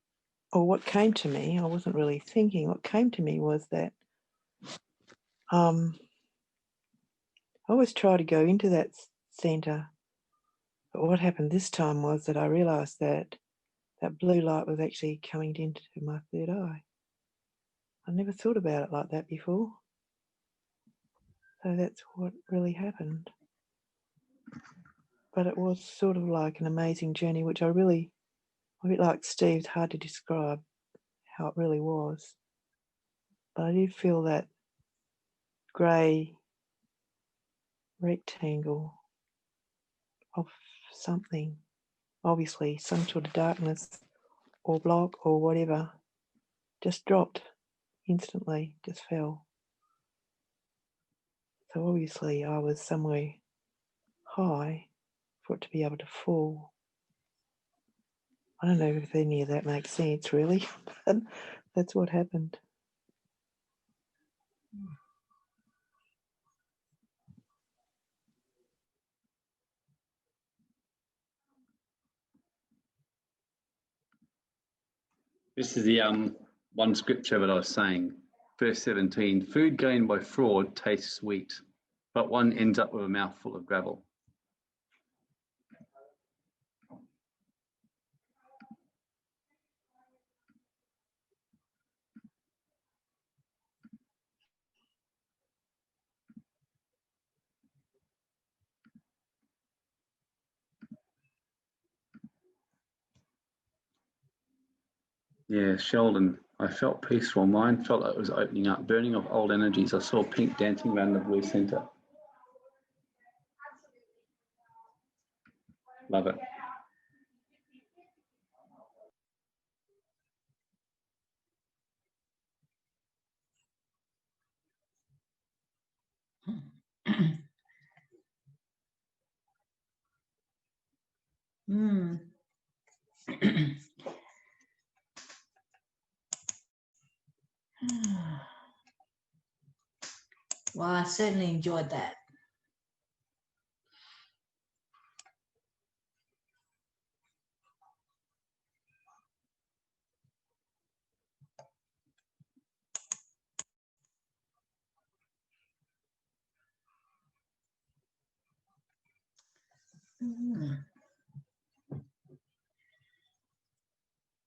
[SPEAKER 5] or what came to me, I wasn't really thinking, what came to me was that I always try to go into that centre, but what happened this time was that I realised that that blue light was actually coming into my third eye. I never thought about it like that before. So that's what really happened. But it was sort of like an amazing journey, which I really, a bit like Steve, it's hard to describe how it really was. But I did feel that grey rectangle of something, obviously some sort of darkness or block or whatever, just dropped instantly, just fell. So obviously I was somewhere high for it to be able to fall. I don't know if any of that makes sense, really, but that's what happened.
[SPEAKER 1] This is the one scripture that I was saying, verse 17. Food gained by fraud tastes sweet, but one ends up with a mouthful of gravel. Yeah, Sheldon, I felt peaceful. Mine felt like it was opening up, burning off old energies. I saw pink dancing around the blue center. Love it.
[SPEAKER 2] Well, I certainly enjoyed that.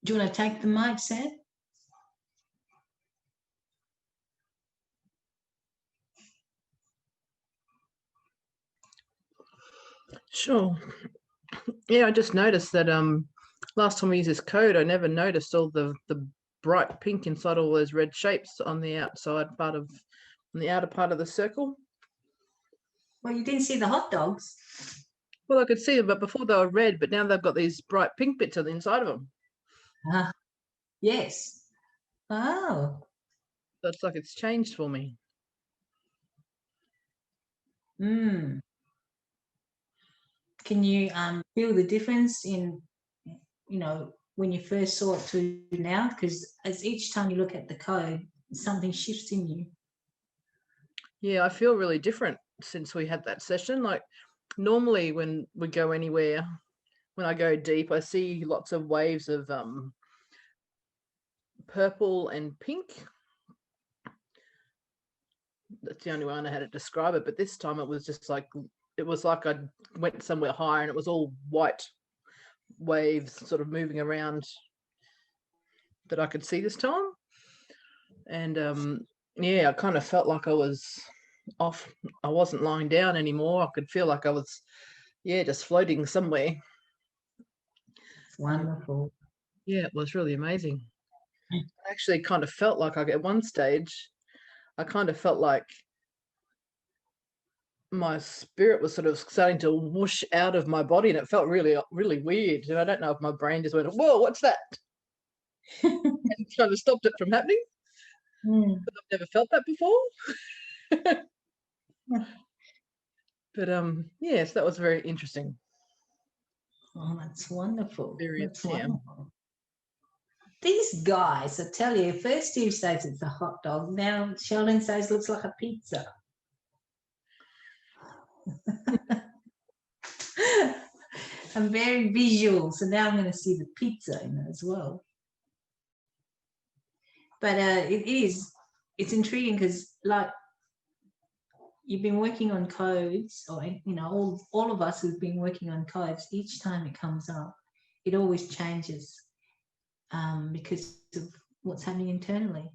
[SPEAKER 2] Do you want to take the mic, Sam?
[SPEAKER 6] Sure. Yeah, I just noticed that last time we used this code, I never noticed all the bright pink inside all those red shapes on the outside part of, on the outer part of the circle.
[SPEAKER 2] Well, you didn't see the hot dogs.
[SPEAKER 6] Well, I could see them, but before they were red, but now they've got these bright pink bits on the inside of them.
[SPEAKER 2] Yes. Oh.
[SPEAKER 6] So it's like it's changed for me.
[SPEAKER 2] Can you feel the difference in, you know, when you first saw it to now? Because as each time you look at the code, something shifts in you.
[SPEAKER 6] Yeah, I feel really different since we had that session. Like normally when we go anywhere, when I go deep, I see lots of waves of purple and pink. That's the only way I know how to describe it. But this time it was just like, it was like I went somewhere higher and it was all white waves sort of moving around that I could see this time. And yeah, I kind of felt like I was off. I wasn't lying down anymore. I could feel like I was, yeah, just floating somewhere.
[SPEAKER 2] It's wonderful.
[SPEAKER 6] Yeah, it was really amazing. I actually kind of felt like at one stage, I kind of felt like my spirit was sort of starting to whoosh out of my body, and it felt really, really weird. And I don't know if my brain just went, "Whoa, what's that?" and trying to stop it from happening. But I've never felt that before. But yes, that was very interesting.
[SPEAKER 2] Oh, that's wonderful.
[SPEAKER 6] Experience,
[SPEAKER 2] That's wonderful. These guys, I tell you, first Steve says it's a hot dog. Now Sheldon says it looks like a pizza. I'm very visual, so now I'm going to see the pizza in it as well. But it's intriguing because, like, you've been working on codes, or, you know, all of us who've been working on codes, each time it comes up, it always changes because of what's happening internally.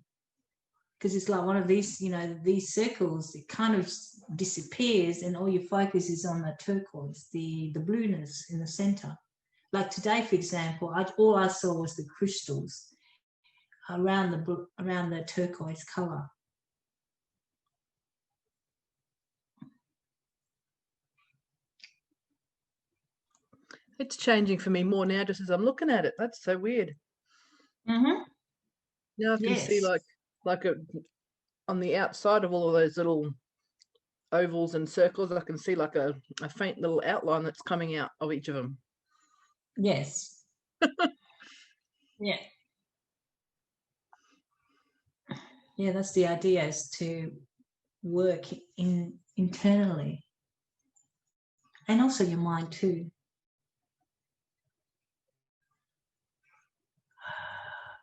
[SPEAKER 2] Because it's like one of these, you know, these circles, it kind of disappears and all your focus is on the turquoise, the blueness in the center. Like today, for example, all I saw was the crystals around the turquoise color.
[SPEAKER 6] It's changing for me more now just as I'm looking at it. That's so weird. Now I can see like on the outside of all of those little ovals and circles. I can see like a faint little outline that's coming out of each of them.
[SPEAKER 2] Yes. Yeah. Yeah, that's the idea, is to work internally. And also your mind too.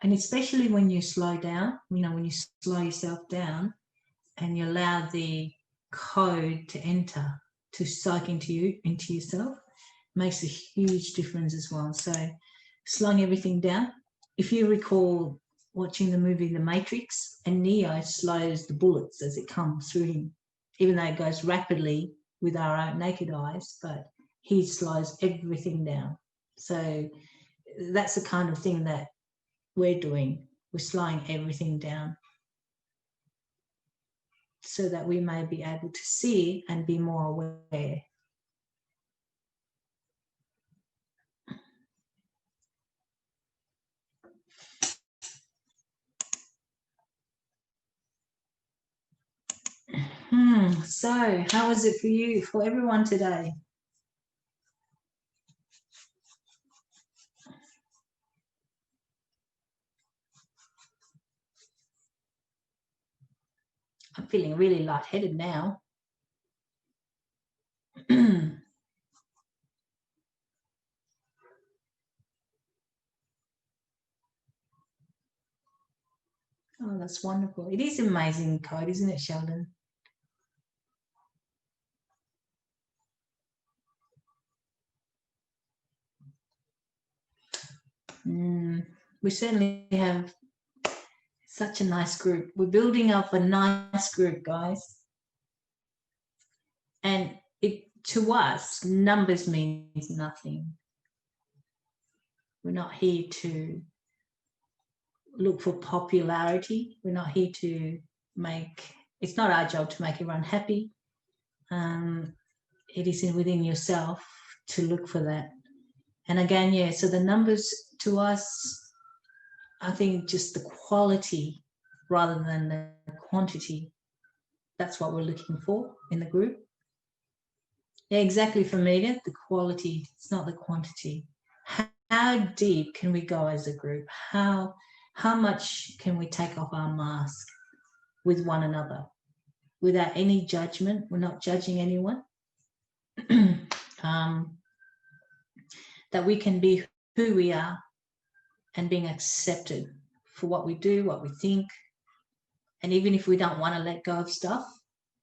[SPEAKER 2] And especially when you slow down, you know, when you slow yourself down and you allow the code to enter, to soak into yourself, makes a huge difference as well. So slowing everything down. If you recall watching the movie The Matrix, and Neo slows the bullets as it comes through him, even though it goes rapidly with our own naked eyes, but he slows everything down. So that's the kind of thing that we're doing. We're slowing everything down so that we may be able to see and be more aware. So how was it for you, for everyone today? I'm feeling really lightheaded now. Oh, that's wonderful. It is amazing code, isn't it, Sheldon? We certainly have such a nice group. We're building up a nice group, guys. And to us, numbers means nothing. We're not here to look for popularity. We're not here to it's not our job to make everyone happy. It is within yourself to look for that. And again, yeah, so the numbers to us, I think just the quality rather than the quantity. That's what we're looking for in the group. Yeah, exactly, Famida, the quality, it's not the quantity. How deep can we go as a group? How much can we take off our mask with one another without any judgment? We're not judging anyone. That we can be who we are and being accepted for what we do, what we think. And even if we don't want to let go of stuff,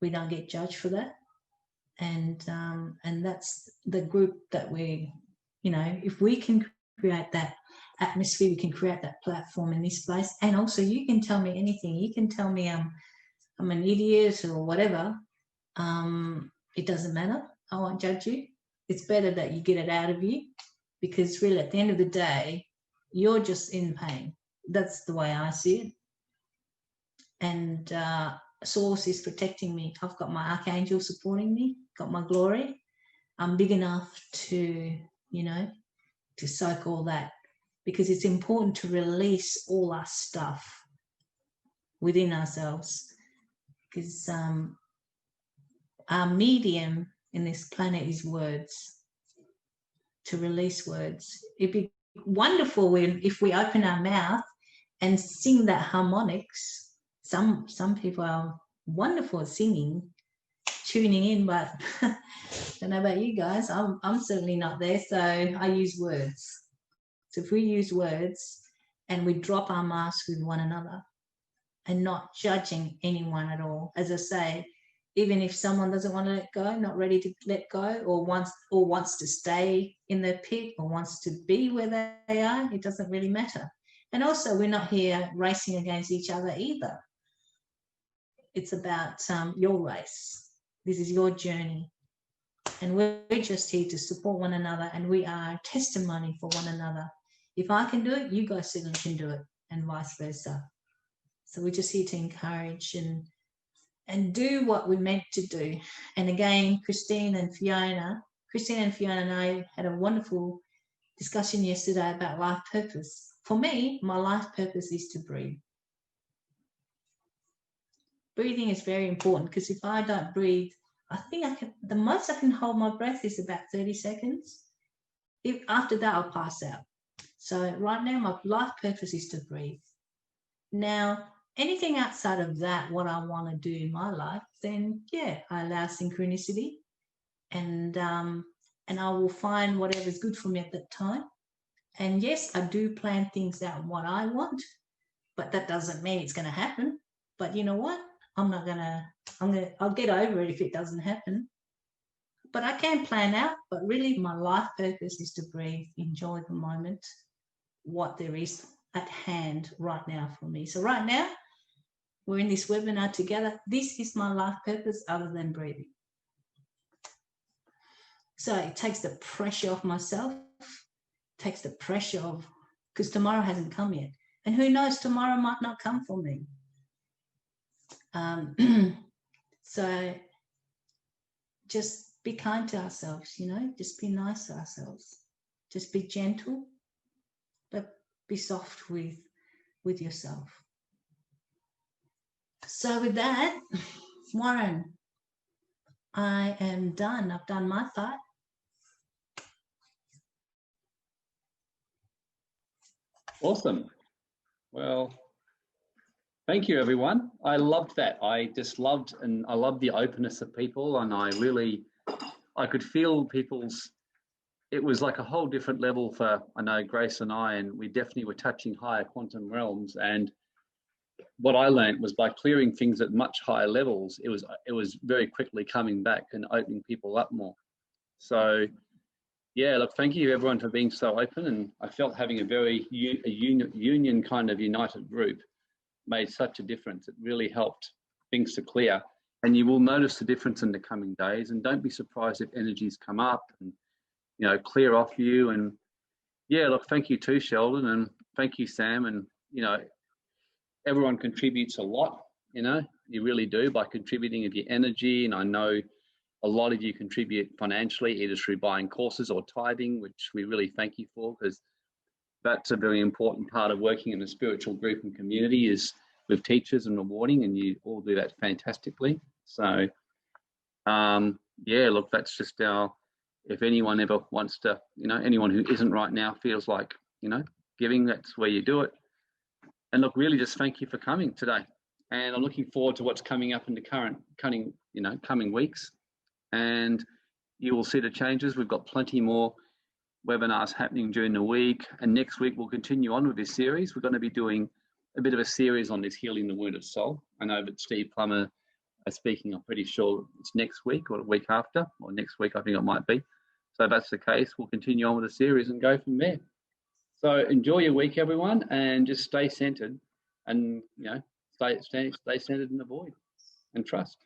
[SPEAKER 2] we don't get judged for that. And that's the group that we, you know, if we can create that atmosphere, we can create that platform in this place. And also you can tell me anything. You can tell me I'm an idiot or whatever. It doesn't matter. I won't judge you. It's better that you get it out of you, because really at the end of the day, you're just in pain. That's the way I see it. And Source is protecting me. I've got my archangel supporting me, got my glory. I'm big enough to, you know, to soak all that, because it's important to release all our stuff within ourselves, because our medium in this planet is words, to release words. It'd be wonderful if we open our mouth and sing that harmonics. Some people are wonderful at singing, tuning in, but I don't know about you guys. I'm certainly not there, so I use words. So if we use words and we drop our mask with one another and not judging anyone at all, as I say, even if someone doesn't want to let go, not ready to let go, or wants to stay in their pit, or wants to be where they are, it doesn't really matter. And also, we're not here racing against each other either. It's about your race. This is your journey. And we're just here to support one another, and we are testimony for one another. If I can do it, you guys certainly can do it, and vice versa. So we're just here to encourage and do what we're meant to do. And again, Christine and Fiona and I had a wonderful discussion yesterday about life purpose. For me, my life purpose is to breathe. Breathing is very important, because if I don't breathe, I think the most I can hold my breath is about 30 seconds. If after that, I'll pass out. So right now, my life purpose is to breathe. Now, anything outside of that, what I want to do in my life, then yeah, I allow synchronicity, and I will find whatever's good for me at that time. And yes, I do plan things out what I want, but that doesn't mean it's going to happen. But you know what? I'll get over it if it doesn't happen. But I can plan out, but really my life purpose is to breathe, enjoy the moment, what there is at hand right now for me. So right now, we're in this webinar together. This is my life purpose other than breathing. So it takes the pressure off myself, takes the pressure off, because tomorrow hasn't come yet. And who knows, tomorrow might not come for me. So just be kind to ourselves, you know, just be nice to ourselves. Just be gentle, but be soft with yourself. So with that, Warren, I am done. I've done my part.
[SPEAKER 1] Awesome. Well, thank you, everyone. I loved that. I just loved, and I love the openness of people, and I could feel people's, it was like a whole different level for, I know, Grace and I, and we definitely were touching higher quantum realms. And what I learned was by clearing things at much higher levels, it was very quickly coming back and opening people up more. So yeah, look, thank you everyone for being so open, and I felt having a very union kind of united group made such a difference. It really helped things to clear, and you will notice the difference in the coming days. And don't be surprised if energies come up and, you know, clear off you. And yeah, look, thank you too, Sheldon, and thank you, Sam. And you know, everyone contributes a lot. You know, you really do, by contributing of your energy. And I know a lot of you contribute financially, either through buying courses or tithing, which we really thank you for, because that's a very important part of working in a spiritual group and community, is with teachers and rewarding, and you all do that fantastically. So yeah, look, that's just our, if anyone ever wants to, you know, anyone who isn't right now feels like, you know, giving, that's where you do it. And look, really just thank you for coming today. And I'm looking forward to what's coming up in the coming weeks. And you will see the changes. We've got plenty more webinars happening during the week, and next week we'll continue on with this series. We're going to be doing a bit of a series on this healing the wounded soul. I know that Steve Plummer is speaking. I'm pretty sure it's next week or the week after, or next week I think it might be. So if that's the case, we'll continue on with the series and go from there. So enjoy your week, everyone, and just stay centered, and you know, stay centered in the void, and trust.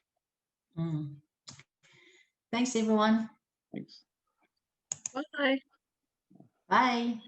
[SPEAKER 2] Thanks, everyone.
[SPEAKER 1] Thanks.
[SPEAKER 6] Bye.
[SPEAKER 2] Bye.